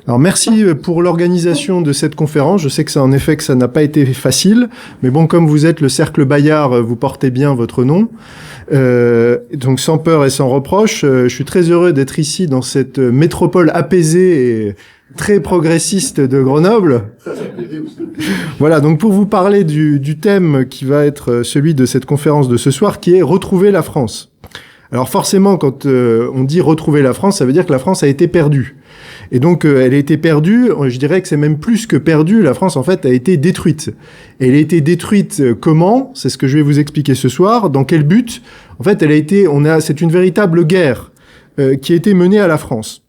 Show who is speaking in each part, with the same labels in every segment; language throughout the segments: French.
Speaker 1: Alors merci pour l'organisation de cette conférence. Je sais que ça, en effet, que ça n'a pas été facile, mais bon, comme vous êtes le Cercle Bayard, vous portez bien votre nom. Donc sans peur et sans reproche, je suis très heureux d'être ici dans cette métropole apaisée et très progressiste de Grenoble. Voilà, donc pour vous parler du thème qui va être celui de cette conférence de ce soir, qui est « Retrouver la France ». Alors forcément, quand on dit « retrouver la France », ça veut dire que la France a été perdue. Et donc, elle a été perdue, je dirais que c'est même plus que perdue, la France, en fait, a été détruite. Et elle a été détruite comment? C'est ce que je vais vous expliquer ce soir. Dans quel but? En fait, c'est une véritable guerre qui a été menée à la France.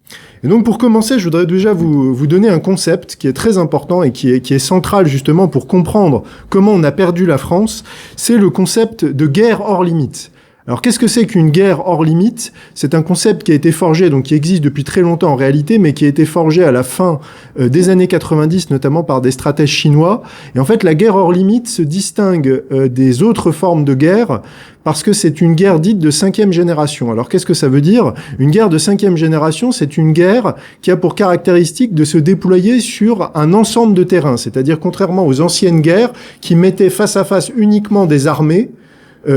Speaker 1: Et donc, pour commencer, je voudrais déjà vous donner un concept qui est très important et qui est central, justement, pour comprendre comment on a perdu la France. C'est le concept de guerre hors limite. Alors, qu'est-ce que c'est qu'une guerre hors limite? C'est un concept qui a été forgé, donc qui existe depuis très longtemps en réalité, mais qui a été forgé à la fin des années 90, notamment par des stratèges chinois. Et en fait, la guerre hors limite se distingue des autres formes de guerre parce que c'est une guerre dite de 5e génération. Alors, qu'est-ce que ça veut dire? Une guerre de 5e génération, c'est une guerre qui a pour caractéristique de se déployer sur un ensemble de terrains. C'est-à-dire, contrairement aux anciennes guerres qui mettaient face à face uniquement des armées,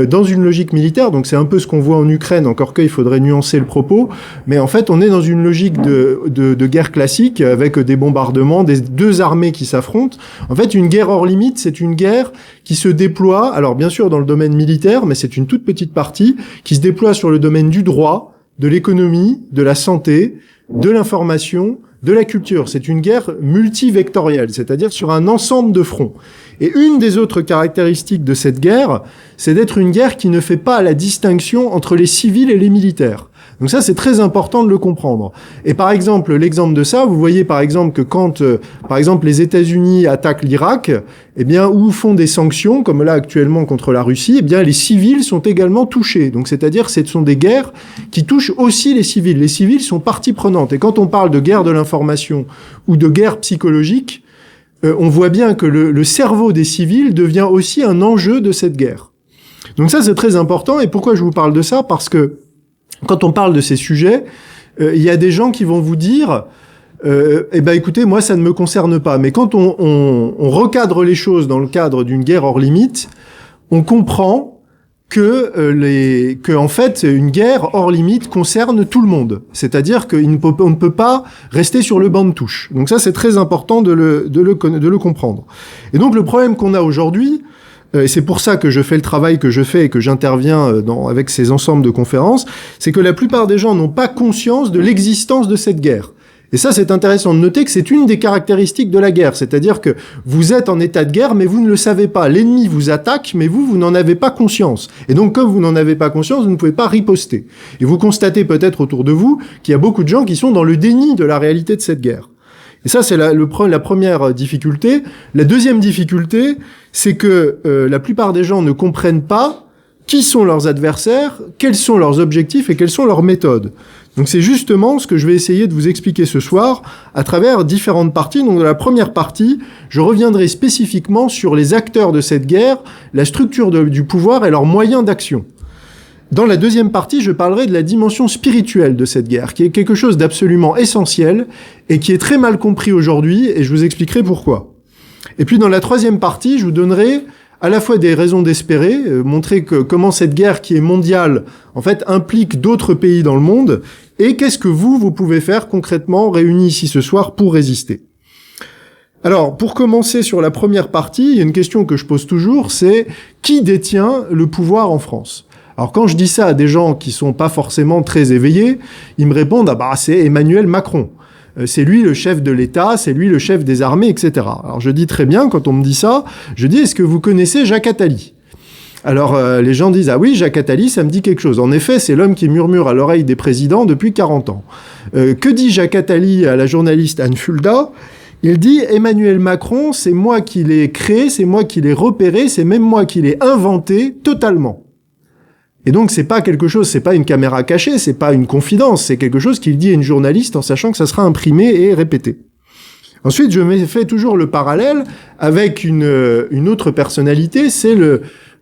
Speaker 1: dans une logique militaire, donc c'est un peu ce qu'on voit en Ukraine, encore qu'il faudrait nuancer le propos, mais en fait on est dans une logique de guerre classique, avec des bombardements, des deux armées qui s'affrontent. En fait, une guerre hors limite, c'est une guerre qui se déploie, alors bien sûr dans le domaine militaire, mais c'est une toute petite partie, qui se déploie sur le domaine du droit, de l'économie, de la santé, de l'information, de la culture. C'est une guerre multivectorielle, c'est-à-dire sur un ensemble de fronts. Et une des autres caractéristiques de cette guerre, c'est d'être une guerre qui ne fait pas la distinction entre les civils et les militaires. Donc ça, c'est très important de le comprendre. Et par exemple, l'exemple de ça, vous voyez par exemple que quand, par exemple, les États-Unis attaquent l'Irak, eh bien, ou font des sanctions, comme là actuellement contre la Russie, eh bien, les civils sont également touchés. Donc, c'est-à-dire, ce sont des guerres qui touchent aussi les civils. Les civils sont partie prenante. Et quand on parle de guerre de l'information ou de guerre psychologique, on voit bien que le cerveau des civils devient aussi un enjeu de cette guerre. Donc ça, c'est très important. Et pourquoi je vous parle de ça? Parce que quand on parle de ces sujets, il y a des gens qui vont vous dire eh ben écoutez, moi ça ne me concerne pas. Mais quand on recadre les choses dans le cadre d'une guerre hors limite, on comprend que en fait une guerre hors limite concerne tout le monde. C'est-à-dire qu'on ne peut pas rester sur le banc de touche. Donc ça, c'est très important de le comprendre. Et donc le problème qu'on a aujourd'hui, et c'est pour ça que je fais le travail que je fais et que j'interviens avec ces ensembles de conférences, c'est que la plupart des gens n'ont pas conscience de l'existence de cette guerre. Et ça, c'est intéressant de noter que c'est une des caractéristiques de la guerre. C'est-à-dire que vous êtes en état de guerre, mais vous ne le savez pas. L'ennemi vous attaque, mais vous n'en avez pas conscience. Et donc, comme vous n'en avez pas conscience, vous ne pouvez pas riposter. Et vous constatez peut-être autour de vous qu'il y a beaucoup de gens qui sont dans le déni de la réalité de cette guerre. Et ça, c'est la première difficulté. La deuxième difficulté, c'est que la plupart des gens ne comprennent pas qui sont leurs adversaires, quels sont leurs objectifs et quelles sont leurs méthodes. Donc c'est justement ce que je vais essayer de vous expliquer ce soir à travers différentes parties. Donc dans la première partie, je reviendrai spécifiquement sur les acteurs de cette guerre, la structure du pouvoir et leurs moyens d'action. Dans la deuxième partie, je parlerai de la dimension spirituelle de cette guerre, qui est quelque chose d'absolument essentiel et qui est très mal compris aujourd'hui, et je vous expliquerai pourquoi. Et puis dans la troisième partie, je vous donnerai à la fois des raisons d'espérer, montrer comment cette guerre qui est mondiale, en fait, implique d'autres pays dans le monde, et qu'est-ce que vous pouvez faire concrètement, réunis ici ce soir, pour résister. Alors, pour commencer sur la première partie, il y a une question que je pose toujours, c'est qui détient le pouvoir en France ? Alors, quand je dis ça à des gens qui sont pas forcément très éveillés, ils me répondent « Ah bah, c'est Emmanuel Macron ». C'est lui le chef de l'État, c'est lui le chef des armées, etc. Alors je dis très bien, quand on me dit ça, je dis, est-ce que vous connaissez Jacques Attali ? Alors les gens disent, ah oui, Jacques Attali, ça me dit quelque chose. En effet, c'est l'homme qui murmure à l'oreille des présidents depuis 40 ans. Que dit Jacques Attali à la journaliste Anne Fulda ? Il dit, Emmanuel Macron, c'est moi qui l'ai créé, c'est moi qui l'ai repéré, c'est même moi qui l'ai inventé totalement. Et donc, c'est pas quelque chose, c'est pas une caméra cachée, c'est pas une confidence, c'est quelque chose qu'il dit à une journaliste en sachant que ça sera imprimé et répété. Ensuite, je fais toujours le parallèle avec une autre personnalité, c'est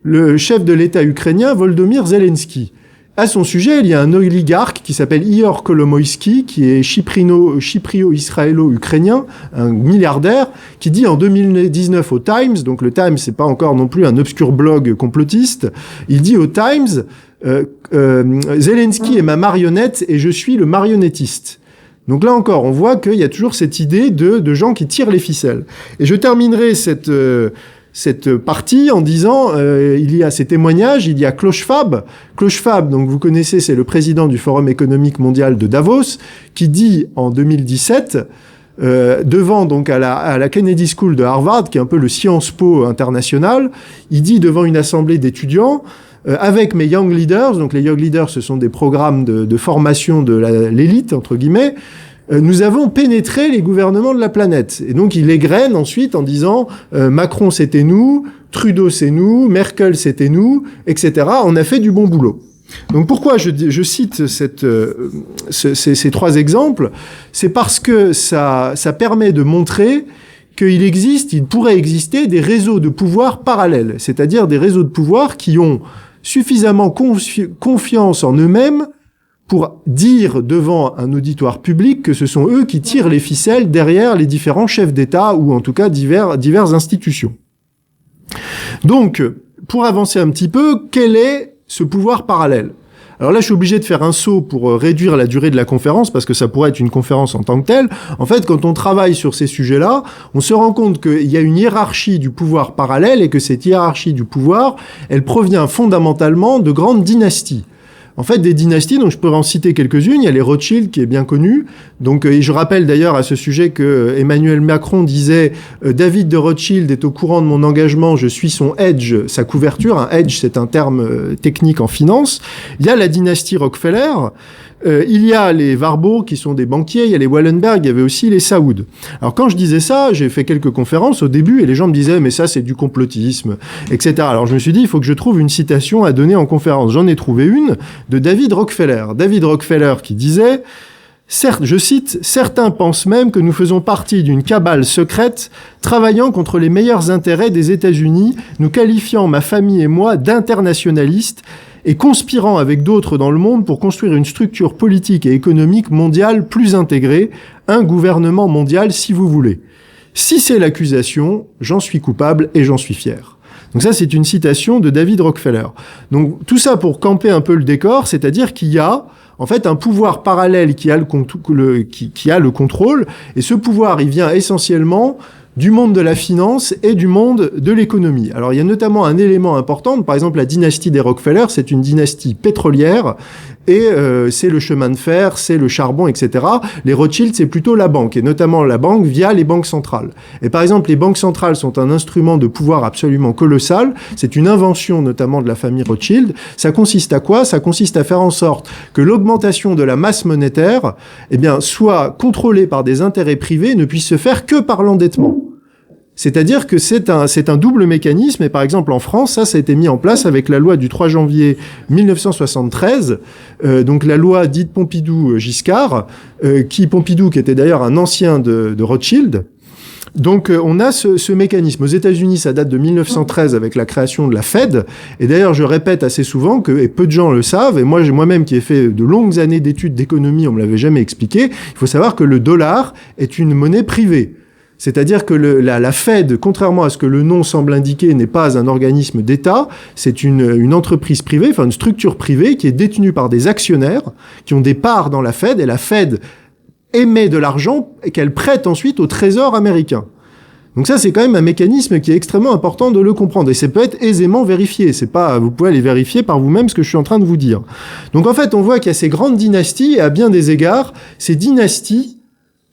Speaker 1: le chef de l'État ukrainien, Volodymyr Zelensky. À son sujet, il y a un oligarque qui s'appelle Ihor Kolomoïski, qui est chyprino-israélo-ukrainien, un milliardaire, qui dit en 2019 au Times, donc le Times, c'est pas encore non plus un obscur blog complotiste, il dit au Times, Zelensky est ma marionnette et je suis le marionnettiste. Donc là encore, on voit qu'il y a toujours cette idée de gens qui tirent les ficelles. Et je terminerai cette partie en disant, il y a ces témoignages, il y a Klaus Schwab. Klaus Schwab, donc vous connaissez, c'est le président du Forum économique mondial de Davos, qui dit en 2017, devant donc à la Kennedy School de Harvard, qui est un peu le Sciences Po international, il dit devant une assemblée d'étudiants, avec mes Young Leaders, donc les Young Leaders, ce sont des programmes de formation de l'élite, entre guillemets, nous avons pénétré les gouvernements de la planète. Et donc, il égrène ensuite en disant Macron, c'était nous, Trudeau, c'est nous, Merkel, c'était nous, etc. On a fait du bon boulot. Donc, pourquoi je cite ces trois exemples? C'est parce que ça permet de montrer il pourrait exister des réseaux de pouvoir parallèles, c'est-à-dire des réseaux de pouvoir qui ont suffisamment confiance en eux-mêmes pour dire devant un auditoire public que ce sont eux qui tirent les ficelles derrière les différents chefs d'État ou en tout cas diverses institutions. Donc, pour avancer un petit peu, quel est ce pouvoir parallèle? Alors là, je suis obligé de faire un saut pour réduire la durée de la conférence, parce que ça pourrait être une conférence en tant que telle. En fait, quand on travaille sur ces sujets-là, on se rend compte qu'il y a une hiérarchie du pouvoir parallèle et que cette hiérarchie du pouvoir, elle provient fondamentalement de grandes dynasties. En fait, des dynasties, donc je pourrais en citer quelques-unes. Il y a les Rothschild, qui est bien connu. Donc, et je rappelle d'ailleurs à ce sujet que Emmanuel Macron disait David de Rothschild est au courant de mon engagement, je suis son hedge, sa couverture. Un hedge, c'est un terme technique en finance. Il y a la dynastie Rockefeller. Il y a les Warburg qui sont des banquiers, il y a les Wallenberg, il y avait aussi les Saoud. Alors quand je disais ça, j'ai fait quelques conférences au début et les gens me disaient mais ça c'est du complotisme, etc. Alors je me suis dit il faut que je trouve une citation à donner en conférence. J'en ai trouvé une de David Rockefeller. David Rockefeller qui disait certes, je cite, « Certains pensent même que nous faisons partie d'une cabale secrète travaillant contre les meilleurs intérêts des États-Unis, nous qualifiant, ma famille et moi, d'internationalistes et conspirant avec d'autres dans le monde pour construire une structure politique et économique mondiale plus intégrée, un gouvernement mondial si vous voulez. Si c'est l'accusation, j'en suis coupable et j'en suis fier. » Donc ça, c'est une citation de David Rockefeller. Donc tout ça pour camper un peu le décor, c'est-à-dire qu'il y a en fait un pouvoir parallèle qui a le contrôle, et ce pouvoir, il vient essentiellement du monde de la finance et du monde de l'économie. Alors il y a notamment un élément important, par exemple la dynastie des Rockefeller, c'est une dynastie pétrolière, et c'est le chemin de fer, c'est le charbon, etc. Les Rothschild, c'est plutôt la banque, et notamment la banque via les banques centrales. Et par exemple, les banques centrales sont un instrument de pouvoir absolument colossal, c'est une invention notamment de la famille Rothschild. Ça consiste à quoi? Ça consiste à faire en sorte que l'augmentation de la masse monétaire, eh bien, soit contrôlée par des intérêts privés, ne puisse se faire que par l'endettement. C'est-à-dire que c'est un double mécanisme, et par exemple en France, ça a été mis en place avec la loi du 3 janvier 1973, donc la loi dite Pompidou-Giscard, Pompidou qui était d'ailleurs un ancien de Rothschild. Donc on a ce mécanisme. Aux États-Unis, ça date de 1913 avec la création de la Fed, et d'ailleurs je répète assez souvent que, et peu de gens le savent, et moi-même qui ai fait de longues années d'études d'économie, on me l'avait jamais expliqué, il faut savoir que le dollar est une monnaie privée. C'est-à-dire que la Fed, contrairement à ce que le nom semble indiquer, n'est pas un organisme d'État, c'est une entreprise privée, enfin une structure privée qui est détenue par des actionnaires qui ont des parts dans la Fed, et la Fed émet de l'argent et qu'elle prête ensuite au Trésor américain. Donc ça, c'est quand même un mécanisme qui est extrêmement important de le comprendre, et ça peut être aisément vérifié. C'est pas, vous pouvez aller vérifier par vous-même ce que je suis en train de vous dire. Donc en fait, on voit qu'il y a ces grandes dynasties, et à bien des égards, ces dynasties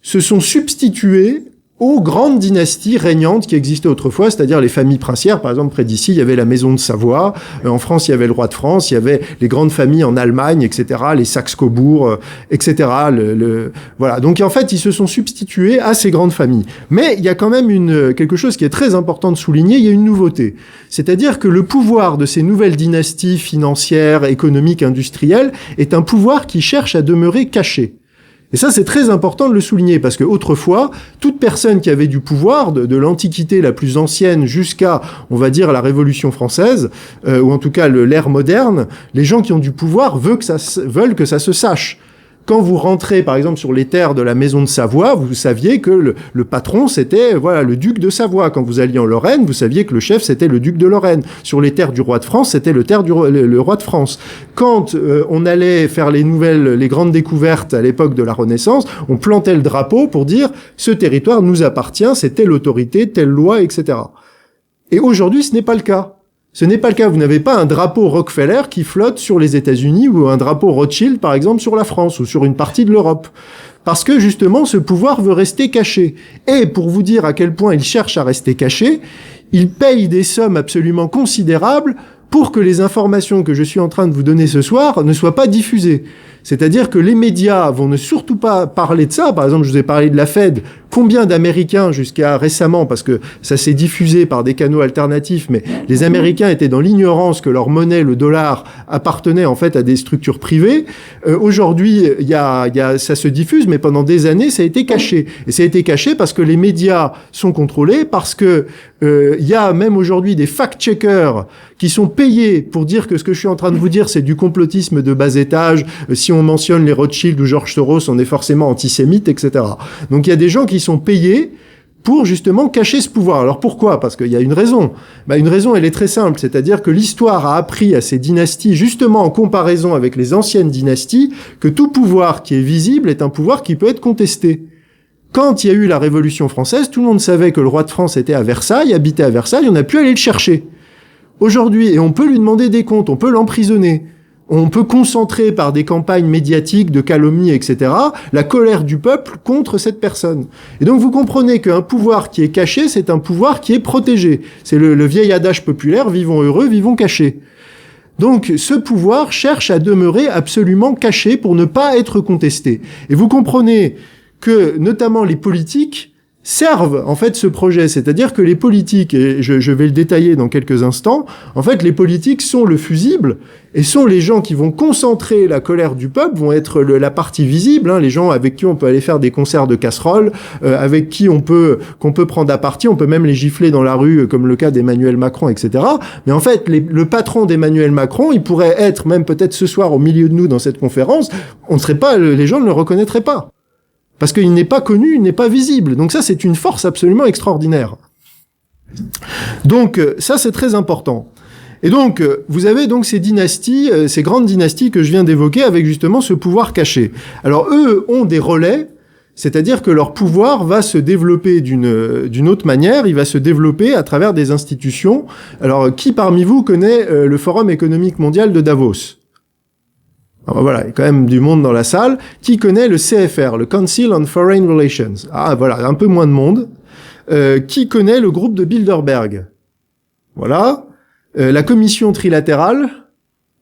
Speaker 1: se sont substituées aux grandes dynasties régnantes qui existaient autrefois, c'est-à-dire les familles princières. Par exemple, près d'ici, il y avait la maison de Savoie. En France, il y avait le roi de France. Il y avait les grandes familles en Allemagne, etc., les Saxe-Cobourg, etc. Voilà. Donc, en fait, ils se sont substitués à ces grandes familles. Mais il y a quand même quelque chose qui est très important de souligner. Il y a une nouveauté. C'est-à-dire que le pouvoir de ces nouvelles dynasties financières, économiques, industrielles est un pouvoir qui cherche à demeurer caché. Et ça, c'est très important de le souligner, parce que autrefois, toute personne qui avait du pouvoir, de l'Antiquité la plus ancienne jusqu'à, on va dire, la Révolution française, ou en tout cas l'ère moderne, les gens qui ont du pouvoir veulent que ça se sache. Quand vous rentrez, par exemple, sur les terres de la maison de Savoie, vous saviez que le patron, c'était le duc de Savoie. Quand vous alliez en Lorraine, vous saviez que le chef, c'était le duc de Lorraine. Sur les terres du roi de France, c'était le roi de France. Quand on allait faire les grandes découvertes à l'époque de la Renaissance, on plantait le drapeau pour dire « ce territoire nous appartient, c'est telle autorité, telle loi, etc. » Et aujourd'hui, ce n'est pas le cas. Ce n'est pas le cas. Vous n'avez pas un drapeau Rockefeller qui flotte sur les États-Unis ou un drapeau Rothschild, par exemple, sur la France ou sur une partie de l'Europe. Parce que, justement, ce pouvoir veut rester caché. Et pour vous dire à quel point il cherche à rester caché, il paye des sommes absolument considérables pour que les informations que je suis en train de vous donner ce soir ne soient pas diffusées. C'est-à-dire que les médias vont ne surtout pas parler de ça. Par exemple, je vous ai parlé de la Fed. Combien d'Américains, jusqu'à récemment, parce que ça s'est diffusé par des canaux alternatifs, mais les Américains étaient dans l'ignorance que leur monnaie, le dollar, appartenait en fait à des structures privées. Aujourd'hui, ça se diffuse, mais pendant des années, ça a été caché. Et ça a été caché parce que les médias sont contrôlés, parce que il y a même aujourd'hui des fact-checkers qui sont payés pour dire que ce que je suis en train de vous dire, c'est du complotisme de bas étage. Si on mentionne les Rothschild ou George Soros, on est forcément antisémite, etc. Donc il y a des gens qui sont payés pour justement cacher ce pouvoir. Alors pourquoi ? Parce qu'il y a une raison. Une raison, elle est très simple, c'est-à-dire que l'histoire a appris à ces dynasties, justement en comparaison avec les anciennes dynasties, que tout pouvoir qui est visible est un pouvoir qui peut être contesté. Quand il y a eu la Révolution française, tout le monde savait que le roi de France était à Versailles, habitait à Versailles, on a pu aller le chercher. Aujourd'hui, et on peut lui demander des comptes, on peut l'emprisonner. On peut concentrer par des campagnes médiatiques de calomnie, etc., la colère du peuple contre cette personne. Et donc vous comprenez qu'un pouvoir qui est caché, c'est un pouvoir qui est protégé. C'est le vieil adage populaire, vivons heureux, vivons cachés. Donc ce pouvoir cherche à demeurer absolument caché pour ne pas être contesté. Et vous comprenez que notamment les politiques servent en fait ce projet, c'est-à-dire que les politiques, et je vais le détailler dans quelques instants, en fait les politiques sont le fusible et sont les gens qui vont concentrer la colère du peuple, vont être la partie visible, les gens avec qui on peut aller faire des concerts de casseroles, avec qui qu'on peut prendre à partie, on peut même les gifler dans la rue comme le cas d'Emmanuel Macron, etc. Mais en fait le patron d'Emmanuel Macron, il pourrait être même peut-être ce soir au milieu de nous dans cette conférence, les gens ne le reconnaîtraient pas. Parce qu'il n'est pas connu, il n'est pas visible. Donc ça, c'est une force absolument extraordinaire. Donc ça, c'est très important. Et donc, vous avez donc ces dynasties, ces grandes dynasties que je viens d'évoquer avec justement ce pouvoir caché. Alors eux ont des relais, c'est-à-dire que leur pouvoir va se développer d'une autre manière, il va se développer à travers des institutions. Alors, qui parmi vous connaît le Forum économique mondial de Davos ? Alors voilà, il y a quand même du monde dans la salle. Qui connaît le CFR, le Council on Foreign Relations ? Ah voilà, un peu moins de monde. Qui connaît le groupe de Bilderberg ? Voilà. La commission trilatérale ?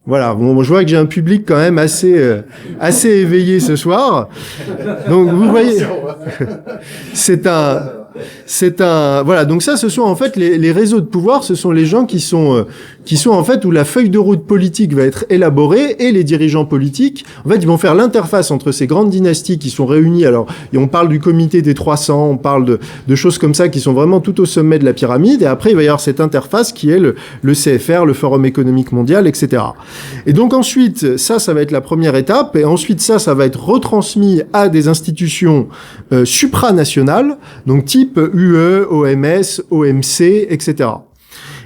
Speaker 1: Voilà, bon, je vois que j'ai un public quand même assez éveillé ce soir. Donc vous voyez, voilà, donc ça, ce sont en fait les réseaux de pouvoir, ce sont les gens qui sont en fait où la feuille de route politique va être élaborée et les dirigeants politiques, en fait, ils vont faire l'interface entre ces grandes dynasties qui sont réunies. Alors, et on parle du comité des 300, on parle de choses comme ça qui sont vraiment tout au sommet de la pyramide. Et après, il va y avoir cette interface qui est le CFR, le Forum économique mondial, etc. Et donc ensuite, ça va être la première étape. Et ensuite, ça va être retransmis à des institutions supranationales, donc type UE, OMS, OMC, etc.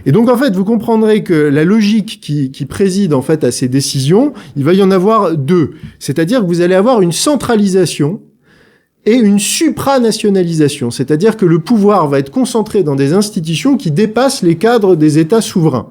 Speaker 1: Et donc, en fait, vous comprendrez que la logique qui préside, en fait, à ces décisions, il va y en avoir deux. C'est-à-dire que vous allez avoir une centralisation et une supranationalisation. C'est-à-dire que le pouvoir va être concentré dans des institutions qui dépassent les cadres des États souverains.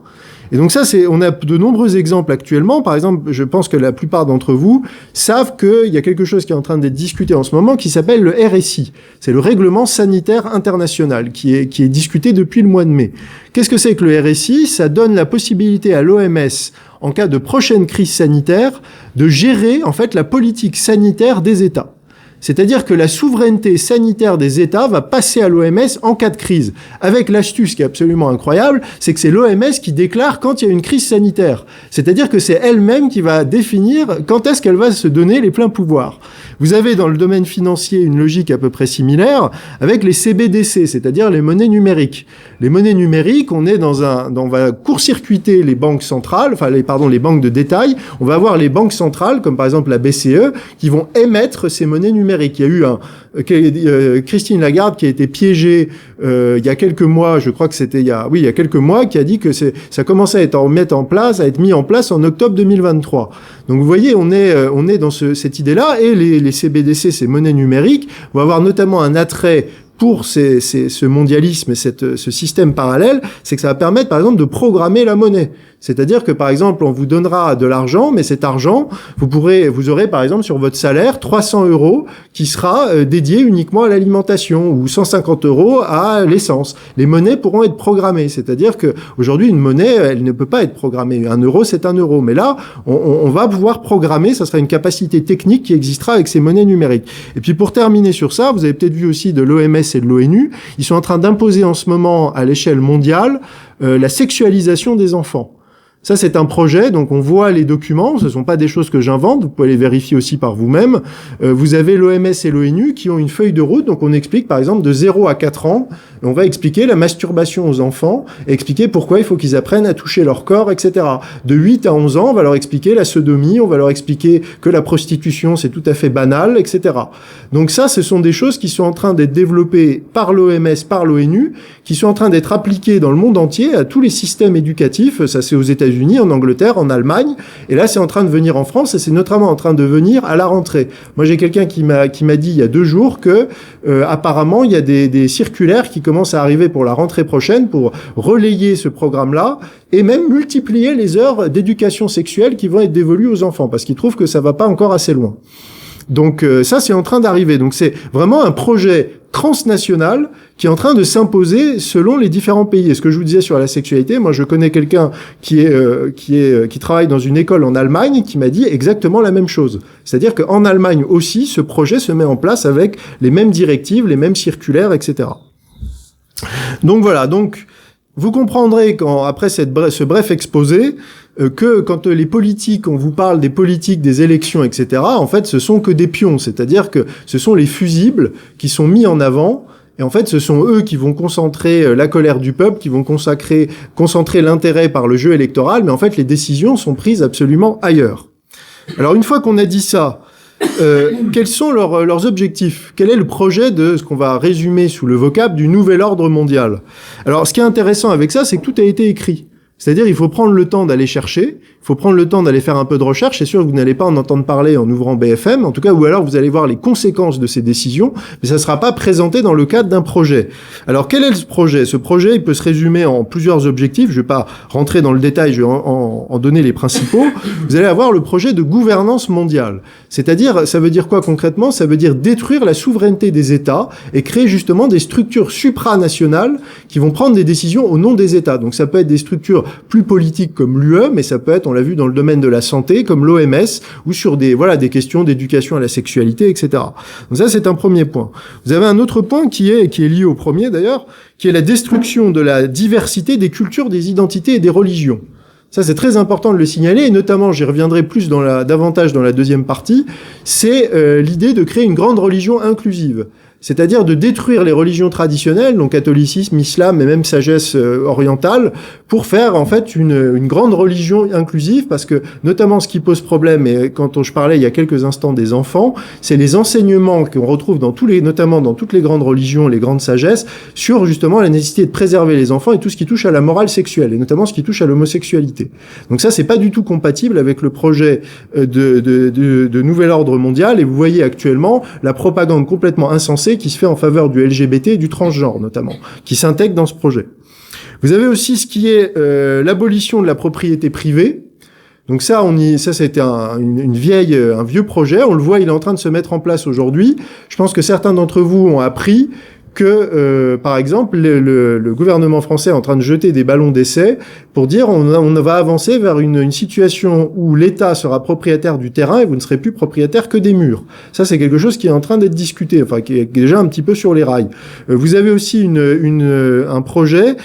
Speaker 1: Et donc ça, on a de nombreux exemples actuellement. Par exemple, je pense que la plupart d'entre vous savent qu'il y a quelque chose qui est en train d'être discuté en ce moment qui s'appelle le RSI. C'est le Règlement sanitaire international qui est discuté depuis le mois de mai. Qu'est-ce que c'est que le RSI ? Ça donne la possibilité à l'OMS, en cas de prochaine crise sanitaire, de gérer en fait la politique sanitaire des États. C'est-à-dire que la souveraineté sanitaire des États va passer à l'OMS en cas de crise. Avec l'astuce qui est absolument incroyable, c'est que c'est l'OMS qui déclare quand il y a une crise sanitaire. C'est-à-dire que c'est elle-même qui va définir quand est-ce qu'elle va se donner les pleins pouvoirs. Vous avez dans le domaine financier une logique à peu près similaire avec les CBDC, c'est-à-dire les monnaies numériques. Les monnaies numériques, on va court-circuiter les banques centrales, les banques de détail. On va avoir les banques centrales, comme par exemple la BCE, qui vont émettre ces monnaies numériques. Il y a eu Christine Lagarde qui a été piégée il y a quelques mois, je crois que c'était il y a quelques mois, qui a dit que ça commençait à être mis en place en octobre 2023. Donc vous voyez, on est dans cette idée-là, et les CBDC, ces monnaies numériques, vont avoir notamment un attrait pour ce mondialisme et ce système parallèle, c'est que ça va permettre, par exemple, de programmer la monnaie. C'est-à-dire que, par exemple, on vous donnera de l'argent, mais cet argent, vous aurez, par exemple, sur votre salaire, 300 € qui sera dédié uniquement à l'alimentation, ou 150 € à l'essence. Les monnaies pourront être programmées. C'est-à-dire que aujourd'hui, une monnaie, elle ne peut pas être programmée. 1 euro, c'est 1 euro. Mais là, on va pouvoir programmer. Ça sera une capacité technique qui existera avec ces monnaies numériques. Et puis, pour terminer sur ça, vous avez peut-être vu aussi de l'OMS et de l'ONU, ils sont en train d'imposer en ce moment, à l'échelle mondiale, la sexualisation des enfants. Ça, c'est un projet, donc on voit les documents, ce ne sont pas des choses que j'invente, vous pouvez les vérifier aussi par vous-même. Vous avez l'OMS et l'ONU qui ont une feuille de route, donc on explique par exemple de 0 à 4 ans, on va expliquer la masturbation aux enfants, et expliquer pourquoi il faut qu'ils apprennent à toucher leur corps, etc. De 8 à 11 ans, on va leur expliquer la sodomie, on va leur expliquer que la prostitution c'est tout à fait banal, etc. Donc ça, ce sont des choses qui sont en train d'être développées par l'OMS, par l'ONU, qui sont en train d'être appliquées dans le monde entier à tous les systèmes éducatifs, ça c'est aux États-Unis, en Angleterre, en Allemagne, et là c'est en train de venir en France, et c'est notamment en train de venir à la rentrée. Moi j'ai quelqu'un qui m'a dit il y a 2 jours que apparemment il y a des circulaires qui commencent à arriver pour la rentrée prochaine pour relayer ce programme-là et même multiplier les heures d'éducation sexuelle qui vont être dévolues aux enfants, parce qu'ils trouvent que ça va pas encore assez loin. Donc ça c'est en train d'arriver. Donc c'est vraiment un projet transnational qui est en train de s'imposer selon les différents pays. Et ce que je vous disais sur la sexualité, moi je connais quelqu'un qui travaille dans une école en Allemagne qui m'a dit exactement la même chose. C'est-à-dire qu'en Allemagne aussi, ce projet se met en place avec les mêmes directives, les mêmes circulaires, etc. Donc voilà, donc vous comprendrez après ce bref exposé que quand les politiques, on vous parle des politiques, des élections, etc., en fait, ce sont que des pions. C'est-à-dire que ce sont les fusibles qui sont mis en avant. Et en fait, ce sont eux qui vont concentrer la colère du peuple, qui vont concentrer l'intérêt par le jeu électoral. Mais en fait, les décisions sont prises absolument ailleurs. Alors, une fois qu'on a dit ça, quels sont leurs objectifs? Quel est le projet de ce qu'on va résumer sous le vocable du nouvel ordre mondial? Alors, ce qui est intéressant avec ça, c'est que tout a été écrit. C'est-à-dire, il faut prendre le temps d'aller chercher, il faut prendre le temps d'aller faire un peu de recherche. C'est sûr que vous n'allez pas en entendre parler en ouvrant BFM, en tout cas, ou alors vous allez voir les conséquences de ces décisions, mais ça ne sera pas présenté dans le cadre d'un projet. Alors, quel est ce projet? Ce projet, il peut se résumer en plusieurs objectifs. Je ne vais pas rentrer dans le détail, je vais en donner les principaux. Vous allez avoir le projet de gouvernance mondiale. C'est-à-dire, ça veut dire quoi concrètement? Ça veut dire détruire la souveraineté des États et créer justement des structures supranationales qui vont prendre des décisions au nom des États. Donc, ça peut être des structures plus politiques comme l'UE, mais ça peut être, on l'a vu dans le domaine de la santé, comme l'OMS, ou sur des questions d'éducation à la sexualité, etc. Donc ça, c'est un premier point. Vous avez un autre point qui est lié au premier d'ailleurs, qui est la destruction de la diversité des cultures, des identités et des religions. Ça, c'est très important de le signaler, et notamment, j'y reviendrai davantage dans la deuxième partie, c'est l'idée de créer une grande religion inclusive. C'est-à-dire de détruire les religions traditionnelles, donc catholicisme, islam et même sagesse orientale, pour faire en fait une grande religion inclusive, parce que notamment ce qui pose problème, et quand je parlais il y a quelques instants des enfants, c'est les enseignements qu'on retrouve notamment dans toutes les grandes religions, les grandes sagesses, sur justement la nécessité de préserver les enfants et tout ce qui touche à la morale sexuelle, et notamment ce qui touche à l'homosexualité. Donc ça, c'est pas du tout compatible avec le projet de nouvel ordre mondial, et vous voyez actuellement la propagande complètement insensée qui se fait en faveur du LGBT et du transgenre notamment, qui s'intègre dans ce projet. Vous avez aussi ce qui est l'abolition de la propriété privée. Donc ça, c'était un vieux projet. On le voit, il est en train de se mettre en place aujourd'hui. Je pense que certains d'entre vous ont appris que, par exemple, le gouvernement français est en train de jeter des ballons d'essai pour dire on va avancer vers une situation où l'État sera propriétaire du terrain et vous ne serez plus propriétaire que des murs. Ça, c'est quelque chose qui est en train d'être discuté, enfin qui est déjà un petit peu sur les rails. Vous avez aussi un projet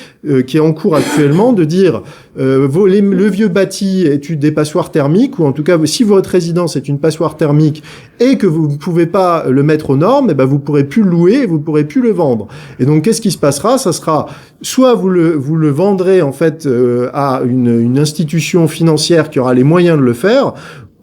Speaker 1: qui est en cours actuellement de dire le vieux bâti est des passoires thermiques, ou en tout cas si votre résidence est une passoire thermique et que vous ne pouvez pas le mettre aux normes, eh ben vous pourrez plus le louer et vous pourrez plus le vendre. Et donc qu'est-ce qui se passera? Ça sera soit vous le vendrez en fait à une institution financière qui aura les moyens de le faire,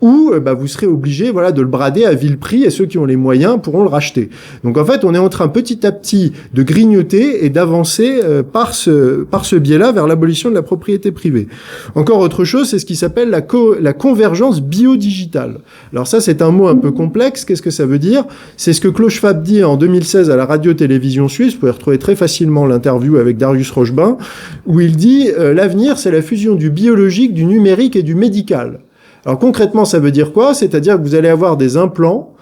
Speaker 1: ou vous serez obligé de le brader à vil prix et ceux qui ont les moyens pourront le racheter. Donc en fait, on est en train petit à petit de grignoter et d'avancer par ce biais-là vers l'abolition de la propriété privée. Encore autre chose, c'est ce qui s'appelle la convergence biodigitale. Alors ça, c'est un mot un peu complexe. Qu'est-ce que ça veut dire? C'est ce que Klaus Schwab dit en 2016 à la radio-télévision suisse. Vous pouvez retrouver très facilement l'interview avec Darius Rochebin, où il dit l'avenir, c'est la fusion du biologique, du numérique et du médical. Alors concrètement, ça veut dire quoi? C'est-à-dire que vous allez avoir des implants,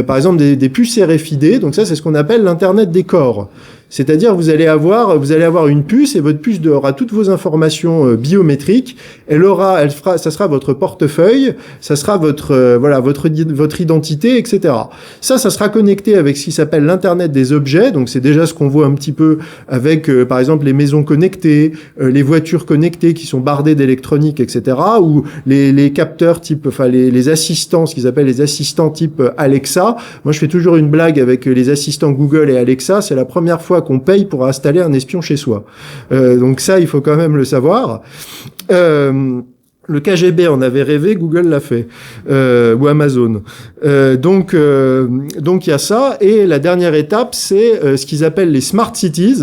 Speaker 1: par exemple des puces RFID, donc ça c'est ce qu'on appelle l'Internet des corps. C'est-à-dire vous allez avoir une puce et votre puce aura toutes vos informations biométriques. Ça sera votre portefeuille, ça sera votre identité, etc. Ça sera connecté avec ce qui s'appelle l'Internet des objets. Donc c'est déjà ce qu'on voit un petit peu avec, par exemple, les maisons connectées, les voitures connectées qui sont bardées d'électronique, etc. Ou les capteurs type, les assistants, ce qu'ils appellent les assistants type Alexa. Moi, je fais toujours une blague avec les assistants Google et Alexa. C'est la première fois qu'on paye pour installer un espion chez soi. Donc ça, il faut quand même le savoir. Le KGB en avait rêvé, Google l'a fait, ou Amazon. Donc il y a ça. Et la dernière étape, c'est ce qu'ils appellent les smart cities.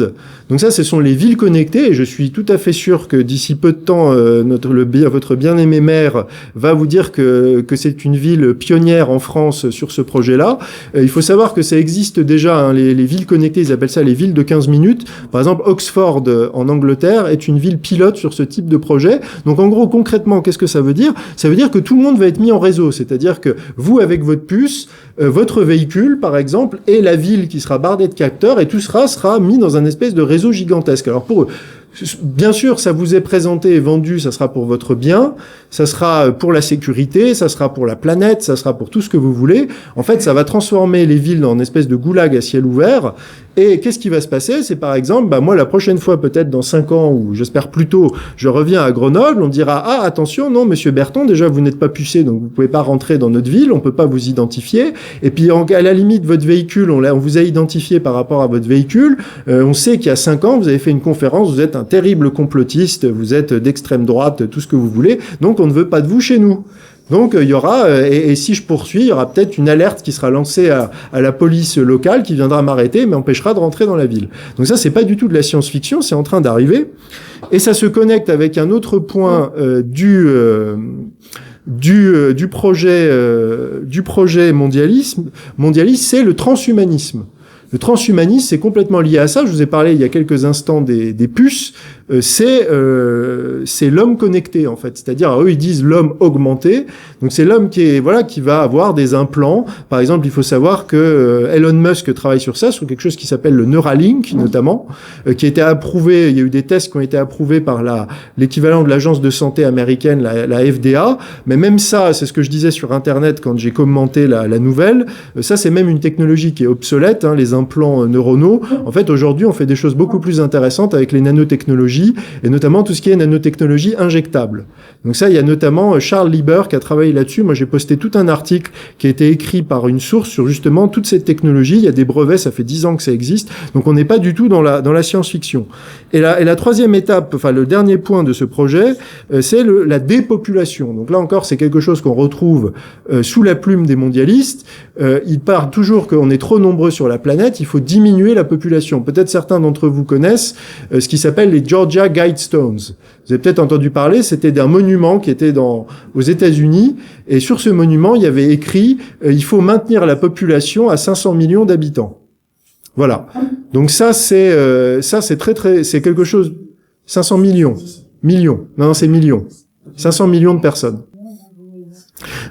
Speaker 1: Donc ça, ce sont les villes connectées. Et je suis tout à fait sûr que d'ici peu de temps, votre bien-aimé maire va vous dire que c'est une ville pionnière en France sur ce projet-là. Il faut savoir que ça existe déjà, hein, les villes connectées, ils appellent ça les villes de 15 minutes. Par exemple, Oxford en Angleterre est une ville pilote sur ce type de projet. Donc en gros, concrètement, qu'est-ce que ça veut dire? Ça veut dire que tout le monde va être mis en réseau. C'est-à-dire que vous, avec votre puce, votre véhicule, par exemple, et la ville qui sera bardée de capteurs, et tout sera mis dans un espèce de réseau gigantesque. Alors pour eux, bien sûr, ça vous est présenté et vendu, ça sera pour votre bien, ça sera pour la sécurité, ça sera pour la planète, ça sera pour tout ce que vous voulez. En fait, ça va transformer les villes en une espèce de goulag à ciel ouvert. Et qu'est-ce qui va se passer? C'est par exemple, moi, la prochaine fois, peut-être dans 5 ans, ou j'espère plus tôt, je reviens à Grenoble, on dira, ah, attention, non, monsieur Berton, déjà, vous n'êtes pas pucé, donc vous pouvez pas rentrer dans notre ville, on peut pas vous identifier. Et puis, à la limite, votre véhicule, on vous a identifié par rapport à votre véhicule. On sait qu'il y a 5 ans, vous avez fait une conférence, vous êtes un terrible complotiste, vous êtes d'extrême droite, tout ce que vous voulez, donc on ne veut pas de vous chez nous. Donc il y aura, et si je poursuis, il y aura peut-être une alerte qui sera lancée à la police locale qui viendra m'arrêter, mais empêchera de rentrer dans la ville. Donc ça, c'est pas du tout de la science-fiction, c'est en train d'arriver. Et ça se connecte avec un autre point du projet mondialiste, c'est le transhumanisme. Le transhumanisme, c'est complètement lié à ça. Je vous ai parlé il y a quelques instants des puces. C'est l'homme connecté, en fait. C'est-à-dire, eux, ils disent l'homme augmenté. Donc, c'est l'homme qui va avoir des implants. Par exemple, il faut savoir que Elon Musk travaille sur ça, sur quelque chose qui s'appelle le Neuralink, notamment, qui a été approuvé. Il y a eu des tests qui ont été approuvés par l'équivalent de l'agence de santé américaine, la FDA. Mais même ça, c'est ce que je disais sur Internet quand j'ai commenté la nouvelle. Ça, c'est même une technologie qui est obsolète, hein, les implants neuronaux. En fait, aujourd'hui, on fait des choses beaucoup plus intéressantes avec les nanotechnologies, et notamment tout ce qui est nanotechnologie injectable. Donc ça, il y a notamment Charles Lieber qui a travaillé là-dessus. Moi, j'ai posté tout un article qui a été écrit par une source sur justement toute cette technologie. Il y a des brevets, ça fait 10 ans que ça existe. Donc on n'est pas du tout dans la science-fiction. Et la troisième étape, enfin le dernier point de ce projet, c'est la dépopulation. Donc là encore, c'est quelque chose qu'on retrouve sous la plume des mondialistes. Ils parlent toujours qu'on est trop nombreux sur la planète, il faut diminuer la population. Peut-être certains d'entre vous connaissent ce qui s'appelle les Georgia Guidestones. Vous avez peut-être entendu parler, c'était d'un monument qui était aux États-Unis, et sur ce monument, il y avait écrit il faut maintenir la population à 500 millions d'habitants. Voilà. Donc ça c'est c'est quelque chose. 500 millions. Non, c'est millions. 500 millions de personnes.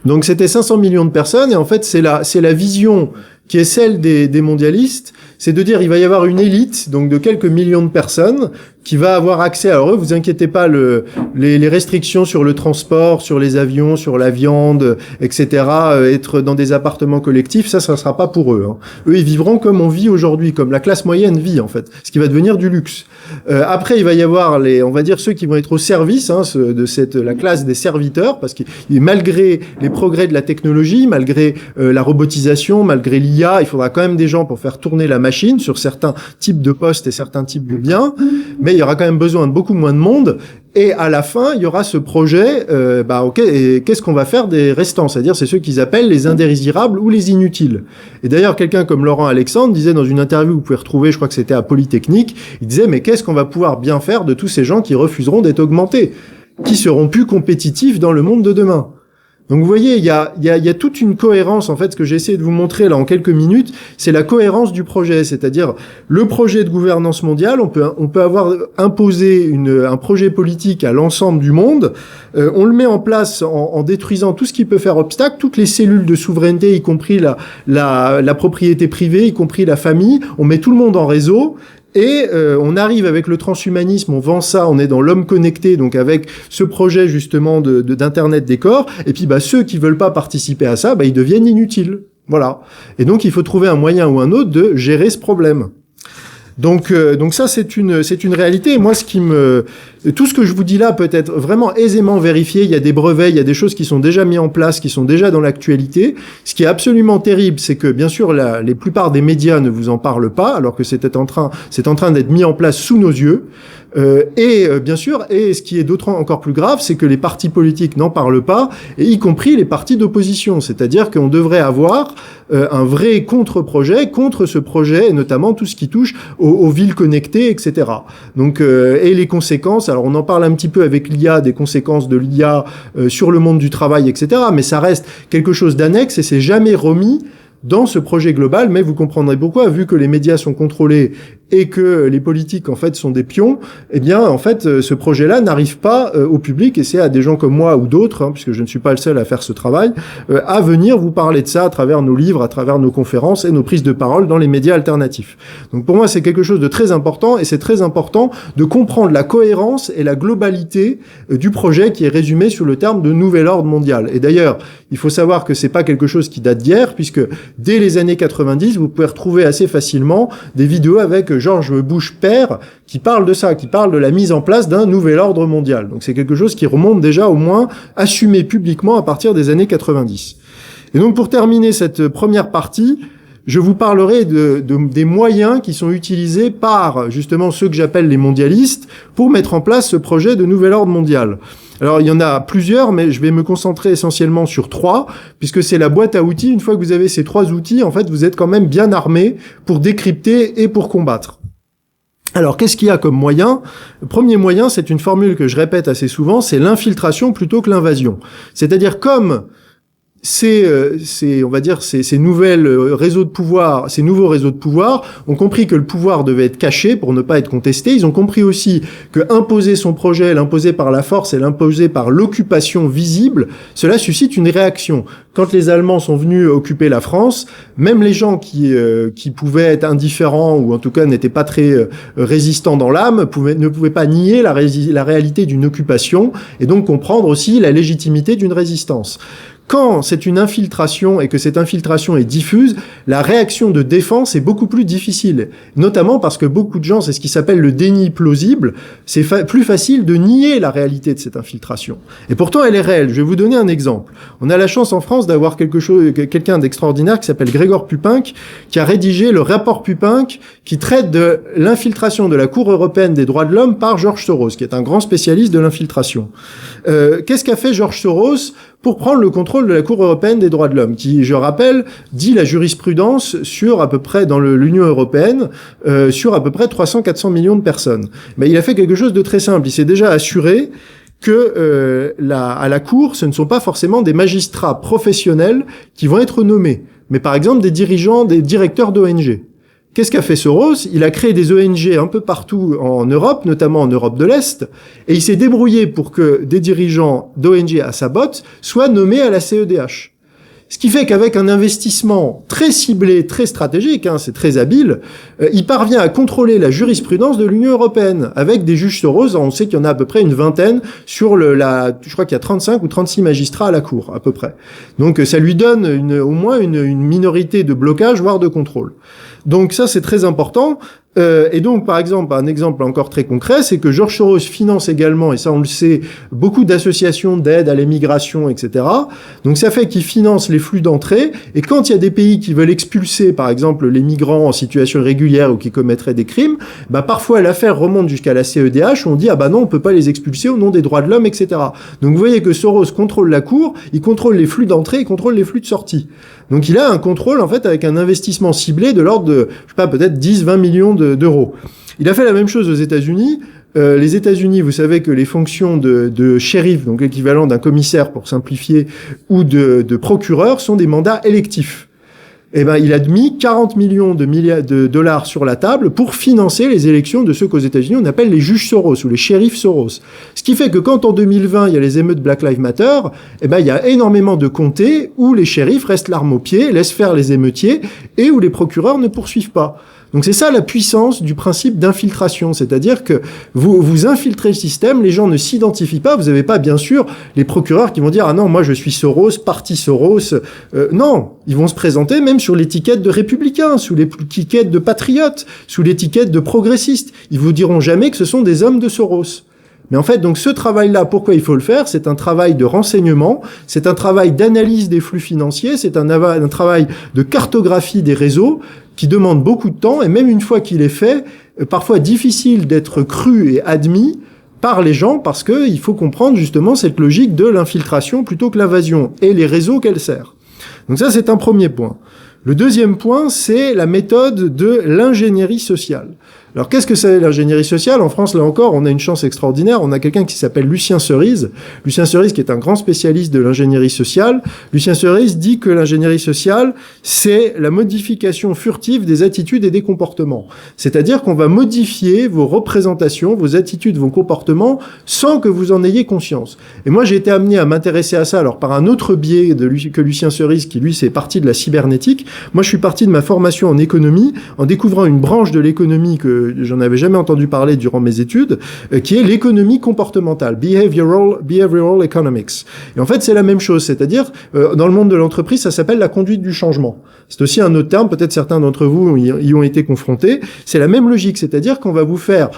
Speaker 1: Donc c'était 500 millions de personnes, et en fait c'est la vision qui est celle des mondialistes, c'est de dire il va y avoir une élite, donc de quelques millions de personnes, qui va avoir accès. Alors eux, vous inquiétez pas, les restrictions sur le transport, sur les avions, sur la viande, etc., être dans des appartements collectifs, ça sera pas pour eux. Hein. Eux, ils vivront comme on vit aujourd'hui, comme la classe moyenne vit en fait, ce qui va devenir du luxe. Après, il va y avoir on va dire ceux qui vont être au service de la classe des serviteurs, parce que malgré les progrès de la technologie, malgré la robotisation, malgré l'IA, il faudra quand même des gens pour faire tourner la machine sur certains types de postes et certains types de biens, mais il y aura quand même besoin de beaucoup moins de monde. Et à la fin, il y aura ce projet, ok, et qu'est-ce qu'on va faire des restants? C'est-à-dire, c'est ceux qu'ils appellent les indésirables ou les inutiles. Et d'ailleurs, quelqu'un comme Laurent Alexandre disait dans une interview, vous pouvez retrouver, je crois que c'était à Polytechnique, il disait, mais qu'est-ce qu'on va pouvoir bien faire de tous ces gens qui refuseront d'être augmentés, qui seront plus compétitifs dans le monde de demain? Donc vous voyez, il y a toute une cohérence, en fait, ce que j'ai essayé de vous montrer là en quelques minutes, c'est la cohérence du projet, c'est-à-dire le projet de gouvernance mondiale, on peut avoir imposé un projet politique à l'ensemble du monde, on le met en place en détruisant tout ce qui peut faire obstacle, toutes les cellules de souveraineté, y compris la propriété privée, y compris la famille, on met tout le monde en réseau. Et on arrive avec le transhumanisme, on vend ça, on est dans l'homme connecté, donc avec ce projet justement d'internet des corps. Et puis ceux qui veulent pas participer à ça, ils deviennent inutiles. Voilà. Et donc il faut trouver un moyen ou un autre de gérer ce problème. Donc ça c'est une réalité. Et moi tout ce que je vous dis là peut être vraiment aisément vérifié. Il y a des brevets, il y a des choses qui sont déjà mises en place, qui sont déjà dans l'actualité. Ce qui est absolument terrible, c'est que bien sûr les plupart des médias ne vous en parlent pas, alors que c'est en train d'être mis en place sous nos yeux. Bien sûr, et ce qui est encore plus grave, c'est que les partis politiques n'en parlent pas, et y compris les partis d'opposition. C'est-à-dire qu'on devrait avoir un vrai contre-projet contre ce projet, et notamment tout ce qui touche aux villes connectées, etc. Donc, et les conséquences. Alors, on en parle un petit peu avec l'IA, des conséquences de l'IA sur le monde du travail, etc. Mais ça reste quelque chose d'annexe et c'est jamais remis dans ce projet global, mais vous comprendrez pourquoi, vu que les médias sont contrôlés et que les politiques, en fait, sont des pions, eh bien, en fait, ce projet-là n'arrive pas au public, et c'est à des gens comme moi ou d'autres, puisque je ne suis pas le seul à faire ce travail, à venir vous parler de ça à travers nos livres, à travers nos conférences et nos prises de parole dans les médias alternatifs. Donc, pour moi, c'est quelque chose de très important, et c'est très important de comprendre la cohérence et la globalité du projet qui est résumé sous le terme de nouvel ordre mondial. Et d'ailleurs, il faut savoir que c'est pas quelque chose qui date d'hier, puisque dès les années 90, vous pouvez retrouver assez facilement des vidéos avec George Bush père qui parle de ça, qui parle de la mise en place d'un nouvel ordre mondial. Donc c'est quelque chose qui remonte déjà au moins assumé publiquement à partir des années 90. Et donc pour terminer cette première partie, je vous parlerai des moyens qui sont utilisés par justement ceux que j'appelle les mondialistes pour mettre en place ce projet de nouvel ordre mondial. Alors, il y en a plusieurs, mais je vais me concentrer essentiellement sur 3, puisque c'est la boîte à outils. Une fois que vous avez ces 3 outils, en fait, vous êtes quand même bien armé pour décrypter et pour combattre. Alors, qu'est-ce qu'il y a comme moyen? Le premier moyen, c'est une formule que je répète assez souvent, c'est l'infiltration plutôt que l'invasion. C'est-à-dire, comme on va dire, ces nouveaux réseaux de pouvoir ont compris que le pouvoir devait être caché pour ne pas être contesté. Ils ont compris aussi que imposer son projet, l'imposer par la force et l'imposer par l'occupation visible, cela suscite une réaction. Quand les Allemands sont venus occuper la France, même les gens qui pouvaient être indifférents ou en tout cas n'étaient pas très résistants dans l'âme ne pouvaient pas nier la réalité d'une occupation et donc comprendre aussi la légitimité d'une résistance. Quand c'est une infiltration et que cette infiltration est diffuse, la réaction de défense est beaucoup plus difficile. Notamment parce que beaucoup de gens, c'est ce qui s'appelle le déni plausible, c'est plus facile de nier la réalité de cette infiltration. Et pourtant, elle est réelle. Je vais vous donner un exemple. On a la chance en France d'avoir quelqu'un d'extraordinaire qui s'appelle Gregor Pupinck, qui a rédigé le rapport Pupinck, qui traite de l'infiltration de la Cour européenne des droits de l'homme par George Soros, qui est un grand spécialiste de l'infiltration. Qu'est-ce qu'a fait George Soros pour prendre le contrôle de la Cour européenne des droits de l'homme, qui, je rappelle, dit la jurisprudence sur à peu près, dans l'Union européenne, sur à peu près 300-400 millions de personnes. Mais il a fait quelque chose de très simple. Il s'est déjà assuré que à la Cour, ce ne sont pas forcément des magistrats professionnels qui vont être nommés, mais par exemple des dirigeants, des directeurs d'ONG. Qu'est-ce qu'a fait Soros? Il a créé des ONG un peu partout en Europe, notamment en Europe de l'Est, et il s'est débrouillé pour que des dirigeants d'ONG à sa botte soient nommés à la CEDH. Ce qui fait qu'avec un investissement très ciblé, très stratégique, c'est très habile, il parvient à contrôler la jurisprudence de l'Union européenne avec des juges Soros. On sait qu'il y en a à peu près une vingtaine sur je crois qu'il y a 35 ou 36 magistrats à la Cour, à peu près. Donc ça lui donne au moins une minorité de blocage, voire de contrôle. Donc ça, c'est très important. Et donc, par exemple, un exemple encore très concret, c'est que George Soros finance également, et ça on le sait, beaucoup d'associations d'aide à l'émigration, etc. Donc ça fait qu'il finance les flux d'entrée, et quand il y a des pays qui veulent expulser, par exemple, les migrants en situation irrégulière ou qui commettraient des crimes, parfois l'affaire remonte jusqu'à la CEDH, où on dit, non, on peut pas les expulser au nom des droits de l'homme, etc. Donc vous voyez que Soros contrôle la Cour, il contrôle les flux d'entrée, il contrôle les flux de sortie. Donc il a un contrôle, en fait, avec un investissement ciblé de l'ordre de, je sais pas, peut-être 10-20 millions d'euros. Il a fait la même chose aux États-Unis. Les États-Unis, vous savez que les fonctions de shérif, donc l'équivalent d'un commissaire pour simplifier, ou de procureur, sont des mandats électifs. Il a mis 40 millions de dollars sur la table pour financer les élections de ceux qu'aux États-Unis on appelle les juges Soros ou les shérifs Soros. Ce qui fait que quand en 2020 il y a les émeutes Black Lives Matter, il y a énormément de comtés où les shérifs restent l'arme au pied, laissent faire les émeutiers et où les procureurs ne poursuivent pas. Donc c'est ça la puissance du principe d'infiltration, c'est-à-dire que vous infiltrez le système, les gens ne s'identifient pas, vous n'avez pas bien sûr les procureurs qui vont dire « Ah non, moi je suis Soros, parti Soros ». Non, ils vont se présenter même sur l'étiquette de républicains, sous l'étiquette de patriotes, sous l'étiquette de progressistes. Ils vous diront jamais que ce sont des hommes de Soros. Mais en fait, donc ce travail-là, pourquoi il faut le faire? C'est un travail de renseignement, c'est un travail d'analyse des flux financiers, c'est un travail de cartographie des réseaux qui demande beaucoup de temps, et même une fois qu'il est fait, parfois difficile d'être cru et admis par les gens, parce que il faut comprendre justement cette logique de l'infiltration plutôt que l'invasion, et les réseaux qu'elle sert. Donc ça, c'est un premier point. Le deuxième point, c'est la méthode de l'ingénierie sociale. Alors, qu'est-ce que c'est l'ingénierie sociale? En France, là encore, on a une chance extraordinaire. On a quelqu'un qui s'appelle Lucien Cerise. Lucien Cerise, qui est un grand spécialiste de l'ingénierie sociale. Lucien Cerise dit que l'ingénierie sociale, c'est la modification furtive des attitudes et des comportements. C'est-à-dire qu'on va modifier vos représentations, vos attitudes, vos comportements, sans que vous en ayez conscience. Et moi, j'ai été amené à m'intéresser à ça, alors par un autre biais que Lucien Cerise, qui lui, c'est parti de la cybernétique. Moi, je suis parti de ma formation en économie, en découvrant une branche de l'économie que j'en avais jamais entendu parler durant mes études, qui est l'économie comportementale, behavioral economics. Et en fait, c'est la même chose, c'est-à-dire, dans le monde de l'entreprise, ça s'appelle la conduite du changement. C'est aussi un autre terme, peut-être certains d'entre vous y ont été confrontés. C'est la même logique, c'est-à-dire qu'on va vous faire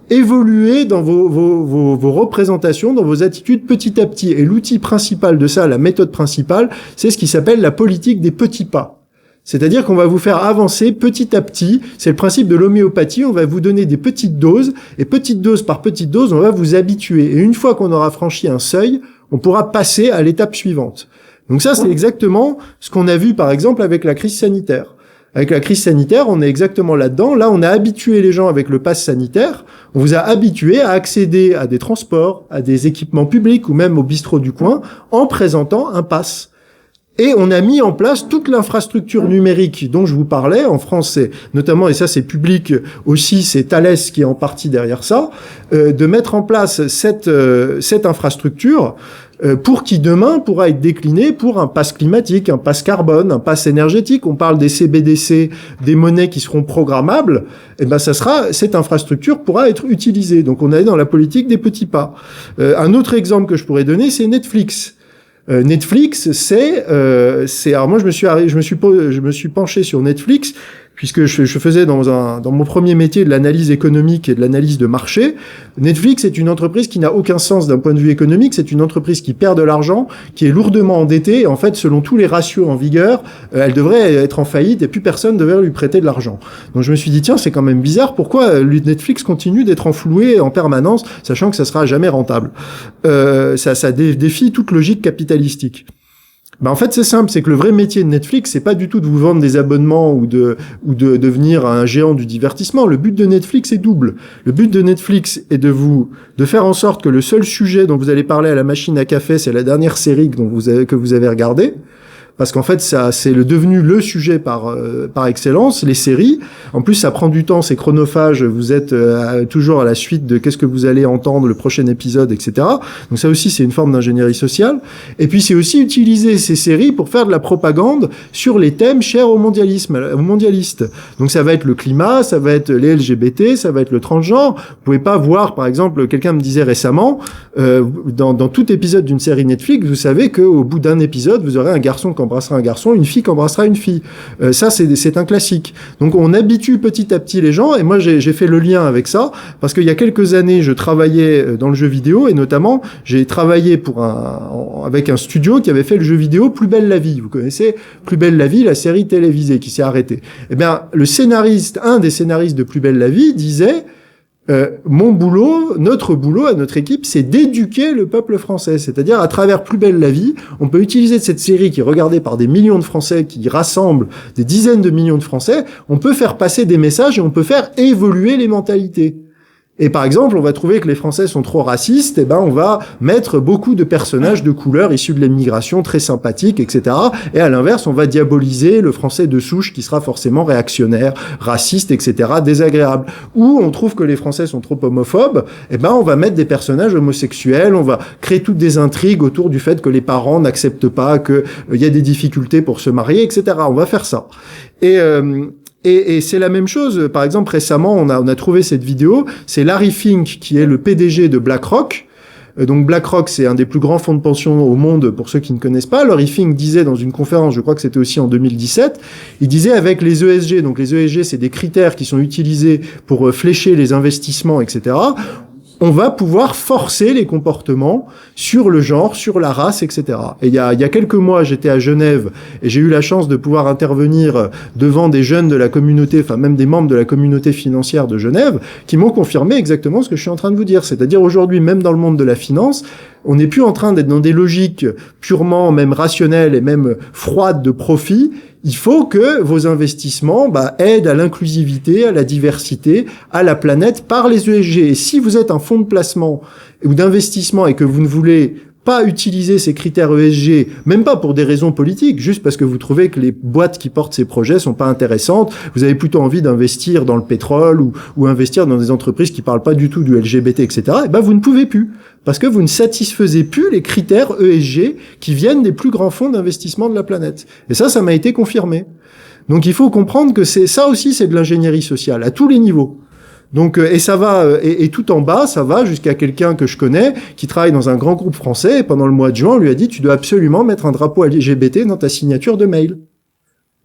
Speaker 1: évoluer dans vos représentations, dans vos attitudes petit à petit. Et l'outil principal de ça, la méthode principale, c'est ce qui s'appelle la politique des petits pas. C'est-à-dire qu'on va vous faire avancer petit à petit. C'est le principe de l'homéopathie. On va vous donner des petites doses, et petite dose par petite dose, on va vous habituer. Et une fois qu'on aura franchi un seuil, on pourra passer à l'étape suivante. Donc ça, c'est exactement ce qu'on a vu, par exemple, avec la crise sanitaire. Avec la crise sanitaire, on est exactement là-dedans. Là, on a habitué les gens avec le pass sanitaire. On vous a habitué à accéder à des transports, à des équipements publics ou même au bistrot du coin en présentant un pass. Et on a mis en place toute l'infrastructure numérique dont je vous parlais. En France, c'est notamment, et ça c'est public aussi, c'est Thales qui est en partie derrière ça, de mettre en place cette infrastructure pour qui demain pourra être décliné pour un pass climatique, un pass carbone, un pass énergétique. On parle des CBDC, des monnaies qui seront programmables. Et cette infrastructure pourra être utilisée. Donc on est dans la politique des petits pas. Un autre exemple que je pourrais donner, c'est Netflix. Netflix, alors moi je me suis penché sur Netflix puisque je faisais dans mon premier métier de l'analyse économique et de l'analyse de marché. Netflix est une entreprise qui n'a aucun sens d'un point de vue économique, c'est une entreprise qui perd de l'argent, qui est lourdement endettée, et en fait, selon tous les ratios en vigueur, elle devrait être en faillite et plus personne devrait lui prêter de l'argent. Donc je me suis dit, tiens, c'est quand même bizarre, pourquoi Netflix continue d'être enfloué en permanence, sachant que ça sera jamais rentable. Ça défie toute logique capitalistique. En fait, c'est simple, c'est que le vrai métier de Netflix, c'est pas du tout de vous vendre des abonnements ou de devenir un géant du divertissement. Le but de Netflix est double. Le but de Netflix est de faire en sorte que le seul sujet dont vous allez parler à la machine à café, c'est la dernière série que vous avez regardée. parce qu'en fait, ça, c'est devenu le sujet par excellence, les séries. En plus, ça prend du temps, c'est chronophage, vous êtes toujours à la suite de qu'est-ce que vous allez entendre, le prochain épisode, etc. Donc ça aussi, c'est une forme d'ingénierie sociale. Et puis, c'est aussi utiliser ces séries pour faire de la propagande sur les thèmes chers aux mondialistes. Donc ça va être le climat, ça va être les LGBT, ça va être le transgenre. Vous pouvez pas voir, par exemple, quelqu'un me disait récemment, dans tout épisode d'une série Netflix, vous savez qu'au bout d'un épisode, vous aurez un garçon qui embrassera un garçon, une fille qui embrassera une fille. Ça, c'est un classique. Donc, on habitue petit à petit les gens, et moi, j'ai fait le lien avec ça, parce qu'il y a quelques années, je travaillais dans le jeu vidéo, et notamment, j'ai travaillé avec un studio qui avait fait le jeu vidéo Plus belle la vie. Vous connaissez Plus belle la vie, la série télévisée qui s'est arrêtée. Eh bien, un des scénaristes de Plus belle la vie disait, mon boulot, notre boulot à notre équipe, c'est d'éduquer le peuple français. C'est-à-dire, à travers Plus belle la vie, on peut utiliser cette série qui est regardée par des millions de Français, qui rassemble des dizaines de millions de Français, on peut faire passer des messages et on peut faire évoluer les mentalités. Et par exemple, on va trouver que les Français sont trop racistes, et ben on va mettre beaucoup de personnages de couleur issus de l'immigration très sympathiques, etc. Et à l'inverse, on va diaboliser le Français de souche qui sera forcément réactionnaire, raciste, etc., désagréable. Ou on trouve que les Français sont trop homophobes, et ben on va mettre des personnages homosexuels, on va créer toutes des intrigues autour du fait que les parents n'acceptent pas, qu'il y a des difficultés pour se marier, etc. On va faire ça. Et c'est la même chose. Par exemple, récemment, on a trouvé cette vidéo. C'est Larry Fink, qui est le PDG de BlackRock. Donc BlackRock, c'est un des plus grands fonds de pension au monde, pour ceux qui ne connaissent pas. Larry Fink disait dans une conférence, je crois que c'était aussi en 2017, il disait avec les ESG, donc les ESG, c'est des critères qui sont utilisés pour flécher les investissements, etc., on va pouvoir forcer les comportements sur le genre, sur la race, etc. Et il y a quelques mois, j'étais à Genève et j'ai eu la chance de pouvoir intervenir devant des jeunes de la communauté, enfin même des membres de la communauté financière de Genève, qui m'ont confirmé exactement ce que je suis en train de vous dire. C'est-à-dire aujourd'hui, même dans le monde de la finance, on n'est plus en train d'être dans des logiques purement même rationnelles et même froides de profit. Il faut que vos investissements aident à l'inclusivité, à la diversité, à la planète par les ESG. Et si vous êtes un fonds de placement ou d'investissement et que vous ne voulez pas utiliser ces critères ESG, même pas pour des raisons politiques, juste parce que vous trouvez que les boîtes qui portent ces projets sont pas intéressantes, vous avez plutôt envie d'investir dans le pétrole ou investir dans des entreprises qui parlent pas du tout du LGBT, etc., et vous ne pouvez plus. Parce que vous ne satisfaisez plus les critères ESG qui viennent des plus grands fonds d'investissement de la planète. Et ça m'a été confirmé. Donc il faut comprendre que ça aussi, c'est de l'ingénierie sociale, à tous les niveaux. Donc, et ça va, et tout en bas, ça va jusqu'à quelqu'un que je connais, qui travaille dans un grand groupe français, et pendant le mois de juin, on lui a dit, tu dois absolument mettre un drapeau LGBT dans ta signature de mail.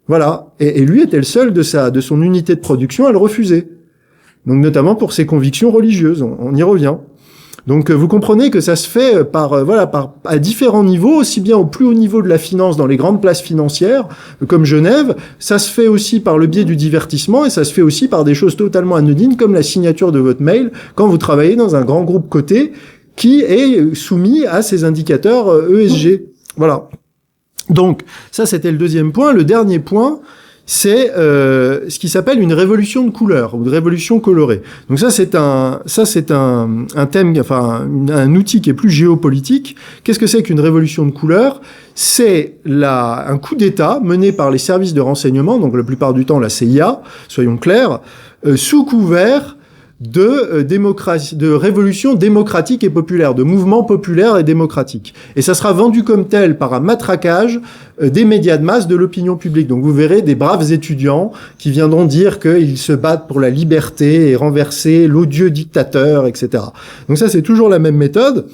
Speaker 1: Voilà. Et lui était le seul de son unité de production à le refuser. Donc, notamment pour ses convictions religieuses. On y revient. Donc vous comprenez que ça se fait à différents niveaux, aussi bien au plus haut niveau de la finance dans les grandes places financières comme Genève, ça se fait aussi par le biais du divertissement et ça se fait aussi par des choses totalement anodines comme la signature de votre mail quand vous travaillez dans un grand groupe coté qui est soumis à ces indicateurs ESG. Voilà. Donc ça c'était le deuxième point. Le dernier point, c'est ce qui s'appelle une révolution de couleur ou de révolution colorée. Donc ça c'est un thème, enfin un outil qui est plus géopolitique. Qu'est-ce que c'est qu'une révolution de couleur? C'est un coup d'État mené par les services de renseignement, donc la plupart du temps la CIA, soyons clairs, sous couvert de révolution démocratique et populaire, de mouvement populaire et démocratique. Et ça sera vendu comme tel par un matraquage des médias de masse, de l'opinion publique. Donc vous verrez des braves étudiants qui viendront dire qu'ils se battent pour la liberté et renverser l'odieux dictateur, etc. Donc ça, c'est toujours la même méthode.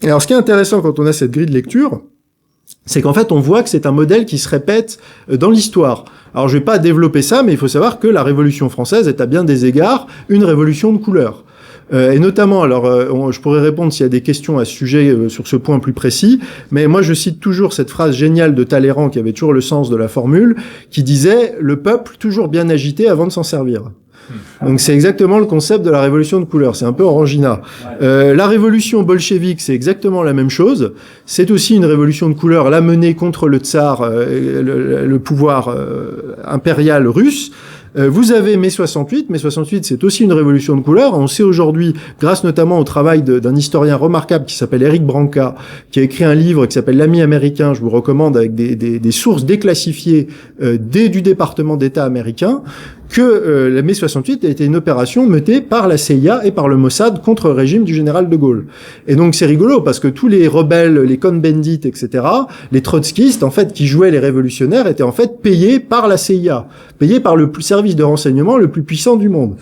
Speaker 1: Et alors ce qui est intéressant quand on a cette grille de lecture, c'est qu'en fait, on voit que c'est un modèle qui se répète dans l'histoire. Alors, je vais pas développer ça, mais il faut savoir que la Révolution française est à bien des égards une révolution de couleur. Et notamment, alors, je pourrais répondre s'il y a des questions à ce sujet, sur ce point plus précis, mais moi, je cite toujours cette phrase géniale de Talleyrand, qui avait toujours le sens de la formule, qui disait « Le peuple toujours bien agité avant de s'en servir ». Donc c'est exactement le concept de la révolution de couleur, c'est un peu Orangina. La révolution bolchevique, c'est exactement la même chose. C'est aussi une révolution de couleur, la menée contre le tsar, le pouvoir impérial russe. Vous avez mai 68. Mai 68, c'est aussi une révolution de couleur. On sait aujourd'hui, grâce notamment au travail d'un historien remarquable qui s'appelle Eric Branca, qui a écrit un livre qui s'appelle L'Ami américain, je vous recommande, avec des sources déclassifiées du département d'État américain, que la mai 68 a été une opération menée par la CIA et par le Mossad contre le régime du général de Gaulle. Et donc c'est rigolo parce que tous les rebelles, les Cohn-Bendit, etc., les trotskistes, en fait, qui jouaient les révolutionnaires, étaient en fait payés par la CIA, payés par le service de renseignement le plus puissant du monde.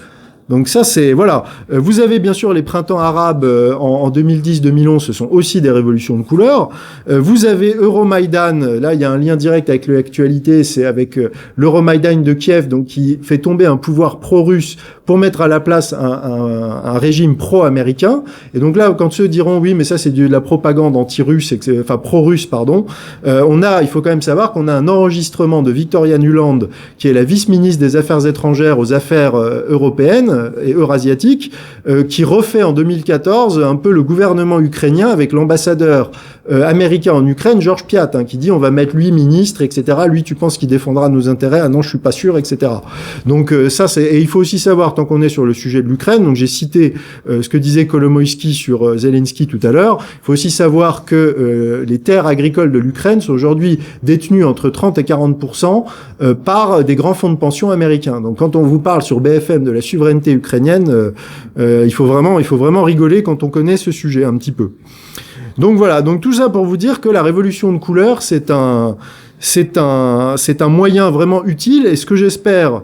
Speaker 1: Donc ça, c'est... Voilà. Vous avez bien sûr les printemps arabes en 2010-2011, ce sont aussi des révolutions de couleur. Vous avez Euromaïdan, là il y a un lien direct avec l'actualité, c'est avec l'Euromaïdan de Kiev, donc qui fait tomber un pouvoir pro-russe pour mettre à la place un régime pro-américain. Et donc là, quand ceux diront oui, mais ça c'est de la propagande anti-russe, enfin pro-russe, pardon, il faut quand même savoir qu'on a un enregistrement de Victoria Nuland, qui est la vice-ministre des Affaires étrangères aux affaires européennes et eurasiatique, qui refait en 2014 un peu le gouvernement ukrainien avec l'ambassadeur américain en Ukraine, Georges Piat, qui dit on va mettre lui ministre, etc. Lui, tu penses qu'il défendra nos intérêts? Ah non, je suis pas sûr, etc. Donc ça, et il faut aussi savoir, tant qu'on est sur le sujet de l'Ukraine, donc j'ai cité ce que disait Kolomoïski sur Zelensky tout à l'heure, il faut aussi savoir que les terres agricoles de l'Ukraine sont aujourd'hui détenues entre 30 et 40% par des grands fonds de pension américains. Donc quand on vous parle sur BFM de la souveraineté ukrainienne, il faut vraiment rigoler quand on connaît ce sujet un petit peu. Donc voilà, donc tout ça pour vous dire que la révolution de couleur, c'est un moyen vraiment utile, et ce que j'espère,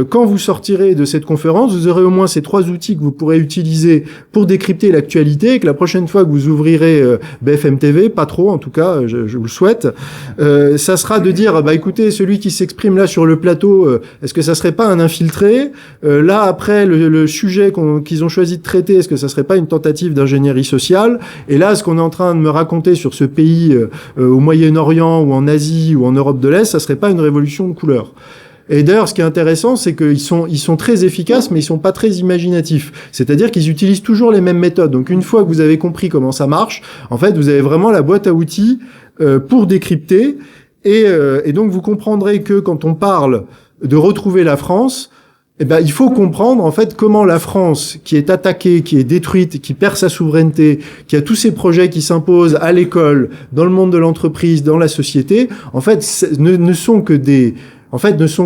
Speaker 1: quand vous sortirez de cette conférence, vous aurez au moins ces 3 outils que vous pourrez utiliser pour décrypter l'actualité, et que la prochaine fois que vous ouvrirez BFM TV, pas trop en tout cas, je vous le souhaite, ça sera de dire, bah écoutez, celui qui s'exprime là sur le plateau, est-ce que ça serait pas un infiltré? Là, après, le sujet qu'ils ont choisi de traiter, est-ce que ça serait pas une tentative d'ingénierie sociale? Et là, ce qu'on est en train de me raconter sur ce pays au Moyen-Orient, ou en Asie, ou en Europe de l'Est, ça serait pas une révolution de couleur? Et d'ailleurs, ce qui est intéressant, c'est qu'ils sont très efficaces, mais ils sont pas très imaginatifs. C'est-à-dire qu'ils utilisent toujours les mêmes méthodes. Donc, une fois que vous avez compris comment ça marche, en fait, vous avez vraiment la boîte à outils pour décrypter. Et donc, vous comprendrez que quand on parle de retrouver la France, eh ben, il faut comprendre, en fait, comment la France, qui est attaquée, qui est détruite, qui perd sa souveraineté, qui a tous ces projets qui s'imposent à l'école, dans le monde de l'entreprise, dans la société, en fait, ne sont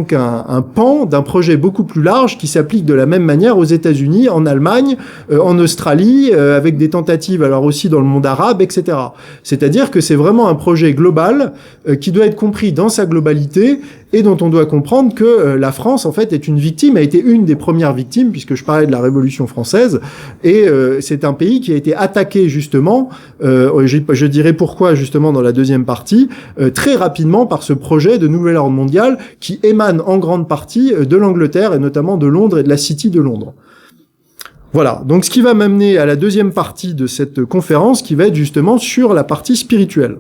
Speaker 1: qu'un pan d'un projet beaucoup plus large qui s'applique de la même manière aux États-Unis, en Allemagne, en Australie, avec des tentatives alors aussi dans le monde arabe, etc. C'est-à-dire que c'est vraiment un projet global qui doit être compris dans sa globalité, et dont on doit comprendre que la France, en fait, est une victime, a été une des premières victimes, puisque je parlais de la Révolution française, et c'est un pays qui a été attaqué, justement, je dirais pourquoi, justement, dans la deuxième partie, très rapidement par ce projet de nouvel ordre mondial qui émane en grande partie de l'Angleterre, et notamment de Londres et de la City de Londres. Voilà, donc ce qui va m'amener à la deuxième partie de cette conférence, qui va être justement sur la partie spirituelle.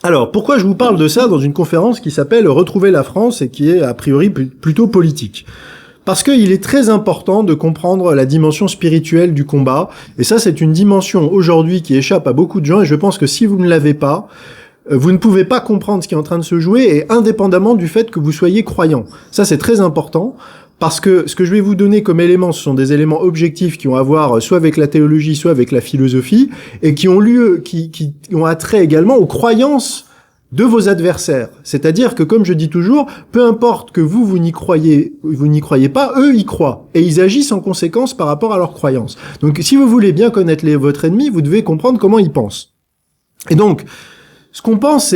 Speaker 1: Alors, pourquoi je vous parle de ça dans une conférence qui s'appelle « Retrouver la France » et qui est a priori plutôt politique? Parce qu'il est très important de comprendre la dimension spirituelle du combat, et ça c'est une dimension aujourd'hui qui échappe à beaucoup de gens, et je pense que si vous ne l'avez pas, vous ne pouvez pas comprendre ce qui est en train de se jouer, et indépendamment du fait que vous soyez croyant. Ça c'est très important. Parce que ce que je vais vous donner comme éléments, ce sont des éléments objectifs qui ont à voir soit avec la théologie, soit avec la philosophie, et qui ont attrait également aux croyances de vos adversaires. C'est-à-dire que, comme je dis toujours, peu importe que vous n'y croyez pas, eux y croient. Et ils agissent en conséquence par rapport à leurs croyances. Donc, si vous voulez bien connaître votre ennemi, vous devez comprendre comment il pense. Et donc, ce qu'on pense,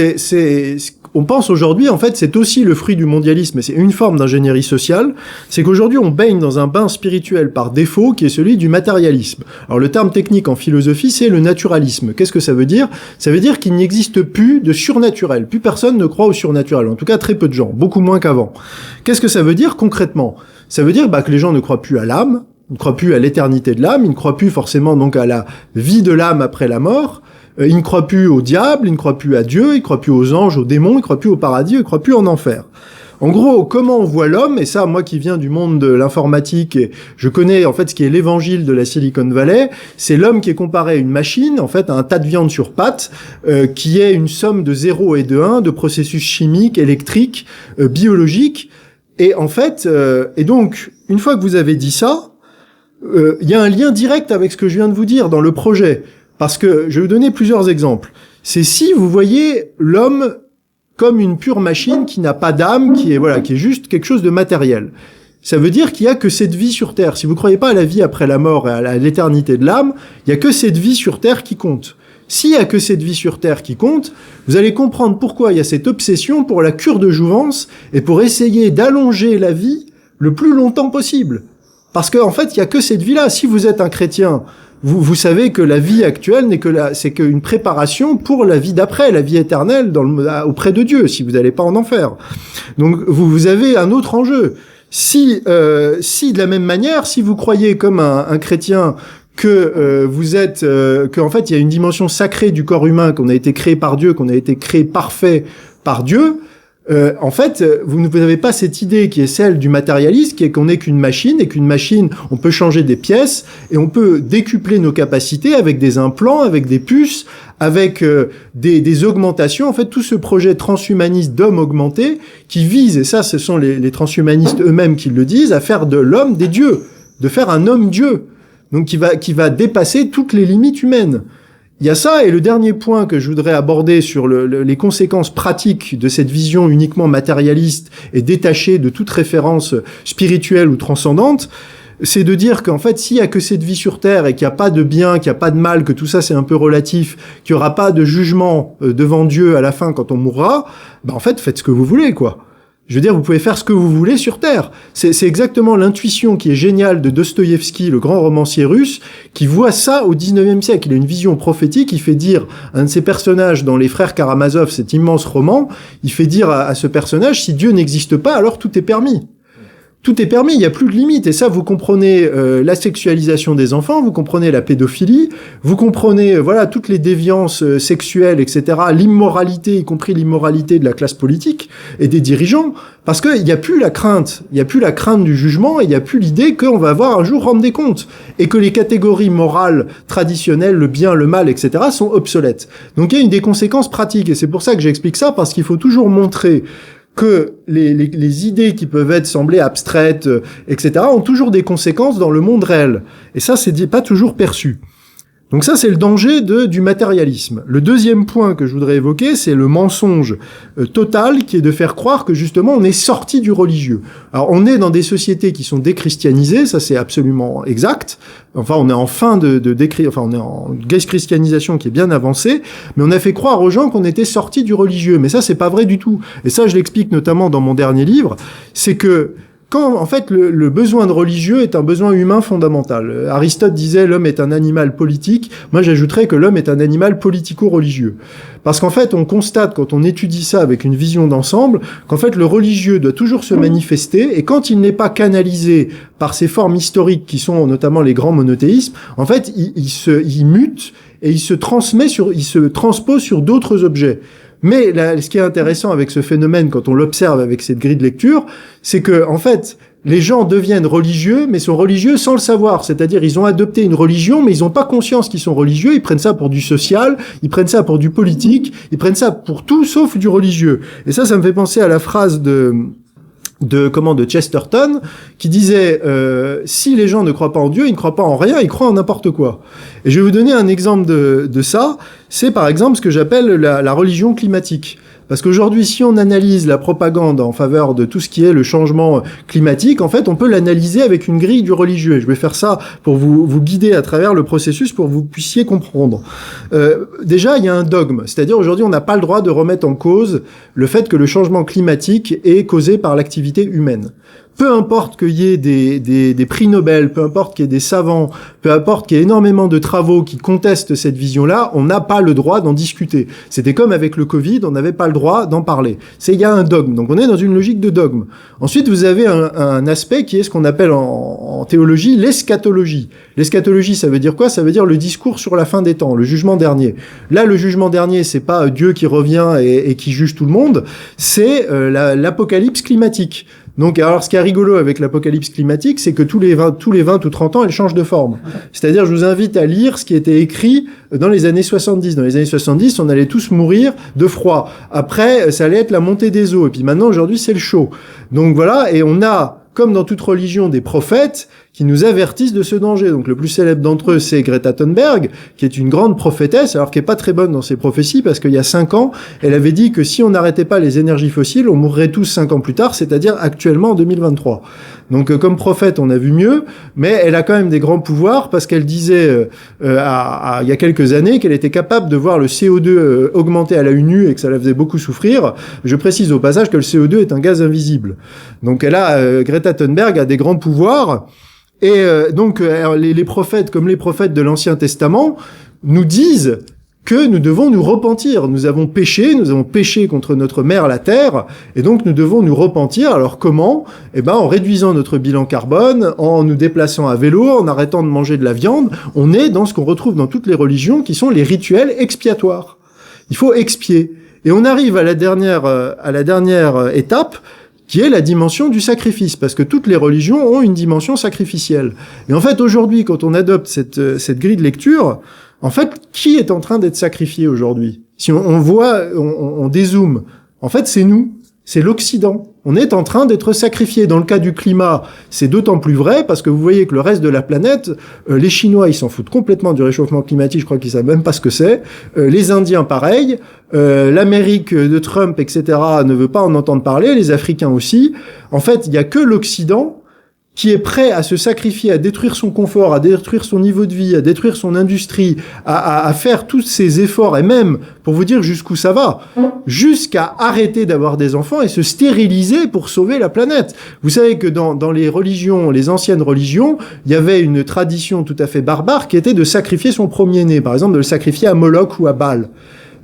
Speaker 1: on pense aujourd'hui, en fait, c'est aussi le fruit du mondialisme, et c'est une forme d'ingénierie sociale, c'est qu'aujourd'hui, on baigne dans un bain spirituel par défaut, qui est celui du matérialisme. Alors, le terme technique en philosophie, c'est le naturalisme. Qu'est-ce que ça veut dire? Ça veut dire qu'il n'existe plus de surnaturel. Plus personne ne croit au surnaturel. En tout cas, très peu de gens. Beaucoup moins qu'avant. Qu'est-ce que ça veut dire concrètement? Ça veut dire, que les gens ne croient plus à l'âme, ne croient plus à l'éternité de l'âme, ils ne croient plus forcément donc à la vie de l'âme après la mort. Ils ne croient plus au diable, ils ne croient plus à Dieu, ils ne croient plus aux anges, aux démons, ils ne croient plus au paradis, ils ne croient plus en enfer. En gros, comment on voit l'homme, et ça, moi qui viens du monde de l'informatique, et je connais en fait ce qui est l'évangile de la Silicon Valley, c'est l'homme qui est comparé à une machine, en fait, à un tas de viande sur pattes, qui est une somme de 0 et de 1, de processus chimiques, électriques, biologiques, et en fait, et donc, une fois que vous avez dit ça, il y a un lien direct avec ce que je viens de vous dire dans le projet, parce que je vais vous donner plusieurs exemples. C'est si vous voyez l'homme comme une pure machine qui n'a pas d'âme, qui est juste quelque chose de matériel. Ça veut dire qu'il y a que cette vie sur Terre. Si vous croyez pas à la vie après la mort et à l'éternité de l'âme, il y a que cette vie sur Terre qui compte. S'il y a que cette vie sur Terre qui compte, vous allez comprendre pourquoi il y a cette obsession pour la cure de jouvence et pour essayer d'allonger la vie le plus longtemps possible. Parce qu'en fait, il y a que cette vie-là. Si vous êtes un chrétien, vous savez que la vie actuelle c'est qu'une préparation pour la vie d'après, la vie éternelle auprès de Dieu, si vous n'allez pas en enfer. Donc, vous avez un autre enjeu. Si de la même manière, si vous croyez comme un chrétien que en fait, il y a une dimension sacrée du corps humain, qu'on a été créé par Dieu, qu'on a été créé parfait par Dieu, en fait, vous n'avez pas cette idée qui est celle du matérialiste, qui est qu'on n'est qu'une machine, et qu'une machine, on peut changer des pièces, et on peut décupler nos capacités avec des implants, avec des puces, avec des augmentations. En fait, tout ce projet transhumaniste d'homme augmenté, qui vise, et ça, ce sont les transhumanistes eux-mêmes qui le disent, à faire de l'homme des dieux, de faire un homme-dieu, donc qui va dépasser toutes les limites humaines. Il y a ça, et le dernier point que je voudrais aborder sur les conséquences pratiques de cette vision uniquement matérialiste et détachée de toute référence spirituelle ou transcendante, c'est de dire qu'en fait, s'il y a que cette vie sur Terre et qu'il n'y a pas de bien, qu'il n'y a pas de mal, que tout ça c'est un peu relatif, qu'il n'y aura pas de jugement devant Dieu à la fin quand on mourra, en fait, faites ce que vous voulez, quoi. Je veux dire, vous pouvez faire ce que vous voulez sur Terre. C'est exactement l'intuition qui est géniale de Dostoïevski, le grand romancier russe, qui voit ça au 19e siècle. Il a une vision prophétique, il fait dire à un de ses personnages dans Les Frères Karamazov, cet immense roman, il fait dire à ce personnage, si Dieu n'existe pas, alors tout est permis. Tout est permis, il n'y a plus de limite. Et ça, vous comprenez la sexualisation des enfants, vous comprenez la pédophilie, vous comprenez toutes les déviances sexuelles, etc., l'immoralité, y compris l'immoralité de la classe politique et des dirigeants, parce qu'il n'y a plus la crainte. Il n'y a plus la crainte du jugement, et il n'y a plus l'idée qu'on va avoir un jour rendre des comptes, et que les catégories morales traditionnelles, le bien, le mal, etc., sont obsolètes. Donc il y a des conséquences pratiques, et c'est pour ça que j'explique ça, parce qu'il faut toujours montrer que les idées qui peuvent sembler abstraites, etc., ont toujours des conséquences dans le monde réel. Et ça, c'est pas toujours perçu. Donc ça, c'est le danger du matérialisme. Le deuxième point que je voudrais évoquer, c'est le mensonge total, qui est de faire croire que justement on est sorti du religieux. Alors on est dans des sociétés qui sont déchristianisées, ça c'est absolument exact. Enfin, on est en fin on est en déchristianisation qui est bien avancée, mais on a fait croire aux gens qu'on était sorti du religieux. Mais ça, c'est pas vrai du tout. Et ça, je l'explique notamment dans mon dernier livre, c'est que quand, en fait, le besoin de religieux est un besoin humain fondamental. Aristote disait l'homme est un animal politique. Moi, j'ajouterais que l'homme est un animal politico-religieux. Parce qu'en fait, on constate, quand on étudie ça avec une vision d'ensemble, qu'en fait, le religieux doit toujours se manifester, et quand il n'est pas canalisé par ces formes historiques qui sont notamment les grands monothéismes, en fait, il mute et il se transpose sur d'autres objets. Mais là, ce qui est intéressant avec ce phénomène, quand on l'observe avec cette grille de lecture, c'est que, en fait, les gens deviennent religieux, mais sont religieux sans le savoir. C'est-à-dire, ils ont adopté une religion, mais ils n'ont pas conscience qu'ils sont religieux. Ils prennent ça pour du social, ils prennent ça pour du politique, ils prennent ça pour tout sauf du religieux. Et ça me fait penser à la phrase de Chesterton, qui disait si les gens ne croient pas en Dieu, ils ne croient pas en rien, ils croient en n'importe quoi. Et je vais vous donner un exemple de ça. C'est par exemple ce que j'appelle la religion climatique. Parce qu'aujourd'hui, si on analyse la propagande en faveur de tout ce qui est le changement climatique, en fait, on peut l'analyser avec une grille du religieux. Et je vais faire ça pour vous guider à travers le processus pour que vous puissiez comprendre. Déjà, il y a un dogme. C'est-à-dire, aujourd'hui, on n'a pas le droit de remettre en cause le fait que le changement climatique est causé par l'activité humaine. peu importe qu'il y ait des prix Nobel, peu importe qu'il y ait des savants, peu importe qu'il y ait énormément de travaux qui contestent cette vision-là, on n'a pas le droit d'en discuter. C'était comme avec le Covid, on n'avait pas le droit d'en parler. Il y a un dogme, donc on est dans une logique de dogme. Ensuite, vous avez un aspect qui est ce qu'on appelle en théologie l'eschatologie. L'eschatologie, ça veut dire quoi? Ça veut dire le discours sur la fin des temps, le jugement dernier. Là, le jugement dernier, c'est pas Dieu qui revient et qui juge tout le monde, c'est l'apocalypse climatique. Donc, alors, ce qui est rigolo avec l'apocalypse climatique, c'est que tous les 20 ou 30 ans, elle change de forme. C'est-à-dire, je vous invite à lire ce qui était écrit dans les années 70. Dans les années 70, on allait tous mourir de froid. Après, ça allait être la montée des eaux. Et puis maintenant, aujourd'hui, c'est le chaud. Donc voilà, et on a, comme dans toute religion, des prophètes qui nous avertissent de ce danger. Donc le plus célèbre d'entre eux, c'est Greta Thunberg, qui est une grande prophétesse, alors qui est pas très bonne dans ses prophéties, parce qu'il y a 5 ans, elle avait dit que si on n'arrêtait pas les énergies fossiles, on mourrait tous 5 ans plus tard, c'est-à-dire actuellement en 2023. Donc comme prophète, on a vu mieux, mais elle a quand même des grands pouvoirs, parce qu'elle disait il y a quelques années qu'elle était capable de voir le CO2 augmenter à l'œil nu et que ça la faisait beaucoup souffrir. Je précise au passage que le CO2 est un gaz invisible. Donc Greta Thunberg a des grands pouvoirs. Et donc les prophètes, comme les prophètes de l'Ancien Testament, nous disent que nous devons nous repentir. Nous avons péché contre notre mère la terre, et donc nous devons nous repentir. Alors comment? En réduisant notre bilan carbone, en nous déplaçant à vélo, en arrêtant de manger de la viande. On est dans ce qu'on retrouve dans toutes les religions, qui sont les rituels expiatoires. Il faut expier. Et on arrive à la dernière étape, qui est la dimension du sacrifice, parce que toutes les religions ont une dimension sacrificielle. Et en fait, aujourd'hui, quand on adopte cette grille de lecture, en fait, qui est en train d'être sacrifié aujourd'hui? Si on dézoome, en fait, c'est nous, c'est l'Occident. On est en train d'être sacrifié. Dans le cas du climat, c'est d'autant plus vrai parce que vous voyez que le reste de la planète, les Chinois, ils s'en foutent complètement du réchauffement climatique, je crois qu'ils savent même pas ce que c'est. Les Indiens, pareil. L'Amérique de Trump, etc., ne veut pas en entendre parler. Les Africains aussi. En fait, il y a que l'Occident qui est prêt à se sacrifier, à détruire son confort, à détruire son niveau de vie, à détruire son industrie, à faire tous ces efforts, et même, pour vous dire jusqu'où ça va, jusqu'à arrêter d'avoir des enfants et se stériliser pour sauver la planète. Vous savez que dans les religions, les anciennes religions, il y avait une tradition tout à fait barbare qui était de sacrifier son premier-né, par exemple de le sacrifier à Moloch ou à Baal.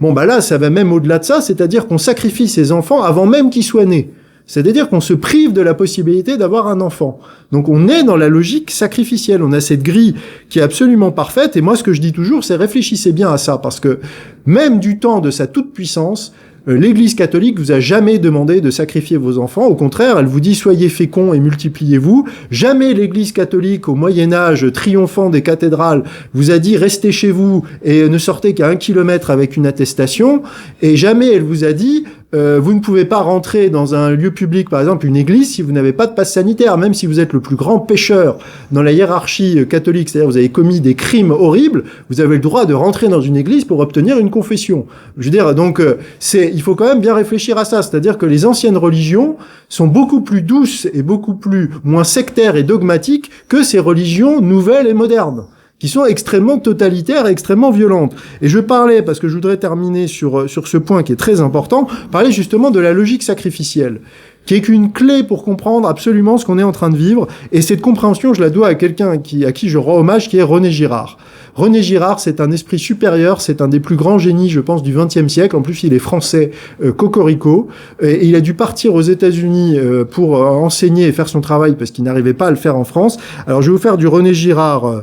Speaker 1: Bon, là, ça va même au-delà de ça, c'est-à-dire qu'on sacrifie ses enfants avant même qu'ils soient nés. C'est-à-dire qu'on se prive de la possibilité d'avoir un enfant. Donc on est dans la logique sacrificielle. On a cette grille qui est absolument parfaite. Et moi, ce que je dis toujours, c'est réfléchissez bien à ça. Parce que même du temps de sa toute-puissance, l'Église catholique vous a jamais demandé de sacrifier vos enfants. Au contraire, elle vous dit soyez féconds et multipliez-vous. Jamais l'Église catholique, au Moyen-Âge, triomphant des cathédrales, vous a dit restez chez vous et ne sortez qu'à 1 kilomètre avec une attestation. Et jamais elle vous a dit vous ne pouvez pas rentrer dans un lieu public, par exemple une église, si vous n'avez pas de passe sanitaire, même si vous êtes le plus grand pécheur dans la hiérarchie catholique, c'est-à-dire vous avez commis des crimes horribles, vous avez le droit de rentrer dans une église pour obtenir une confession. Je veux dire, donc il faut quand même bien réfléchir à ça, c'est-à-dire que les anciennes religions sont beaucoup plus douces et beaucoup moins sectaires et dogmatiques que ces religions nouvelles et modernes, qui sont extrêmement totalitaires et extrêmement violentes. Et je parlais, parce que je voudrais terminer sur ce point qui est très important, parler justement de la logique sacrificielle, qui est qu'une clé pour comprendre absolument ce qu'on est en train de vivre. Et cette compréhension, je la dois à quelqu'un à qui je rends hommage, qui est René Girard. René Girard, c'est un esprit supérieur, c'est un des plus grands génies, je pense, du XXe siècle. En plus, il est français, cocorico. Et il a dû partir aux États-Unis pour enseigner et faire son travail parce qu'il n'arrivait pas à le faire en France. Alors, je vais vous faire du René Girard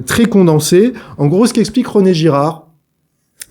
Speaker 1: très condensé. En gros, ce qu'explique René Girard,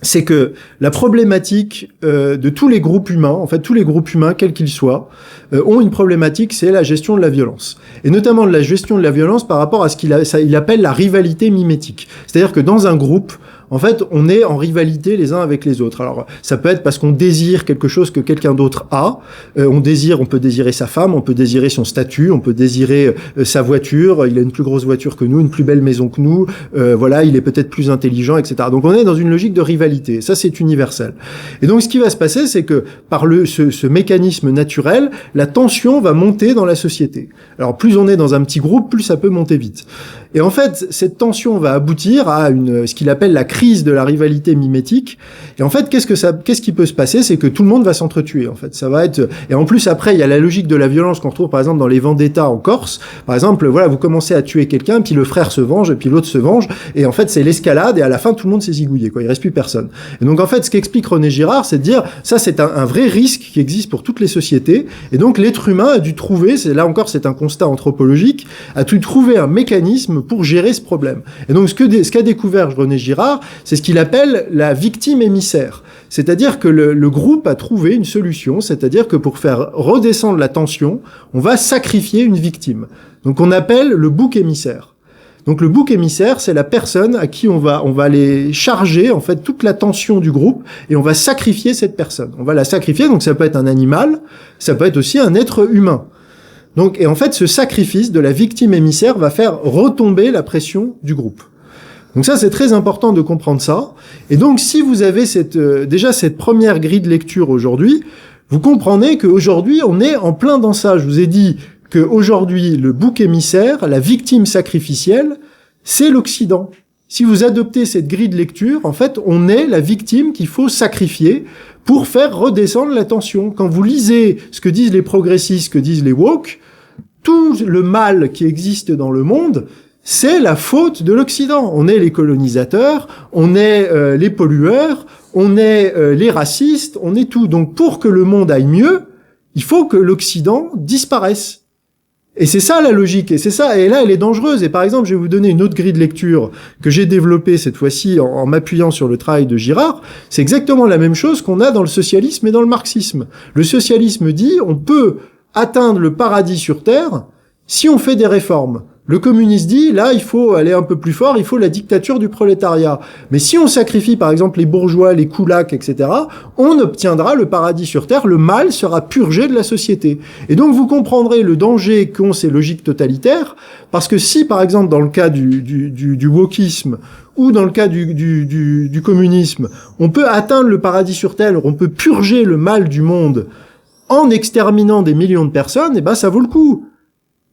Speaker 1: c'est que la problématique de tous les groupes humains, en fait tous les groupes humains, quels qu'ils soient, ont une problématique, c'est la gestion de la violence. Et notamment de la gestion de la violence par rapport à ce qu'il appelle la rivalité mimétique. C'est-à-dire que dans un groupe, en fait, on est en rivalité les uns avec les autres. Alors, ça peut être parce qu'on désire quelque chose que quelqu'un d'autre a. On peut désirer sa femme, on peut désirer son statut, on peut désirer sa voiture. Il a une plus grosse voiture que nous, une plus belle maison que nous. Voilà, il est peut-être plus intelligent, etc. Donc, on est dans une logique de rivalité. Ça, c'est universel. Et donc, ce qui va se passer, c'est que par ce mécanisme naturel, la tension va monter dans la société. Alors, plus on est dans un petit groupe, plus ça peut monter vite. Et en fait, cette tension va aboutir à ce qu'il appelle la crise crise de la rivalité mimétique. Et en fait, qu'est-ce qui peut se passer? C'est que tout le monde va s'entretuer, en fait. Ça va être, et en plus, après, il y a la logique de la violence qu'on retrouve, par exemple, dans les vendettas en Corse. Par exemple, voilà, vous commencez à tuer quelqu'un, puis le frère se venge, et puis l'autre se venge, et en fait, c'est l'escalade, et à la fin, tout le monde s'est zigouillé, quoi. Il reste plus personne. Et donc, en fait, ce qu'explique René Girard, c'est de dire, ça, c'est un vrai risque qui existe pour toutes les sociétés. Et donc, l'être humain a dû trouver, là encore, c'est un constat anthropologique, a dû trouver un mécanisme pour gérer ce problème. Et donc, ce qu'a découvert René Girard, c'est ce qu'il appelle la victime émissaire. C'est-à-dire que le groupe a trouvé une solution, c'est-à-dire que pour faire redescendre la tension, on va sacrifier une victime. Donc, on appelle le bouc émissaire. Donc, le bouc émissaire, c'est la personne à qui on va aller charger, en fait, toute la tension du groupe, et on va sacrifier cette personne. On va la sacrifier, donc ça peut être un animal, ça peut être aussi un être humain. Donc, et en fait, ce sacrifice de la victime émissaire va faire retomber la pression du groupe. Donc ça, c'est très important de comprendre ça. Et donc, si vous avez déjà cette première grille de lecture aujourd'hui, vous comprenez qu'aujourd'hui, on est en plein dans ça. Je vous ai dit qu'aujourd'hui, le bouc émissaire, la victime sacrificielle, c'est l'Occident. Si vous adoptez cette grille de lecture, en fait, on est la victime qu'il faut sacrifier pour faire redescendre la tension. Quand vous lisez ce que disent les progressistes, ce que disent les woke, tout le mal qui existe dans le monde, c'est la faute de l'Occident. On est les colonisateurs, on est les pollueurs, on est les racistes, on est tout. Donc pour que le monde aille mieux, il faut que l'Occident disparaisse. Et c'est ça la logique, et c'est ça, et là elle est dangereuse. Et par exemple, je vais vous donner une autre grille de lecture que j'ai développée cette fois-ci en m'appuyant sur le travail de Girard. C'est exactement la même chose qu'on a dans le socialisme et dans le marxisme. Le socialisme dit on peut atteindre le paradis sur Terre si on fait des réformes. Le communiste dit, là, il faut aller un peu plus fort, il faut la dictature du prolétariat. Mais si on sacrifie, par exemple, les bourgeois, les koulaks, etc., on obtiendra le paradis sur Terre, le mal sera purgé de la société. Et donc, vous comprendrez le danger qu'ont ces logiques totalitaires, parce que si, par exemple, dans le cas du wokisme, ou dans le cas du communisme, on peut atteindre le paradis sur Terre, on peut purger le mal du monde en exterminant des millions de personnes, eh ben, ça vaut le coup.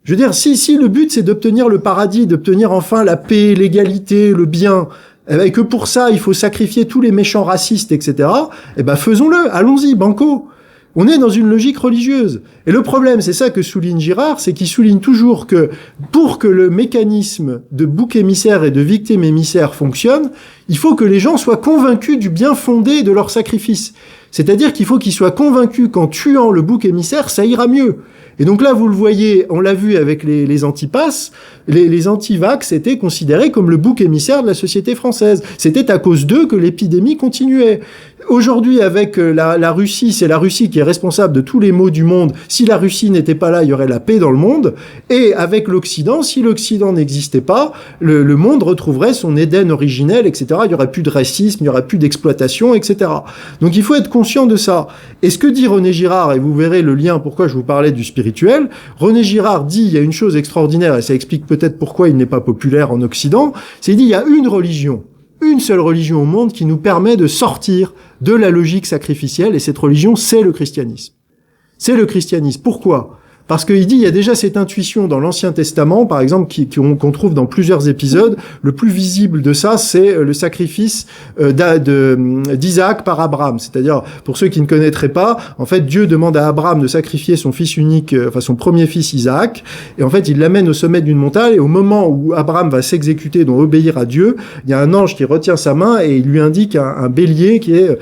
Speaker 1: Je veux dire, si le but c'est d'obtenir le paradis, d'obtenir enfin la paix, l'égalité, le bien, et que pour ça il faut sacrifier tous les méchants racistes, etc., eh ben faisons-le, allons-y, banco. On est dans une logique religieuse. Et le problème, c'est ça que souligne Girard, c'est qu'il souligne toujours que pour que le mécanisme de bouc émissaire et de victime émissaire fonctionne, il faut que les gens soient convaincus du bien fondé de leur sacrifice. C'est-à-dire qu'il faut qu'ils soient convaincus qu'en tuant le bouc émissaire, ça ira mieux. Et donc là, vous le voyez, on l'a vu avec les antipasses, les antivax étaient considérés comme le bouc émissaire de la société française. C'était à cause d'eux que l'épidémie continuait. Aujourd'hui, avec la Russie, c'est la Russie qui est responsable de tous les maux du monde. Si la Russie n'était pas là, il y aurait la paix dans le monde. Et avec l'Occident, si l'Occident n'existait pas, le monde retrouverait son Éden originel, etc. Il y aurait plus de racisme, il y aurait plus d'exploitation, etc. Donc il faut être conscient de ça. Et ce que dit René Girard, et vous verrez le lien pourquoi je vous parlais du spirituel, René Girard dit, il y a une chose extraordinaire, et ça explique peut-être pourquoi il n'est pas populaire en Occident, c'est qu'il dit, il y a une seule religion au monde qui nous permet de sortir de la logique sacrificielle, et cette religion, c'est le christianisme. C'est le christianisme. Pourquoi ? Parce qu'il dit, il y a déjà cette intuition dans l'Ancien Testament, par exemple, qu'on trouve dans plusieurs épisodes. Le plus visible de ça, c'est le sacrifice d'Isaac par Abraham. C'est-à-dire, pour ceux qui ne connaîtraient pas, en fait, Dieu demande à Abraham de sacrifier son fils unique, son premier fils Isaac, et en fait, il l'amène au sommet d'une montagne, et au moment où Abraham va s'exécuter, donc obéir à Dieu, il y a un ange qui retient sa main, et il lui indique un bélier qui est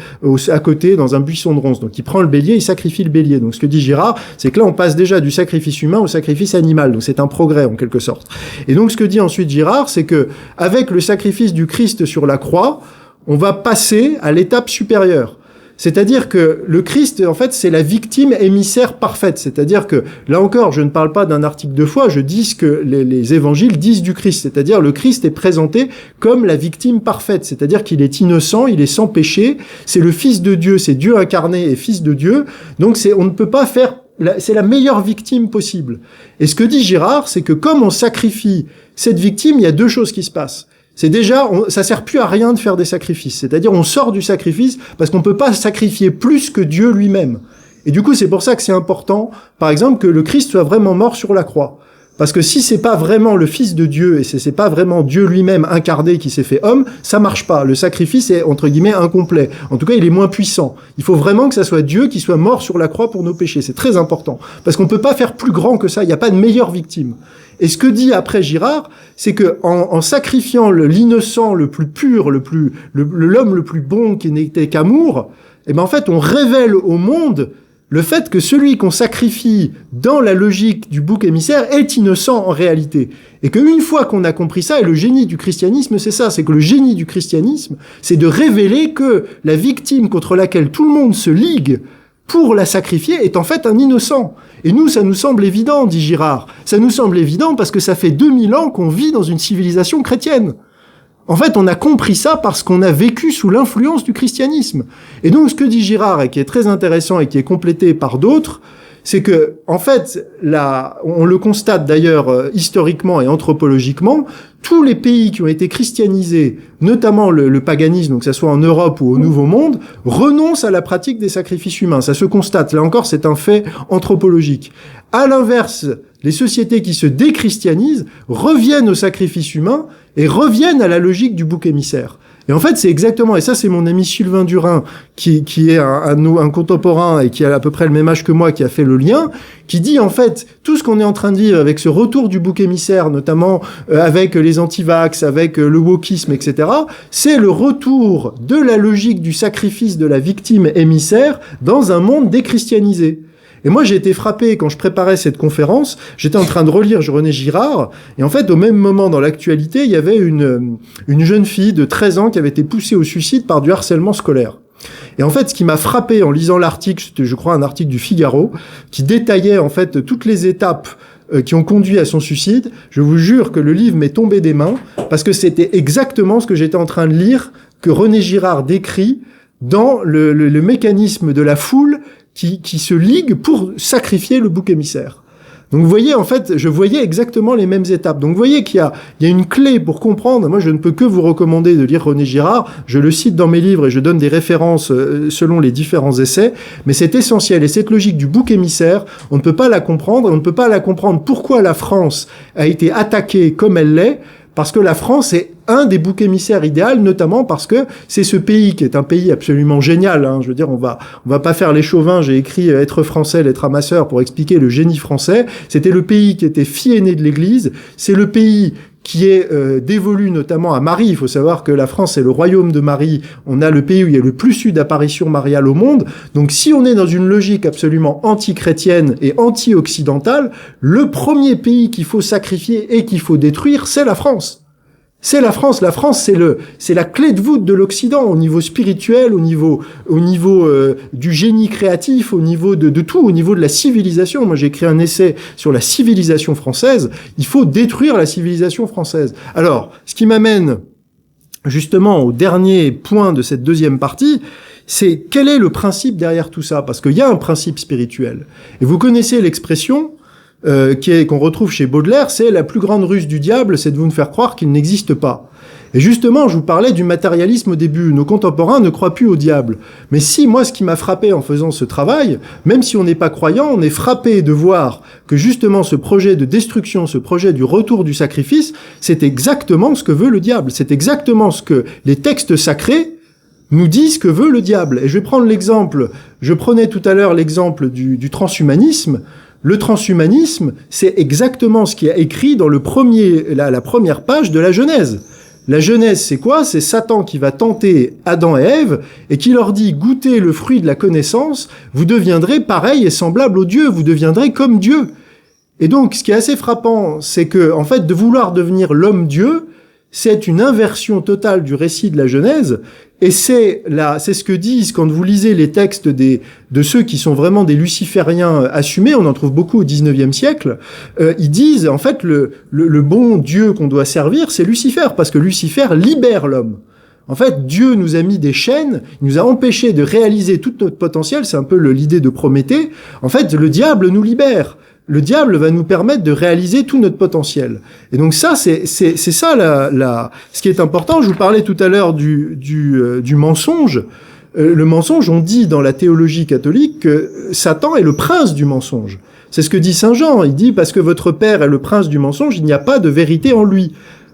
Speaker 1: à côté, dans un buisson de ronces. Donc, il prend le bélier, il sacrifie le bélier. Donc, ce que dit Girard, c'est que là, on passe déjà du sacrifice humain au sacrifice animal. Donc c'est un progrès en quelque sorte. Et donc ce que dit ensuite Girard, c'est que avec le sacrifice du Christ sur la croix, on va passer à l'étape supérieure. C'est-à-dire que le Christ, en fait, c'est la victime émissaire parfaite. C'est-à-dire que, là encore, je ne parle pas d'un article de foi, je dis ce que les évangiles disent du Christ. C'est-à-dire, le Christ est présenté comme la victime parfaite. C'est-à-dire qu'il est innocent, il est sans péché, c'est le Fils de Dieu, c'est Dieu incarné et Fils de Dieu. Donc on ne peut pas faire c'est la meilleure victime possible. Et ce que dit Girard, c'est que comme on sacrifie cette victime, il y a deux choses qui se passent. C'est déjà, ça sert plus à rien de faire des sacrifices. C'est-à-dire, on sort du sacrifice parce qu'on peut pas sacrifier plus que Dieu lui-même. Et du coup, c'est pour ça que c'est important, par exemple, que le Christ soit vraiment mort sur la croix. Parce que si c'est pas vraiment le Fils de Dieu et c'est pas vraiment Dieu lui-même incarné qui s'est fait homme, ça marche pas. Le sacrifice est, entre guillemets, incomplet. En tout cas, il est moins puissant. Il faut vraiment que ça soit Dieu qui soit mort sur la croix pour nos péchés. C'est très important. Parce qu'on peut pas faire plus grand que ça. Il n'y a pas de meilleure victime. Et ce que dit après Girard, c'est que en sacrifiant l'innocent le plus pur, l'homme le plus bon qui n'était qu'amour, eh ben en fait, on révèle au monde le fait que celui qu'on sacrifie dans la logique du bouc émissaire est innocent en réalité. Et qu'une fois qu'on a compris ça, et le génie du christianisme, c'est ça, c'est que le génie du christianisme, c'est de révéler que la victime contre laquelle tout le monde se ligue pour la sacrifier est en fait un innocent. Et nous, ça nous semble évident, dit Girard. Ça nous semble évident parce que ça fait 2000 ans qu'on vit dans une civilisation chrétienne. En fait, on a compris ça parce qu'on a vécu sous l'influence du christianisme. Et donc, ce que dit Girard, et qui est très intéressant et qui est complété par d'autres, c'est que, en fait, on le constate d'ailleurs historiquement et anthropologiquement, tous les pays qui ont été christianisés, notamment le paganisme, donc que ça soit en Europe ou au Nouveau Monde, renoncent à la pratique des sacrifices humains. Ça se constate. Là encore, c'est un fait anthropologique. À l'inverse, les sociétés qui se déchristianisent reviennent au sacrifice humain et reviennent à la logique du bouc émissaire. Et en fait, c'est exactement, et ça c'est mon ami Sylvain Durin, qui est un contemporain et qui a à peu près le même âge que moi, qui a fait le lien, qui dit en fait, tout ce qu'on est en train de vivre avec ce retour du bouc émissaire, notamment avec les antivax, avec le wokisme, etc., c'est le retour de la logique du sacrifice de la victime émissaire dans un monde déchristianisé. Et moi, j'ai été frappé quand je préparais cette conférence. J'étais en train de relire René Girard. Et en fait, au même moment, dans l'actualité, il y avait une jeune fille de 13 ans qui avait été poussée au suicide par du harcèlement scolaire. Et en fait, ce qui m'a frappé en lisant l'article, c'était, je crois, un article du Figaro, qui détaillait, en fait, toutes les étapes qui ont conduit à son suicide. Je vous jure que le livre m'est tombé des mains parce que c'était exactement ce que j'étais en train de lire, que René Girard décrit dans le mécanisme de la foule qui se ligue pour sacrifier le bouc émissaire. Donc vous voyez, en fait, je voyais exactement les mêmes étapes. Donc vous voyez qu'il y a une clé pour comprendre. Moi, je ne peux que vous recommander de lire René Girard. Je le cite dans mes livres et je donne des références selon les différents essais. Mais c'est essentiel. Et cette logique du bouc émissaire, on ne peut pas la comprendre. On ne peut pas la comprendre pourquoi la France a été attaquée comme elle l'est. Parce que la France est un des boucs émissaires idéal, notamment parce que c'est ce pays qui est un pays absolument génial. Hein. Je veux dire, on va pas faire les chauvins. J'ai écrit Être français, l'être amasseur pour expliquer le génie français. C'était le pays qui était fille aînée de l'Église. C'est le pays qui est dévolu notamment à Marie. Il faut savoir que la France, c'est le royaume de Marie. On a le pays où il y a le plus eu d'apparitions mariales au monde. Donc si on est dans une logique absolument anti-chrétienne et anti-occidentale, le premier pays qu'il faut sacrifier et qu'il faut détruire, c'est la France. C'est la France. La France, c'est la clé de voûte de l'Occident au niveau spirituel, au niveau du génie créatif, au niveau de tout, au niveau de la civilisation. Moi, j'ai écrit un essai sur la civilisation française. Il faut détruire la civilisation française. Alors, ce qui m'amène justement au dernier point de cette deuxième partie, c'est quel est le principe derrière tout ça? Parce qu'il y a un principe spirituel. Et vous connaissez l'expression qu'on retrouve chez Baudelaire, c'est la plus grande ruse du diable, c'est de vous faire croire qu'il n'existe pas. Et justement, je vous parlais du matérialisme au début. Nos contemporains ne croient plus au diable. Mais si, moi, ce qui m'a frappé en faisant ce travail, même si on n'est pas croyant, on est frappé de voir que justement ce projet de destruction, ce projet du retour du sacrifice, c'est exactement ce que veut le diable. C'est exactement ce que les textes sacrés nous disent que veut le diable. Et je vais prendre l'exemple, je prenais tout à l'heure l'exemple du transhumanisme. Le transhumanisme, c'est exactement ce qui est écrit dans la première page de la Genèse. La Genèse, c'est quoi? C'est Satan qui va tenter Adam et Ève et qui leur dit « Goûtez le fruit de la connaissance, vous deviendrez pareil et semblable aux dieux, vous deviendrez comme Dieu. » Et donc, ce qui est assez frappant, c'est que, en fait, de vouloir devenir l'homme-dieu, c'est une inversion totale du récit de la Genèse, et c'est ce que disent, quand vous lisez les textes de ceux qui sont vraiment des lucifériens assumés, on en trouve beaucoup au XIXe siècle, ils disent, en fait, le bon Dieu qu'on doit servir, c'est Lucifer, parce que Lucifer libère l'homme. En fait, Dieu nous a mis des chaînes, il nous a empêchés de réaliser tout notre potentiel, c'est un peu l'idée de Prométhée. En fait, le diable nous libère. Le diable va nous permettre de réaliser tout notre potentiel. Et donc ça, c'est ça ce qui est important. Je vous parlais tout à l'heure du mensonge. Le mensonge, on dit dans la théologie catholique que Satan est le prince du mensonge. C'est ce que dit Saint Jean. Il dit, parce que votre père est le prince du mensonge, il n'y a pas de vérité en lui.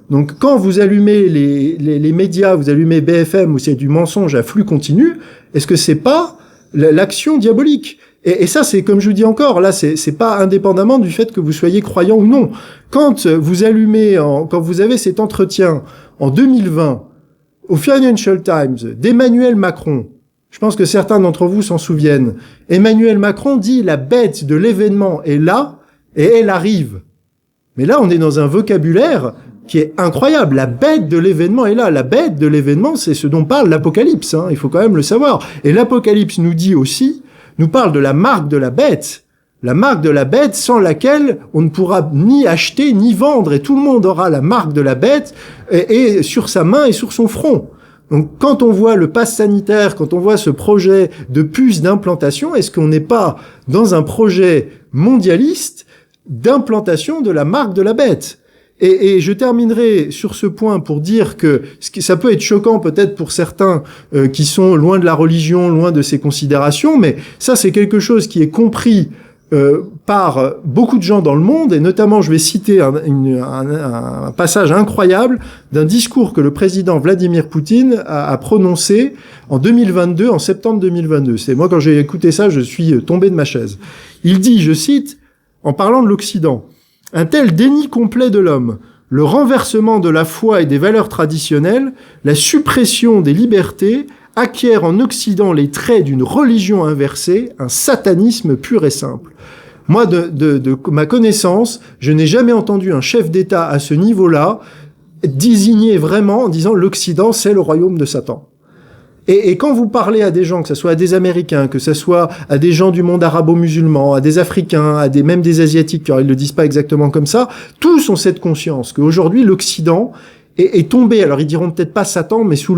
Speaker 1: Donc, quand vous allumez les médias, vous allumez BFM, où c'est du mensonge à flux continu, est-ce que c'est pas l'action diabolique? Et ça, c'est comme je vous dis encore, là, c'est pas indépendamment du fait que vous soyez croyant ou non. Quand vous allumez, quand vous avez cet entretien en 2020 au Financial Times d'Emmanuel Macron, je pense que certains d'entre vous s'en souviennent. Emmanuel Macron dit la bête de l'événement est là et elle arrive. Mais là, on est dans un vocabulaire qui est incroyable. La bête de l'événement est là. La bête de l'événement, c'est ce dont parle l'Apocalypse. Il faut quand même le savoir. Et l'Apocalypse nous dit aussi, nous parle de la marque de la bête. La marque de la bête sans laquelle on ne pourra ni acheter ni vendre. Et tout le monde aura la marque de la bête et sur sa main et sur son front. Donc, quand on voit le pass sanitaire, quand on voit ce projet de puce d'implantation, est-ce qu'on n'est pas dans un projet mondialiste d'implantation de la marque de la bête? Et je terminerai sur ce point pour dire que ça peut être choquant peut-être pour certains qui sont loin de la religion, loin de ces considérations, mais ça c'est quelque chose qui est compris par beaucoup de gens dans le monde, et notamment je vais citer un passage incroyable d'un discours que le président Vladimir Poutine a prononcé en 2022, en septembre 2022. C'est moi, quand j'ai écouté ça, je suis tombé de ma chaise. Il dit, je cite, en parlant de l'Occident, « Un tel déni complet de l'homme, le renversement de la foi et des valeurs traditionnelles, la suppression des libertés, acquiert en Occident les traits d'une religion inversée, un satanisme pur et simple. » Moi, de ma connaissance, je n'ai jamais entendu un chef d'État à ce niveau-là désigner vraiment en disant l'Occident, c'est le royaume de Satan. Et quand vous parlez à des gens, que ce soit à des Américains, que ce soit à des gens du monde arabo-musulman, à des Africains, même des Asiatiques, car ils le disent pas exactement comme ça, tous ont cette conscience qu'aujourd'hui l'Occident est tombé, alors ils diront peut-être pas Satan, mais sous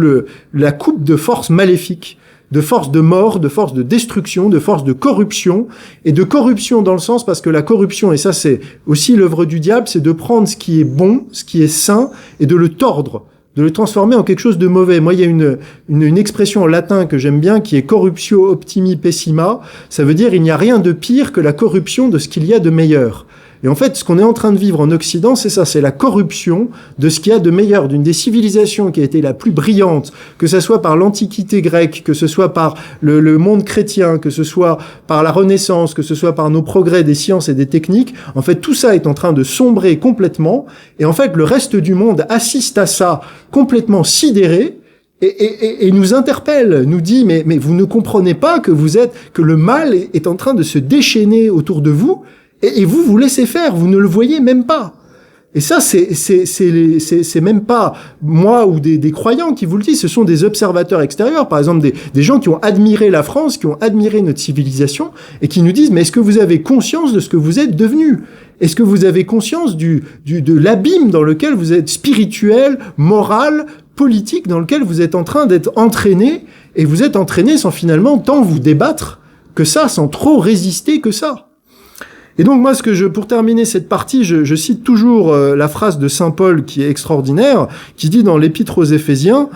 Speaker 1: la coupe de forces maléfiques, de forces de mort, de forces de destruction, de forces de corruption, et de corruption dans le sens, parce que la corruption, et ça c'est aussi l'œuvre du diable, c'est de prendre ce qui est bon, ce qui est sain, et de le tordre, de le transformer en quelque chose de mauvais. Moi, il y a une expression en latin que j'aime bien qui est corruptio optimi pessima. Ça veut dire il n'y a rien de pire que la corruption de ce qu'il y a de meilleur. Et en fait, ce qu'on est en train de vivre en Occident, c'est ça, c'est la corruption de ce qu'il y a de meilleur, d'une des civilisations qui a été la plus brillante, que ce soit par l'Antiquité grecque, que ce soit par le monde chrétien, que ce soit par la Renaissance, que ce soit par nos progrès des sciences et des techniques. En fait, tout ça est en train de sombrer complètement. Et en fait, le reste du monde assiste à ça complètement sidéré. Et nous interpelle, nous dit, mais vous ne comprenez pas que le mal est en train de se déchaîner autour de vous, et vous laissez faire, vous ne le voyez même pas. Et ça, c'est même pas moi ou des croyants qui vous le disent, ce sont des observateurs extérieurs, par exemple des gens qui ont admiré la France, qui ont admiré notre civilisation, et qui nous disent, mais est-ce que vous avez conscience de ce que vous êtes devenus? Est-ce que vous avez conscience de l'abîme dans lequel vous êtes spirituel, moral, politique, dans lequel vous êtes en train d'être entraîné, et vous êtes entraîné sans finalement tant vous débattre que ça, sans trop résister que ça. Et donc moi, pour terminer cette partie, je cite toujours la phrase de saint Paul qui est extraordinaire, qui dit dans l'Épître aux Éphésiens,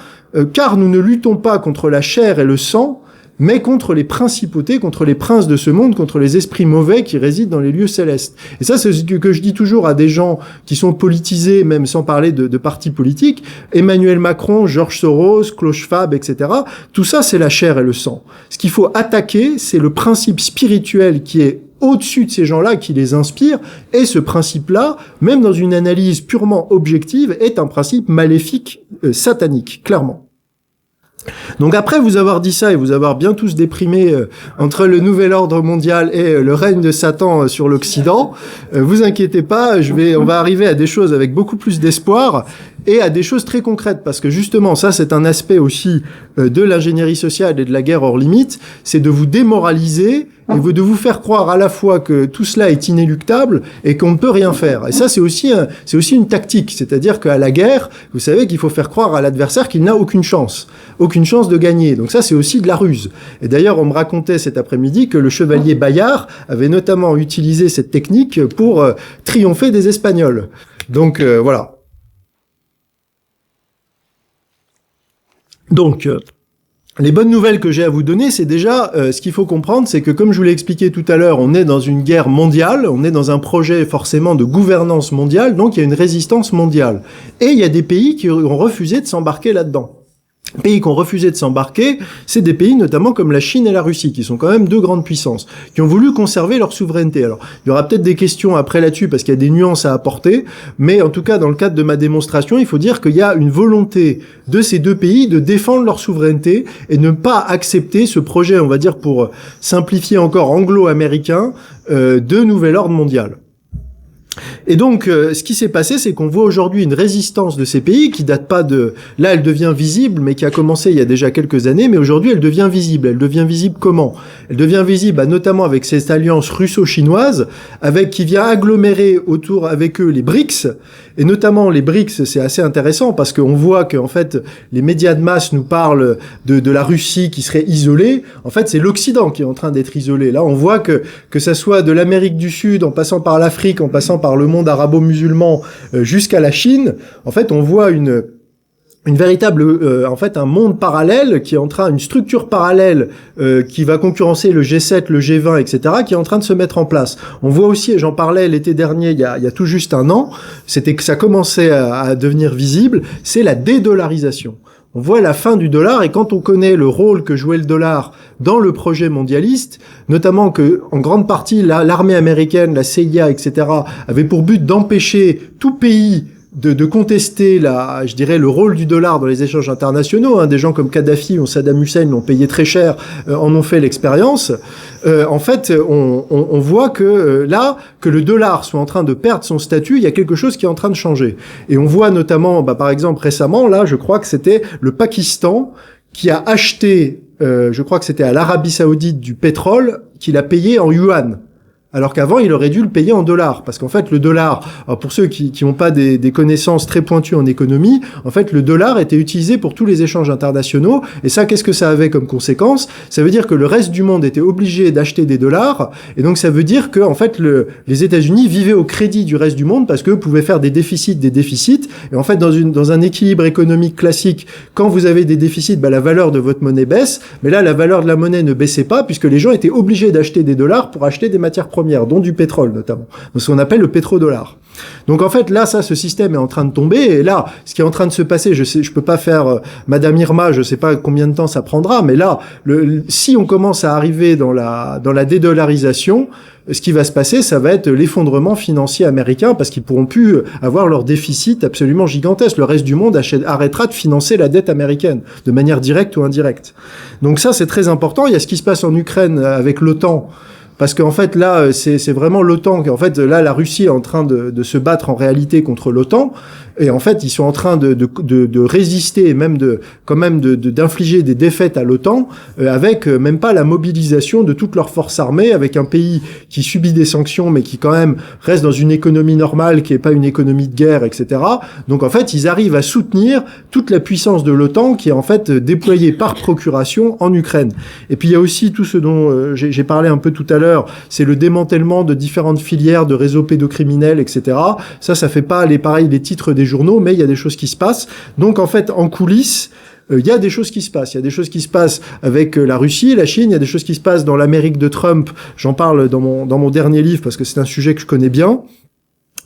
Speaker 1: car nous ne luttons pas contre la chair et le sang, mais contre les principautés, contre les princes de ce monde, contre les esprits mauvais qui résident dans les lieux célestes. Et ça, c'est ce que je dis toujours à des gens qui sont politisés, même sans parler de partis politiques. Emmanuel Macron, Georges Soros, Klaus Schwab, etc. Tout ça, c'est la chair et le sang. Ce qu'il faut attaquer, c'est le principe spirituel qui est au-dessus de ces gens-là, qui les inspire, et ce principe-là, même dans une analyse purement objective, est un principe maléfique, satanique, clairement. Donc après vous avoir dit ça et vous avoir bien tous déprimé entre le nouvel ordre mondial et le règne de Satan sur l'Occident, vous inquiétez pas, on va arriver à des choses avec beaucoup plus d'espoir et à des choses très concrètes, parce que justement ça c'est un aspect aussi de l'ingénierie sociale et de la guerre hors limite, c'est de vous démoraliser et de vous faire croire à la fois que tout cela est inéluctable et qu'on ne peut rien faire. Et ça c'est aussi une tactique, c'est-à-dire qu'à la guerre, vous savez qu'il faut faire croire à l'adversaire qu'il n'a aucune chance de gagner. Donc ça c'est aussi de la ruse. Et d'ailleurs on me racontait cet après-midi que le chevalier Bayard avait notamment utilisé cette technique pour triompher des Espagnols. Donc voilà. Donc, Les bonnes nouvelles que j'ai à vous donner, c'est déjà ce qu'il faut comprendre, c'est que comme je vous l'ai expliqué tout à l'heure, on est dans une guerre mondiale, on est dans un projet forcément de gouvernance mondiale, donc il y a une résistance mondiale. Et il y a des pays qui ont refusé de s'embarquer là-dedans. Les pays qui ont refusé de s'embarquer, c'est des pays notamment comme la Chine et la Russie, qui sont quand même deux grandes puissances, qui ont voulu conserver leur souveraineté. Alors, il y aura peut-être des questions après là-dessus, parce qu'il y a des nuances à apporter, mais en tout cas, dans le cadre de ma démonstration, il faut dire qu'il y a une volonté de ces deux pays de défendre leur souveraineté et ne pas accepter ce projet, on va dire pour simplifier encore anglo-américain, de nouvel ordre mondial. Et donc, ce qui s'est passé, c'est qu'on voit aujourd'hui une résistance de ces pays qui date pas de... Là, elle devient visible, mais qui a commencé il y a déjà quelques années, mais aujourd'hui, elle devient visible. Elle devient visible comment? Elle devient visible notamment avec cette alliance russo-chinoise, qui vient agglomérer autour avec eux les BRICS. Et notamment, les BRICS, c'est assez intéressant parce qu'on voit que, en fait, les médias de masse nous parlent de la Russie qui serait isolée. En fait, c'est l'Occident qui est en train d'être isolé. Là, on voit que ça soit de l'Amérique du Sud, en passant par l'Afrique, en passant par le monde arabo-musulman jusqu'à la Chine, en fait, on voit une véritable, en fait, un monde parallèle qui est en train, une structure parallèle qui va concurrencer le G7, le G20, etc., qui est en train de se mettre en place. On voit aussi, et j'en parlais l'été dernier, il y a tout juste un an, c'était que ça commençait à devenir visible, c'est la dédollarisation. On voit la fin du dollar, et quand on connaît le rôle que jouait le dollar dans le projet mondialiste, notamment que, en grande partie, l'armée américaine, la CIA, etc., avait pour but d'empêcher tout pays de contester je dirais, le rôle du dollar dans les échanges internationaux. Des gens comme Kadhafi ou Saddam Hussein l'ont payé très cher, en ont fait l'expérience. En fait, on voit que là, que le dollar soit en train de perdre son statut, il y a quelque chose qui est en train de changer. Et on voit notamment, par exemple, récemment, là, je crois que c'était le Pakistan qui a acheté, je crois que c'était à l'Arabie Saoudite, du pétrole qu'il a payé en yuan. Alors qu'avant, il aurait dû le payer en dollars. Parce qu'en fait, le dollar, alors pour ceux qui n'ont pas des connaissances très pointues en économie, en fait, le dollar était utilisé pour tous les échanges internationaux. Et ça, qu'est-ce que ça avait comme conséquence? Ça veut dire que le reste du monde était obligé d'acheter des dollars. Et donc, ça veut dire que, en fait, les États-Unis vivaient au crédit du reste du monde parce qu'eux pouvaient faire des déficits. Et en fait, dans un équilibre économique classique, quand vous avez des déficits, la valeur de votre monnaie baisse. Mais là, la valeur de la monnaie ne baissait pas puisque les gens étaient obligés d'acheter des dollars pour acheter des matières premières, dont du pétrole notamment. Donc, ce qu'on appelle le pétrodollar. Donc en fait là, ce système est en train de tomber, et là, ce qui est en train de se passer, je peux pas faire Madame Irma, je sais pas combien de temps ça prendra, mais là, si on commence à arriver dans la dédollarisation, ce qui va se passer, ça va être l'effondrement financier américain, parce qu'ils pourront plus avoir leur déficit absolument gigantesque. Le reste du monde arrêtera de financer la dette américaine, de manière directe ou indirecte. Donc ça, c'est très important. Il y a ce qui se passe en Ukraine avec l'OTAN, parce qu'en fait, là, c'est vraiment l'OTAN. En fait, là, la Russie est en train de se battre en réalité contre l'OTAN. Et en fait, ils sont en train de résister et même d'infliger des défaites à l'OTAN avec même pas la mobilisation de toutes leurs forces armées, avec un pays qui subit des sanctions mais qui quand même reste dans une économie normale, qui est pas une économie de guerre, etc. Donc en fait, ils arrivent à soutenir toute la puissance de l'OTAN qui est en fait déployée par procuration en Ukraine. Et puis il y a aussi tout ce dont j'ai parlé un peu tout à l'heure, c'est le démantèlement de différentes filières de réseaux pédocriminels, etc. Ça fait pas les titres des journaux, mais il y a des choses qui se passent. Donc en fait, en coulisses, il y a des choses qui se passent. Il y a des choses qui se passent avec la Russie, la Chine. Il y a des choses qui se passent dans l'Amérique de Trump. J'en parle dans mon dernier livre parce que c'est un sujet que je connais bien.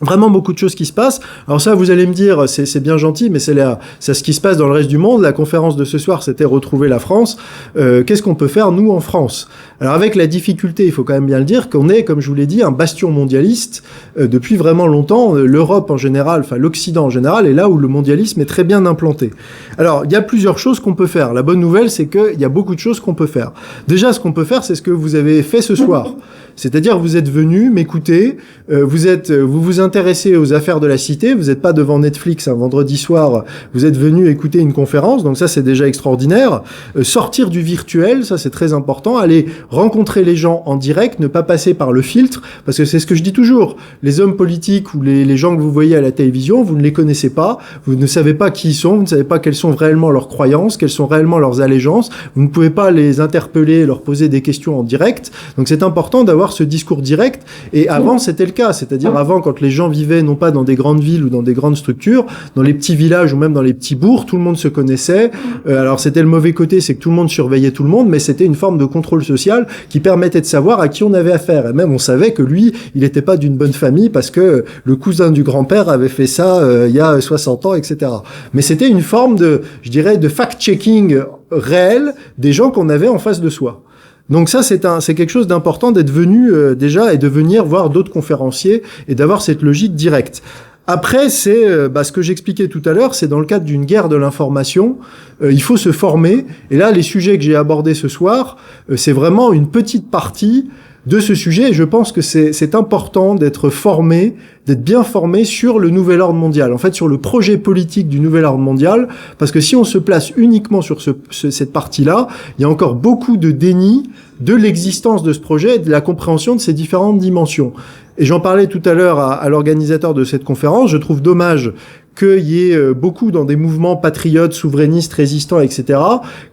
Speaker 1: Vraiment beaucoup de choses qui se passent. Alors ça, vous allez me dire, c'est bien gentil, mais c'est ce qui se passe dans le reste du monde. La conférence de ce soir, c'était retrouver la France. Qu'est-ce qu'on peut faire, nous, en France? Alors avec la difficulté, il faut quand même bien le dire, qu'on est, comme je vous l'ai dit, un bastion mondialiste depuis vraiment longtemps. L'Europe en général, enfin l'Occident en général, est là où le mondialisme est très bien implanté. Alors, il y a plusieurs choses qu'on peut faire. La bonne nouvelle, c'est qu'il y a beaucoup de choses qu'on peut faire. Déjà, ce qu'on peut faire, c'est ce que vous avez fait ce soir. C'est-à-dire, vous êtes venu m'écouter, vous vous intéressez aux affaires de la cité, vous n'êtes pas devant Netflix un vendredi soir, vous êtes venu écouter une conférence, donc ça c'est déjà extraordinaire. Sortir du virtuel, ça c'est très important, aller rencontrer les gens en direct, ne pas passer par le filtre, parce que c'est ce que je dis toujours, les hommes politiques ou les gens que vous voyez à la télévision, vous ne les connaissez pas, vous ne savez pas qui ils sont, vous ne savez pas quelles sont réellement leurs croyances, quelles sont réellement leurs allégeances, vous ne pouvez pas les interpeller, leur poser des questions en direct, donc c'est important d'avoir ce discours direct, et avant c'était le cas, c'est-à-dire avant quand les gens gens vivaient non pas dans des grandes villes ou dans des grandes structures, dans les petits villages ou même dans les petits bourgs, tout le monde se connaissait. Alors c'était le mauvais côté, c'est que tout le monde surveillait tout le monde, mais c'était une forme de contrôle social qui permettait de savoir à qui on avait affaire. Et même on savait que lui, il n'était pas d'une bonne famille parce que le cousin du grand-père avait fait ça il y a 60 ans, etc. Mais c'était une forme de, je dirais, de fact-checking réel des gens qu'on avait en face de soi. Donc ça, c'est quelque chose d'important d'être venu déjà et de venir voir d'autres conférenciers et d'avoir cette logique directe. Après, c'est ce que j'expliquais tout à l'heure, c'est dans le cadre d'une guerre de l'information, il faut se former. Et là, les sujets que j'ai abordés ce soir, c'est vraiment une petite partie de ce sujet. Et je pense que c'est important d'être formé, d'être bien formé sur le nouvel ordre mondial. En fait, sur le projet politique du nouvel ordre mondial, parce que si on se place uniquement sur cette partie-là, il y a encore beaucoup de déni de l'existence de ce projet et de la compréhension de ses différentes dimensions. Et j'en parlais tout à l'heure à l'organisateur de cette conférence. Je trouve dommage qu'il y ait beaucoup dans des mouvements patriotes, souverainistes, résistants, etc.,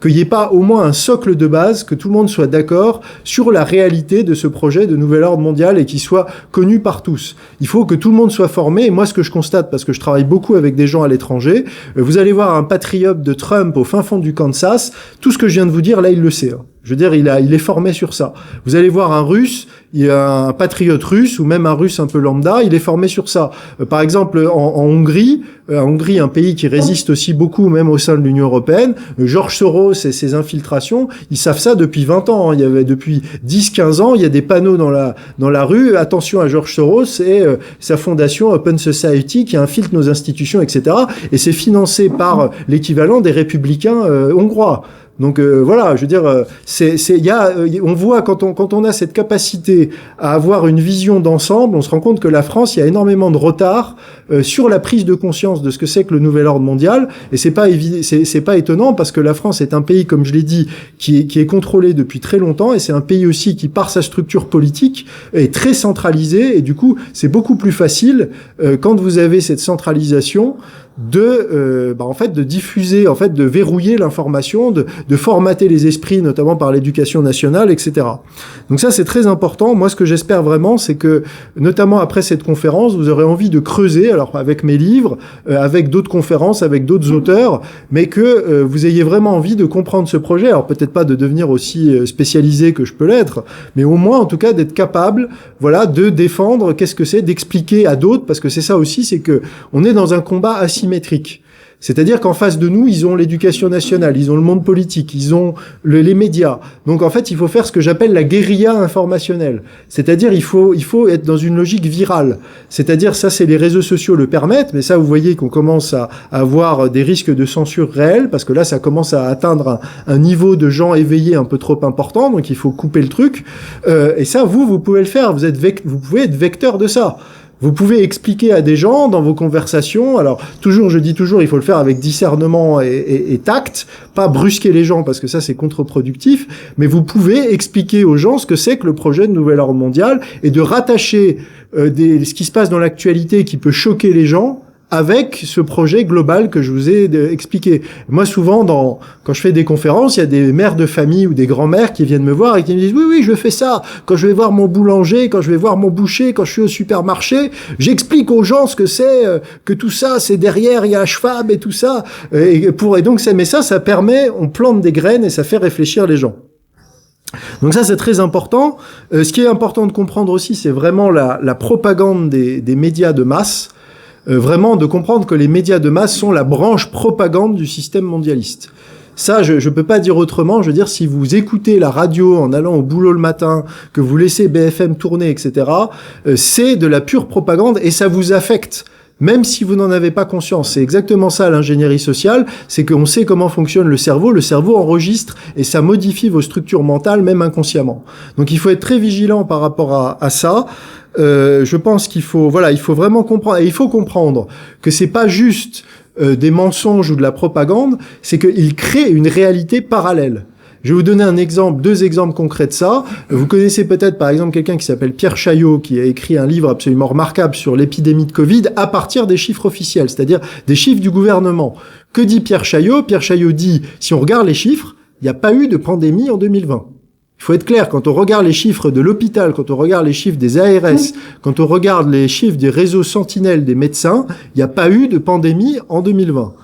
Speaker 1: qu'il n'y ait pas au moins un socle de base, que tout le monde soit d'accord sur la réalité de ce projet de nouvel ordre mondial et qu'il soit connu par tous. Il faut que tout le monde soit formé. Et moi, ce que je constate, parce que je travaille beaucoup avec des gens à l'étranger, vous allez voir un patriote de Trump au fin fond du Kansas, tout ce que je viens de vous dire, là, il le sait. Je veux dire, il est formé sur ça. Vous allez voir un Russe, il y a un patriote russe ou même un Russe un peu lambda, il est formé sur ça. Par exemple, en Hongrie, un pays qui résiste aussi beaucoup, même au sein de l'Union européenne, George Soros et ses infiltrations, ils savent ça depuis 20 ans. Il y avait depuis 10-15 ans, il y a des panneaux dans la rue, attention à George Soros et sa fondation Open Society qui infiltre nos institutions, etc. Et c'est financé par l'équivalent des républicains hongrois. Donc voilà, je veux dire, on voit quand on a cette capacité à avoir une vision d'ensemble, on se rend compte que la France, il y a énormément de retard sur la prise de conscience de ce que c'est que le nouvel ordre mondial. Et c'est pas étonnant parce que la France est un pays, comme je l'ai dit, qui est contrôlé depuis très longtemps, et c'est un pays aussi qui, par sa structure politique, est très centralisé. Et du coup, c'est beaucoup plus facile quand vous avez cette centralisation de diffuser, de verrouiller l'information, de formater les esprits, notamment par l'éducation nationale, etc. Donc ça, c'est très important. Moi, ce que j'espère vraiment, c'est que, notamment après cette conférence, vous aurez envie de creuser, alors avec mes livres, avec d'autres conférences, avec d'autres auteurs, mais que vous ayez vraiment envie de comprendre ce projet. Alors peut-être pas de devenir aussi spécialisé que je peux l'être, mais au moins, en tout cas, d'être capable, de défendre qu'est-ce que c'est, d'expliquer à d'autres, parce que c'est ça aussi, c'est que on est dans un combat asymétrique. C'est-à-dire qu'en face de nous, ils ont l'éducation nationale, ils ont le monde politique, ils ont les médias. Donc en fait, il faut faire ce que j'appelle la guérilla informationnelle. C'est-à-dire il faut être dans une logique virale. C'est-à-dire ça, c'est les réseaux sociaux le permettent, mais ça, vous voyez qu'on commence à avoir des risques de censure réels, parce que là, ça commence à atteindre un niveau de gens éveillés un peu trop important, donc il faut couper le truc. Et ça, vous pouvez le faire. Vous pouvez être vecteur de ça. Vous pouvez expliquer à des gens dans vos conversations, alors je dis toujours, il faut le faire avec discernement et tact, pas brusquer les gens parce que ça c'est contre-productif, mais vous pouvez expliquer aux gens ce que c'est que le projet de nouvel ordre mondial et de rattacher ce qui se passe dans l'actualité qui peut choquer les gens avec ce projet global que je vous ai expliqué. Moi, souvent, quand je fais des conférences, il y a des mères de famille ou des grands-mères qui viennent me voir et qui me disent « Oui, je fais ça. Quand je vais voir mon boulanger, quand je vais voir mon boucher, quand je suis au supermarché, j'explique aux gens ce que c'est, que tout ça, c'est derrière, il y a Schwab et tout ça. » mais ça permet, on plante des graines et ça fait réfléchir les gens. Donc ça, c'est très important. Ce qui est important de comprendre aussi, c'est vraiment la propagande des médias de masse. Vraiment de comprendre que les médias de masse sont la branche propagande du système mondialiste. Ça, je peux pas dire autrement. Je veux dire, si vous écoutez la radio en allant au boulot le matin, que vous laissez BFM tourner, etc., c'est de la pure propagande et ça vous affecte. Même si vous n'en avez pas conscience. C'est exactement ça l'ingénierie sociale, c'est qu'on sait comment fonctionne le cerveau enregistre et ça modifie vos structures mentales, même inconsciemment. Donc il faut être très vigilant par rapport à ça. Je pense qu'il faut vraiment comprendre, et il faut comprendre que c'est pas juste des mensonges ou de la propagande, c'est qu'il crée une réalité parallèle. Je vais vous donner deux exemples concrets de ça. Vous connaissez peut-être par exemple quelqu'un qui s'appelle Pierre Chaillot, qui a écrit un livre absolument remarquable sur l'épidémie de Covid à partir des chiffres officiels, c'est-à-dire des chiffres du gouvernement. Que dit Pierre Chaillot ? Pierre Chaillot dit, si on regarde les chiffres, il n'y a pas eu de pandémie en 2020. Il faut être clair, quand on regarde les chiffres de l'hôpital, quand on regarde les chiffres des ARS, quand on regarde les chiffres des réseaux sentinelles des médecins, il n'y a pas eu de pandémie en 2020.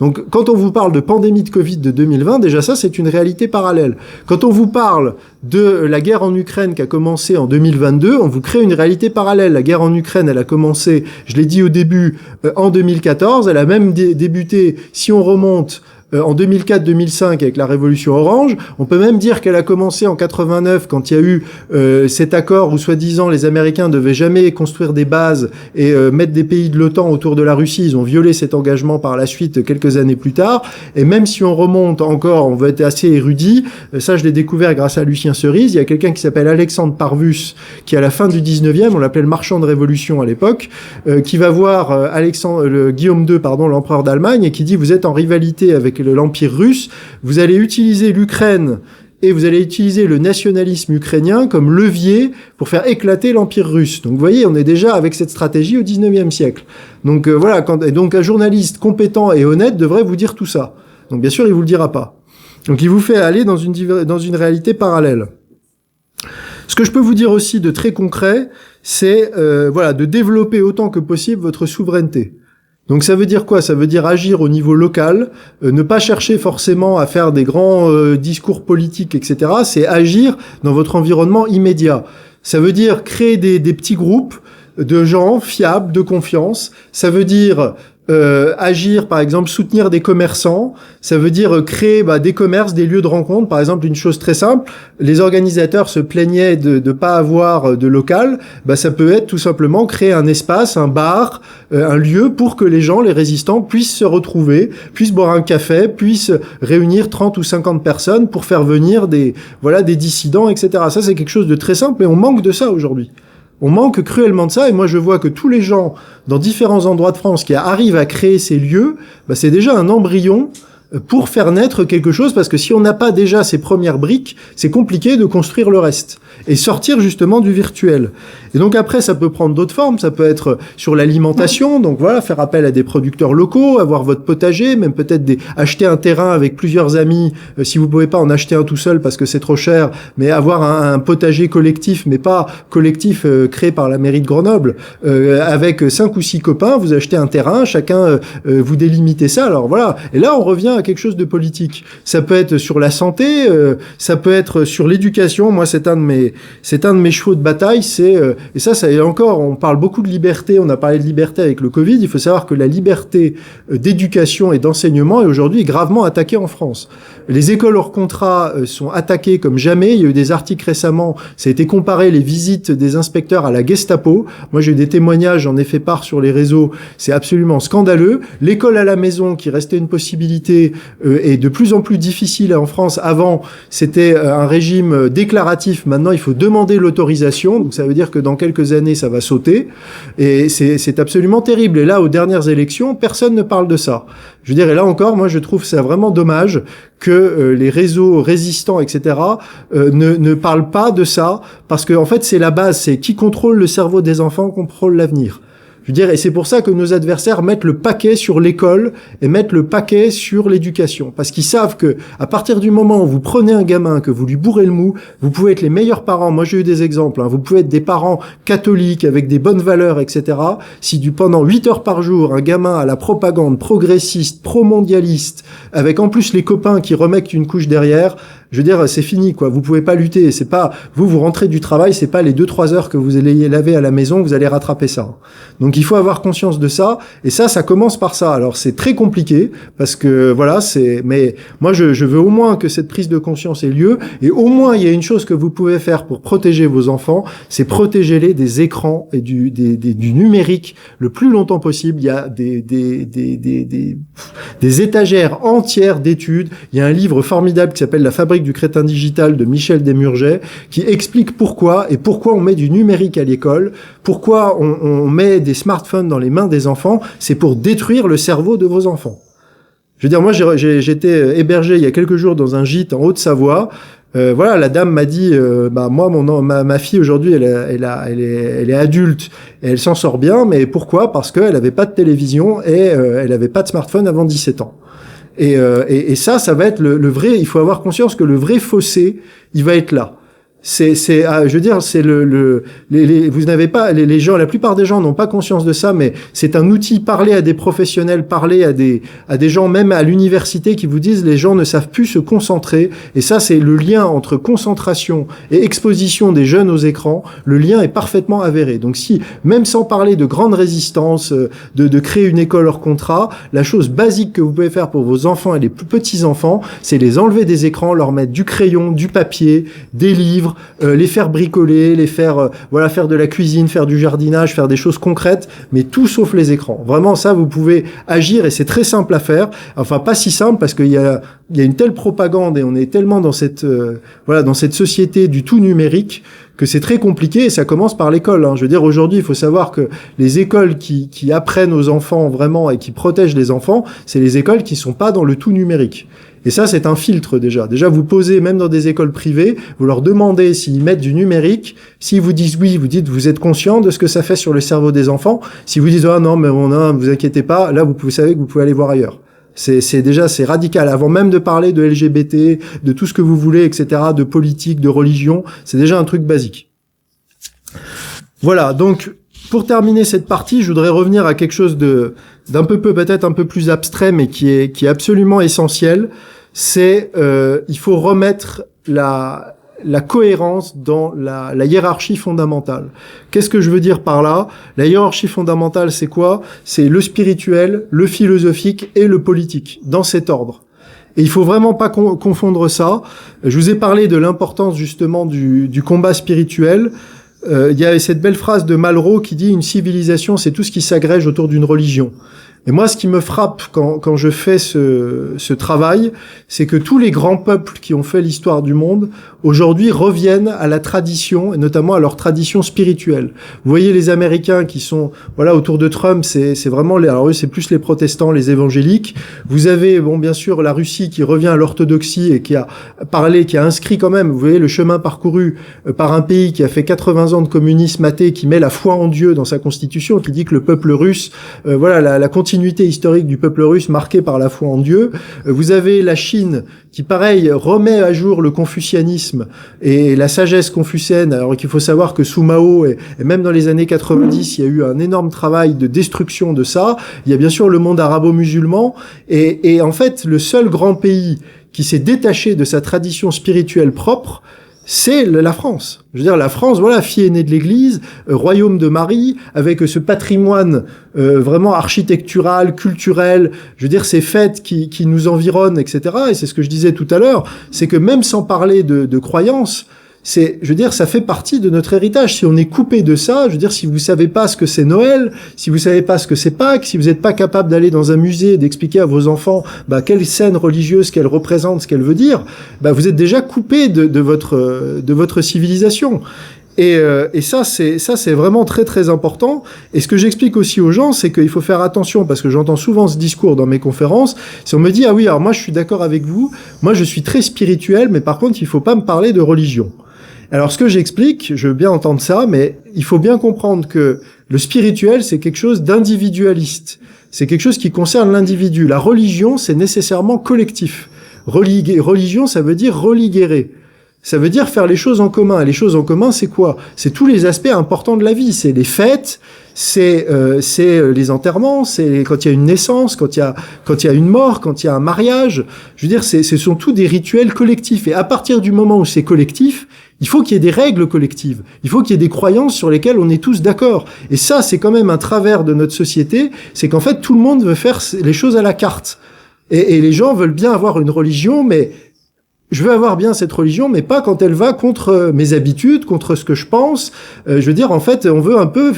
Speaker 1: Donc, quand on vous parle de pandémie de Covid de 2020, déjà ça, c'est une réalité parallèle. Quand on vous parle de la guerre en Ukraine qui a commencé en 2022, on vous crée une réalité parallèle. La guerre en Ukraine, elle a commencé, je l'ai dit au début, en 2014. Elle a même débuté, si on remonte, en 2004-2005 avec la révolution orange. On peut même dire qu'elle a commencé en 89 quand il y a eu cet accord où soi-disant les Américains devaient jamais construire des bases et mettre des pays de l'OTAN autour de la Russie. Ils ont violé cet engagement par la suite quelques années plus tard. Et même si on remonte encore, on va être assez érudit. Ça, je l'ai découvert grâce à Lucien Cerise. Il y a quelqu'un qui s'appelle Alexandre Parvus qui à la fin du 19e, on l'appelait le marchand de révolution à l'époque, qui va voir Guillaume II, l'empereur d'Allemagne, et qui dit: vous êtes en rivalité avec l'Empire russe, vous allez utiliser l'Ukraine et vous allez utiliser le nationalisme ukrainien comme levier pour faire éclater l'Empire russe. Donc vous voyez, on est déjà avec cette stratégie au 19e siècle. Donc voilà, et donc un journaliste compétent et honnête devrait vous dire tout ça. Donc bien sûr, il vous le dira pas. Donc il vous fait aller dans une réalité parallèle. Ce que je peux vous dire aussi de très concret, c'est de développer autant que possible votre souveraineté. Donc ça veut dire quoi? Ça veut dire agir au niveau local, ne pas chercher forcément à faire des grands discours politiques, etc. C'est agir dans votre environnement immédiat. Ça veut dire créer des petits groupes de gens fiables, de confiance. Ça veut dire agir, par exemple, soutenir des commerçants. Ça veut dire créer des commerces, des lieux de rencontre. Par exemple, une chose très simple, les organisateurs se plaignaient de pas avoir de local. Ça peut être tout simplement créer un espace, un bar, un lieu pour que les gens, les résistants, puissent se retrouver, puissent boire un café, puissent réunir 30 ou 50 personnes pour faire venir des dissidents, etc. Ça, c'est quelque chose de très simple, et on manque de ça aujourd'hui. On manque cruellement de ça, et moi je vois que tous les gens dans différents endroits de France qui arrivent à créer ces lieux, c'est déjà un embryon pour faire naître quelque chose, parce que si on n'a pas déjà ces premières briques, c'est compliqué de construire le reste et sortir justement du virtuel. Et donc après, ça peut prendre d'autres formes, ça peut être sur l'alimentation, donc voilà, faire appel à des producteurs locaux, avoir votre potager, même peut-être acheter un terrain avec plusieurs amis, si vous pouvez pas en acheter un tout seul parce que c'est trop cher, mais avoir un potager collectif, mais pas collectif créé par la mairie de Grenoble, avec 5 ou 6 copains, vous achetez un terrain, chacun vous délimitez ça, alors voilà. Et là, on revient à quelque chose de politique. Ça peut être sur la santé, ça peut être sur l'éducation. Moi, c'est un de mes chevaux de bataille, et ça et encore, on parle beaucoup de liberté, on a parlé de liberté avec le Covid, il faut savoir que la liberté d'éducation et d'enseignement est aujourd'hui gravement attaquée en France. Les écoles hors contrat sont attaquées comme jamais, il y a eu des articles récemment, ça a été comparé les visites des inspecteurs à la Gestapo. Moi, j'ai eu des témoignages, j'en ai fait part sur les réseaux, c'est absolument scandaleux. L'école à la maison, qui restait une possibilité, est de plus en plus difficile en France. Avant, c'était un régime déclaratif, maintenant il faut demander l'autorisation, donc ça veut dire que dans quelques années, ça va sauter, et c'est absolument terrible. Et là, aux dernières élections, personne ne parle de ça. Je veux dire, et là encore, moi, je trouve ça vraiment dommage que les réseaux résistants, etc., ne parlent pas de ça, parce que en fait, c'est la base, c'est qui contrôle le cerveau des enfants, contrôle l'avenir. Je veux dire, et c'est pour ça que nos adversaires mettent le paquet sur l'école et mettent le paquet sur l'éducation. Parce qu'ils savent que, à partir du moment où vous prenez un gamin, que vous lui bourrez le mou, vous pouvez être les meilleurs parents. Moi, j'ai eu des exemples, vous pouvez être des parents catholiques avec des bonnes valeurs, etc. Si pendant 8 heures par jour, un gamin a la propagande progressiste, pro-mondialiste, avec en plus les copains qui remettent une couche derrière, je veux dire, c'est fini, quoi. Vous pouvez pas lutter. C'est pas, vous rentrez du travail, c'est pas les 2-3 heures que vous allez laver à la maison, vous allez rattraper ça. Donc, il faut avoir conscience de ça. Et ça commence par ça. Alors, c'est très compliqué, parce que, voilà, mais moi, je veux au moins que cette prise de conscience ait lieu. Et au moins, il y a une chose que vous pouvez faire pour protéger vos enfants, c'est protéger-les des écrans et du numérique le plus longtemps possible. Il y a des étagères entières d'études. Il y a un livre formidable qui s'appelle La fabrique du crétin digital de Michel Desmurget, qui explique pourquoi on met du numérique à l'école, pourquoi on met des smartphones dans les mains des enfants. C'est pour détruire le cerveau de vos enfants. Je veux dire, moi, j'étais hébergé il y a quelques jours dans un gîte en Haute-Savoie. Voilà, la dame m'a dit, moi, ma fille aujourd'hui, elle est adulte et elle s'en sort bien, mais pourquoi? Parce qu'elle avait pas de télévision et elle avait pas de smartphone avant 17 ans. Et ça va être le vrai. Il faut avoir conscience que le vrai fossé, il va être là. je veux dire, c'est vous n'avez pas, les gens, la plupart des gens n'ont pas conscience de ça, mais c'est un outil. Parler à des professionnels, parler à des gens, même à l'université, qui vous disent les gens ne savent plus se concentrer. Et ça, c'est le lien entre concentration et exposition des jeunes aux écrans. Le lien est parfaitement avéré. Donc si, même sans parler de grande résistance, de créer une école hors contrat, la chose basique que vous pouvez faire pour vos enfants et les plus petits enfants, c'est les enlever des écrans, leur mettre du crayon, du papier, des livres, les faire bricoler, les faire faire de la cuisine, faire du jardinage, faire des choses concrètes, mais tout sauf les écrans. Vraiment, ça, vous pouvez agir et c'est très simple à faire. Enfin, pas si simple parce qu'il y a une telle propagande et on est tellement dans cette dans cette société du tout numérique que c'est très compliqué et ça commence par l'école. Je veux dire, aujourd'hui, il faut savoir que les écoles qui apprennent aux enfants vraiment et qui protègent les enfants, c'est les écoles qui sont pas dans le tout numérique. Et ça, c'est un filtre déjà. Déjà, vous posez, même dans des écoles privées, vous leur demandez s'ils mettent du numérique. S'ils vous disent oui, vous dites, vous êtes conscient de ce que ça fait sur le cerveau des enfants. Si vous dites, ah non, mais vous inquiétez pas, là, vous savez que vous pouvez aller voir ailleurs. C'est radical. Avant même de parler de LGBT, de tout ce que vous voulez, etc., de politique, de religion, c'est déjà un truc basique. Voilà. Donc, pour terminer cette partie, je voudrais revenir à quelque chose peut-être un peu plus abstrait, mais qui est absolument essentiel. C'est, il faut remettre la cohérence dans la hiérarchie fondamentale. Qu'est-ce que je veux dire par là? La hiérarchie fondamentale, c'est quoi? C'est le spirituel, le philosophique et le politique, dans cet ordre. Et il faut vraiment pas confondre ça. Je vous ai parlé de l'importance justement du combat spirituel. Il y a cette belle phrase de Malraux qui dit « Une civilisation, c'est tout ce qui s'agrège autour d'une religion ». Et moi, ce qui me frappe quand je fais ce travail, c'est que tous les grands peuples qui ont fait l'histoire du monde, aujourd'hui, reviennent à la tradition, et notamment à leur tradition spirituelle. Vous voyez les Américains qui sont, autour de Trump, c'est vraiment alors eux, c'est plus les protestants, les évangéliques. Vous avez, bien sûr, la Russie qui revient à l'orthodoxie et qui a inscrit quand même, vous voyez, le chemin parcouru par un pays qui a fait 80 ans de communisme athée, qui met la foi en Dieu dans sa constitution, qui dit que le peuple russe, la continuité historique du peuple russe marquée par la foi en Dieu. Vous avez la Chine qui, pareil, remet à jour le confucianisme et la sagesse confucéenne, alors qu'il faut savoir que sous Mao et même dans les années 90, il y a eu un énorme travail de destruction de ça. Il y a bien sûr le monde arabo-musulman et en fait, le seul grand pays qui s'est détaché de sa tradition spirituelle propre, c'est la France. Je veux dire, la France, fille aînée de l'Église, royaume de Marie, avec ce patrimoine vraiment architectural, culturel, je veux dire, ces fêtes qui nous environnent, etc. Et c'est ce que je disais tout à l'heure, c'est que même sans parler de croyances, je veux dire, ça fait partie de notre héritage. Si on est coupé de ça, je veux dire, si vous savez pas ce que c'est Noël, si vous savez pas ce que c'est Pâques, si vous n'êtes pas capable d'aller dans un musée et d'expliquer à vos enfants, quelle scène religieuse qu'elle représente, ce qu'elle veut dire, vous êtes déjà coupé de votre civilisation. Et ça c'est vraiment très très important. Et ce que j'explique aussi aux gens, c'est qu'il faut faire attention, parce que j'entends souvent ce discours dans mes conférences. Si on me dit, ah oui, alors moi je suis d'accord avec vous, moi je suis très spirituel, mais par contre il faut pas me parler de religion. Alors ce que j'explique, je veux bien entendre ça, mais il faut bien comprendre que le spirituel, c'est quelque chose d'individualiste. C'est quelque chose qui concerne l'individu. La religion, c'est nécessairement collectif. Religion, ça veut dire religérer. Ça veut dire faire les choses en commun. Et les choses en commun, c'est quoi? C'est tous les aspects importants de la vie. C'est les fêtes, c'est les enterrements, c'est quand il y a une naissance, quand il y a une mort, quand il y a un mariage. Je veux dire, ce sont tous des rituels collectifs. Et à partir du moment où c'est collectif, il faut qu'il y ait des règles collectives. Il faut qu'il y ait des croyances sur lesquelles on est tous d'accord. Et ça, c'est quand même un travers de notre société. C'est qu'en fait, tout le monde veut faire les choses à la carte. Et les gens veulent bien avoir une religion, mais je veux avoir bien cette religion, mais pas quand elle va contre mes habitudes, contre ce que je pense. Je veux dire, en fait,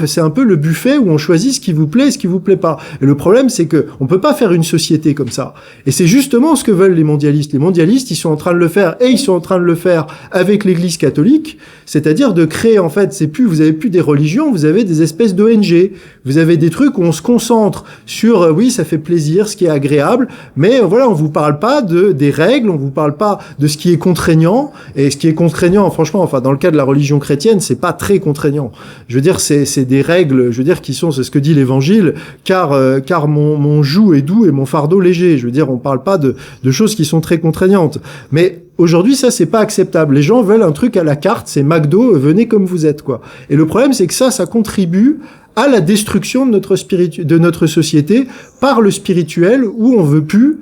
Speaker 1: c'est un peu le buffet où on choisit ce qui vous plaît et ce qui vous plaît pas. Et le problème, c'est que on peut pas faire une société comme ça. Et c'est justement ce que veulent les mondialistes. Les mondialistes, ils sont en train de le faire, et ils sont en train de le faire avec l'Église catholique, c'est-à-dire de créer, en fait, vous avez plus des religions, vous avez des espèces d'ONG. Vous avez des trucs où on se concentre sur, oui, ça fait plaisir, ce qui est agréable, mais on vous parle pas des règles, on vous parle pas de ce qui est contraignant. Et ce qui est contraignant, franchement, dans le cas de la religion chrétienne, c'est pas très contraignant. Je veux dire, c'est des règles, je veux dire, c'est ce que dit l'Évangile, car mon joug est doux et mon fardeau léger. Je veux dire, on parle pas de choses qui sont très contraignantes. Mais Aujourd'hui, ça, c'est pas acceptable. Les gens veulent un truc à la carte, c'est McDo, venez comme vous êtes, quoi. Et le problème, c'est que ça contribue à la destruction de notre société par le spirituel, où on veut plus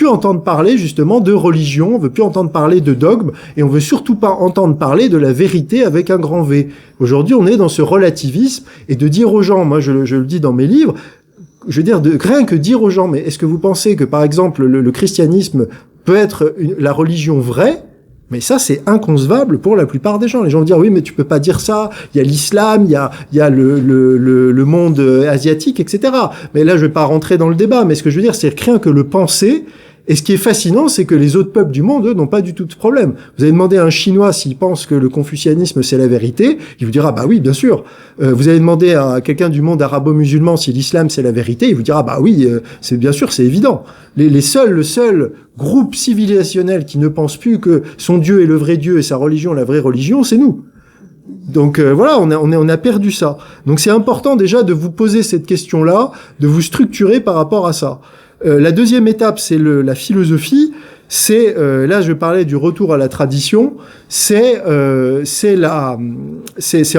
Speaker 1: entendre parler, justement, de religion, on veut plus entendre parler de dogme, et on veut surtout pas entendre parler de la vérité avec un grand V. Aujourd'hui, on est dans ce relativisme, et de dire aux gens, moi, je le dis dans mes livres, je veux dire, rien que dire aux gens, mais est-ce que vous pensez que, par exemple, le christianisme peut être la religion vraie? Mais ça, c'est inconcevable pour la plupart des gens. Les gens vont dire, oui, mais tu peux pas dire ça. Il y a l'islam, il y a le monde asiatique, etc. Mais là, je vais pas rentrer dans le débat. Mais ce que je veux dire, c'est rien que le penser. Et ce qui est fascinant, c'est que les autres peuples du monde, eux, n'ont pas du tout de problème. Vous avez demandé à un Chinois s'il pense que le confucianisme, c'est la vérité. Il vous dira, bah oui, bien sûr. Vous avez demandé à quelqu'un du monde arabo-musulman si l'islam, c'est la vérité. Il vous dira, bah oui, c'est bien sûr, c'est évident. Le seul groupe civilisationnel qui ne pense plus que son Dieu est le vrai Dieu et sa religion, la vraie religion, c'est nous. Donc voilà, on a perdu ça. Donc c'est important déjà de vous poser cette question-là, de vous structurer par rapport à ça. La deuxième étape, c'est la philosophie. C'est là, je parlais du retour à la tradition. C'est en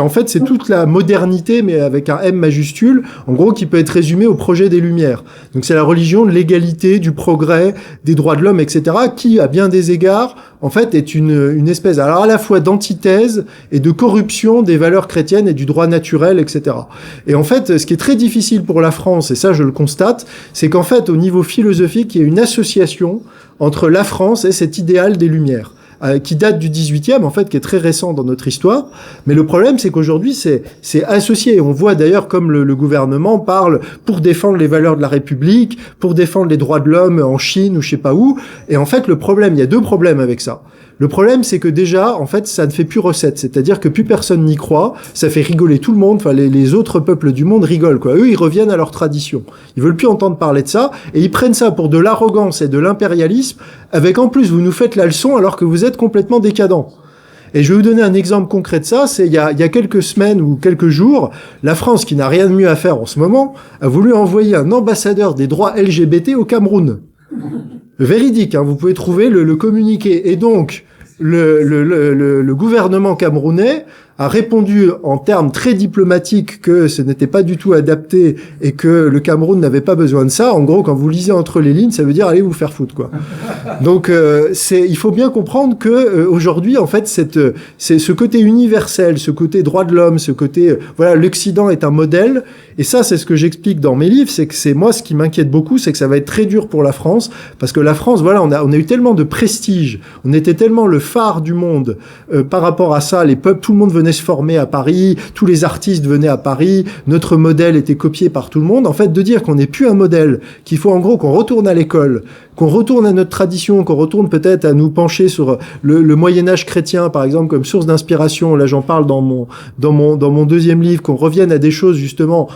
Speaker 1: fait c'est toute la modernité, mais avec un M majuscule, en gros, qui peut être résumée au projet des Lumières. Donc c'est la religion de l'égalité, du progrès, des droits de l'homme, etc., qui, à bien des égards, en fait, est une espèce, alors à la fois d'antithèse et de corruption des valeurs chrétiennes et du droit naturel, etc. Et en fait, ce qui est très difficile pour la France, et ça je le constate, c'est qu'en fait, au niveau philosophique, il y a une association entre la France et cet idéal des Lumières, qui date du 18e, en fait, qui est très récent dans notre histoire. Mais le problème, c'est qu'aujourd'hui, c'est associé. On voit d'ailleurs comme le gouvernement parle pour défendre les valeurs de la République, pour défendre les droits de l'homme en Chine ou je sais pas où. Et en fait, il y a deux problèmes avec ça. Le problème, c'est que déjà, en fait, ça ne fait plus recette. C'est-à-dire que plus personne n'y croit. Ça fait rigoler tout le monde. Enfin, les autres peuples du monde rigolent, quoi. Eux, ils reviennent à leur tradition. Ils veulent plus entendre parler de ça. Et ils prennent ça pour de l'arrogance et de l'impérialisme. Avec, en plus, vous nous faites la leçon alors que vous êtes complètement décadent. Et je vais vous donner un exemple concret de ça. C'est il y a quelques semaines ou quelques jours, la France, qui n'a rien de mieux à faire en ce moment, a voulu envoyer un ambassadeur des droits LGBT au Cameroun. Véridique, hein, vous pouvez trouver le communiqué. Et donc, le gouvernement camerounais a répondu en termes très diplomatiques que ce n'était pas du tout adapté et que le Cameroun n'avait pas besoin de ça. En gros, quand vous lisez entre les lignes, ça veut dire allez vous faire foutre, quoi. Donc il faut bien comprendre que aujourd'hui, en fait, c'est ce côté universel, ce côté droit de l'homme, ce côté voilà, l'Occident est un modèle. Et ça, c'est ce que j'explique dans mes livres, c'est que c'est moi ce qui m'inquiète beaucoup, c'est que ça va être très dur pour la France, parce que la France, voilà, on a eu tellement de prestige, on était tellement le phare du monde par rapport à ça, les peuples, tout le monde venait se former à Paris, tous les artistes venaient à Paris, notre modèle était copié par tout le monde. En fait, de dire qu'on n'est plus un modèle, qu'il faut en gros qu'on retourne à l'école, qu'on retourne à notre tradition, qu'on retourne peut-être à nous pencher sur le Moyen-Âge chrétien, par exemple, comme source d'inspiration. Là, j'en parle dans mon deuxième livre, qu'on revienne à des choses, justement,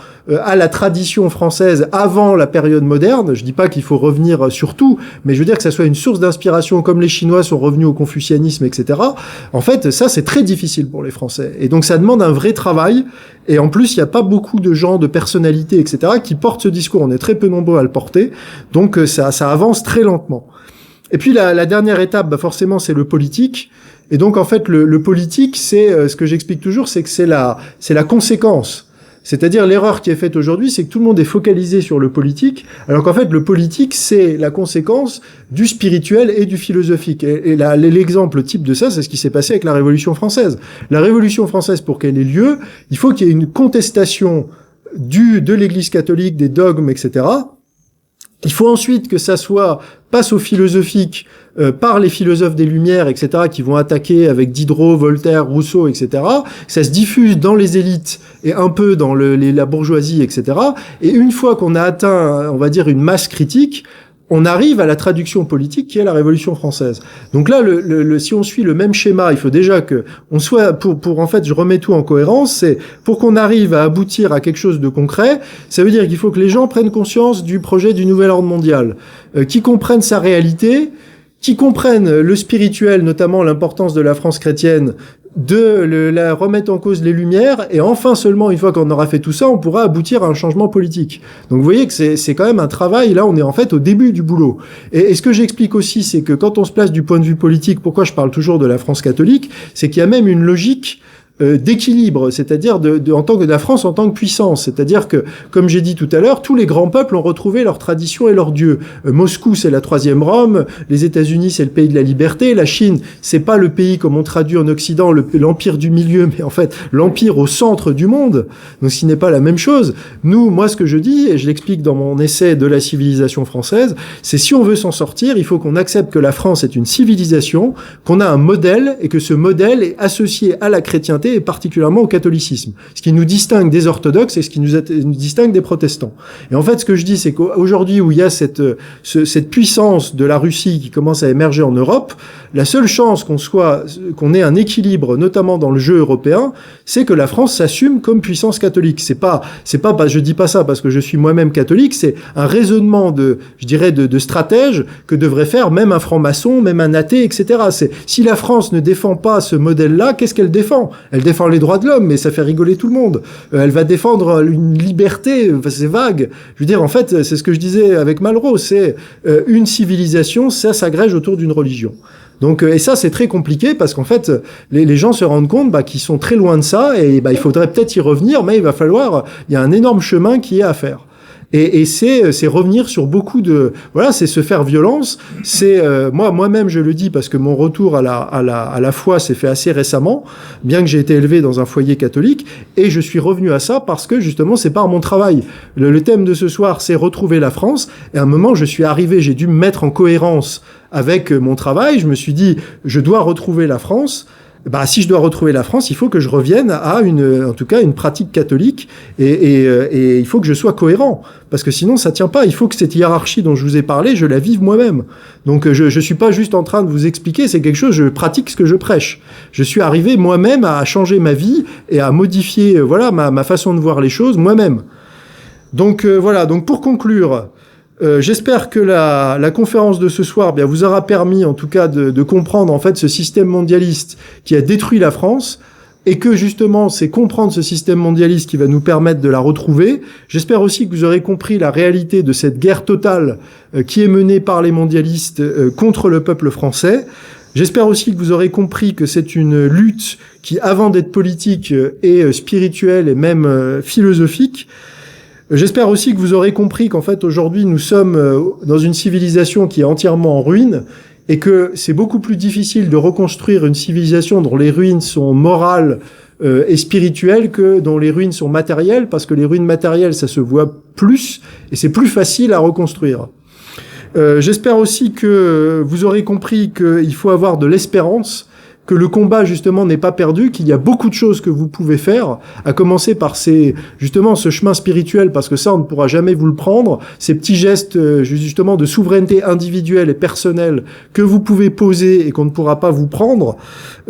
Speaker 1: à la tradition française avant la période moderne. Je dis pas qu'il faut revenir sur tout, mais je veux dire que ça soit une source d'inspiration, comme les Chinois sont revenus au confucianisme, etc. En fait, ça, c'est très difficile pour les Français. Et donc, ça demande un vrai travail. Et en plus, il n'y a pas beaucoup de gens, de personnalités, etc., qui portent ce discours. On est très peu nombreux à le porter. Donc, ça avance très lentement. Et puis, la dernière étape, forcément, c'est le politique. Et donc, en fait, le politique, c'est, ce que j'explique toujours, c'est que c'est la conséquence. C'est-à-dire, l'erreur qui est faite aujourd'hui, c'est que tout le monde est focalisé sur le politique, alors qu'en fait, le politique, c'est la conséquence du spirituel et du philosophique. Et l'exemple type de ça, c'est ce qui s'est passé avec la Révolution française. La Révolution française, pour qu'elle ait lieu, il faut qu'il y ait une contestation de l'Église catholique, des dogmes, etc. Il faut ensuite que ça passe au philosophique par les philosophes des Lumières, etc., qui vont attaquer avec Diderot, Voltaire, Rousseau, etc. Ça se diffuse dans les élites et un peu dans la bourgeoisie, etc. Et une fois qu'on a atteint, on va dire, une masse critique, on arrive à la traduction politique qui est la Révolution française. Donc là, si on suit le même schéma, il faut déjà que on soit, pour en fait, je remets tout en cohérence, c'est pour qu'on arrive à aboutir à quelque chose de concret, ça veut dire qu'il faut que les gens prennent conscience du projet du nouvel ordre mondial, qui comprennent sa réalité, qui comprennent le spirituel, notamment l'importance de la France chrétienne la remettre en cause les Lumières, et enfin seulement une fois qu'on aura fait tout ça, on pourra aboutir à un changement politique. Donc vous voyez que c'est quand même un travail, là on est en fait au début du boulot. Et ce que j'explique aussi, c'est que quand on se place du point de vue politique, pourquoi je parle toujours de la France catholique, c'est qu'il y a même une logique d'équilibre, c'est-à-dire en tant que de la France en tant que puissance, c'est-à-dire que, comme j'ai dit tout à l'heure, tous les grands peuples ont retrouvé leur tradition et leur dieu. Moscou, c'est la troisième Rome, les États-Unis, c'est le pays de la liberté, la Chine, c'est pas le pays comme on traduit en Occident, l'empire du milieu, mais en fait l'empire au centre du monde. Donc, ce n'est pas la même chose. Nous, moi, ce que je dis, et je l'explique dans mon essai de la civilisation française, c'est si on veut s'en sortir, il faut qu'on accepte que la France est une civilisation, qu'on a un modèle et que ce modèle est associé à la chrétienté et particulièrement au catholicisme. Ce qui nous distingue des orthodoxes et ce qui nous distingue des protestants. Et en fait, ce que je dis, c'est qu'aujourd'hui où il y a cette puissance de la Russie qui commence à émerger en Europe, la seule chance qu'on ait un équilibre, notamment dans le jeu européen, c'est que la France s'assume comme puissance catholique. C'est pas, je dis pas ça parce que je suis moi-même catholique, c'est un raisonnement de stratège que devrait faire même un franc-maçon, même un athée, etc. Si la France ne défend pas ce modèle-là, qu'est-ce qu'elle défend? Elle défend les droits de l'homme, mais ça fait rigoler tout le monde. Elle va défendre une liberté, c'est vague. Je veux dire, en fait, c'est ce que je disais avec Malraux, c'est une civilisation, ça s'agrège autour d'une religion. Donc, et ça, c'est très compliqué parce qu'en fait, les gens se rendent compte qu'ils sont très loin de ça et il faudrait peut-être y revenir, mais il y a un énorme chemin qui est à faire. Et c'est revenir sur beaucoup de, voilà, c'est se faire violence. C'est moi-même je le dis parce que mon retour à la foi s'est fait assez récemment, bien que j'ai été élevé dans un foyer catholique, et je suis revenu à ça parce que justement c'est par mon travail. Le thème de ce soir, c'est retrouver la France. Et à un moment, j'ai dû me mettre en cohérence avec mon travail. Je me suis dit, je dois retrouver la France. Si je dois retrouver la France, il faut que je revienne à en tout cas une pratique catholique et il faut que je sois cohérent parce que sinon ça tient pas. Il faut que cette hiérarchie dont je vous ai parlé, je la vive moi-même. Donc je suis pas juste en train de vous expliquer, c'est quelque chose, je pratique ce que je prêche. Je suis arrivé moi-même à changer ma vie et à modifier ma façon de voir les choses moi-même. Donc voilà, donc pour conclure, j'espère que la conférence de ce soir vous aura permis en tout cas de comprendre en fait ce système mondialiste qui a détruit la France et que justement c'est comprendre ce système mondialiste qui va nous permettre de la retrouver. J'espère aussi que vous aurez compris la réalité de cette guerre totale qui est menée par les mondialistes contre le peuple français. J'espère aussi que vous aurez compris que c'est une lutte qui, avant d'être politique, est spirituelle et même philosophique. J'espère aussi que vous aurez compris qu'en fait aujourd'hui nous sommes dans une civilisation qui est entièrement en ruine et que c'est beaucoup plus difficile de reconstruire une civilisation dont les ruines sont morales et spirituelles que dont les ruines sont matérielles, parce que les ruines matérielles ça se voit plus et c'est plus facile à reconstruire. J'espère aussi que vous aurez compris qu'il faut avoir de l'espérance, que le combat justement n'est pas perdu, qu'il y a beaucoup de choses que vous pouvez faire, à commencer par ce chemin spirituel, parce que ça on ne pourra jamais vous le prendre, ces petits gestes justement de souveraineté individuelle et personnelle que vous pouvez poser et qu'on ne pourra pas vous prendre.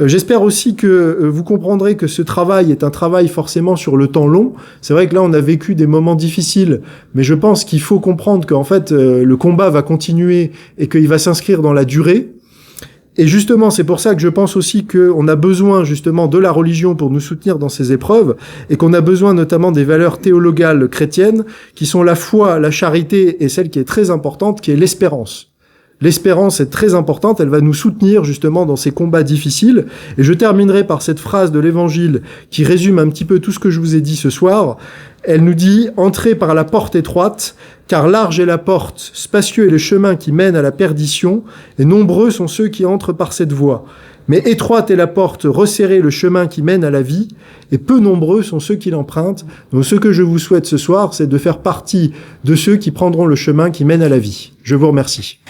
Speaker 1: J'espère aussi que vous comprendrez que ce travail est un travail forcément sur le temps long. C'est vrai que là on a vécu des moments difficiles, mais je pense qu'il faut comprendre qu'en fait le combat va continuer et qu'il va s'inscrire dans la durée. Et justement, c'est pour ça que je pense aussi qu'on a besoin justement de la religion pour nous soutenir dans ces épreuves et qu'on a besoin notamment des valeurs théologales chrétiennes qui sont la foi, la charité et celle qui est très importante, qui est l'espérance. L'espérance est très importante, elle va nous soutenir justement dans ces combats difficiles. Et je terminerai par cette phrase de l'Évangile qui résume un petit peu tout ce que je vous ai dit ce soir. Elle nous dit « Entrez par la porte étroite, car large est la porte, spacieux est le chemin qui mène à la perdition, et nombreux sont ceux qui entrent par cette voie. Mais étroite est la porte, resserré le chemin qui mène à la vie, et peu nombreux sont ceux qui l'empruntent. » Donc ce que je vous souhaite ce soir, c'est de faire partie de ceux qui prendront le chemin qui mène à la vie. Je vous remercie.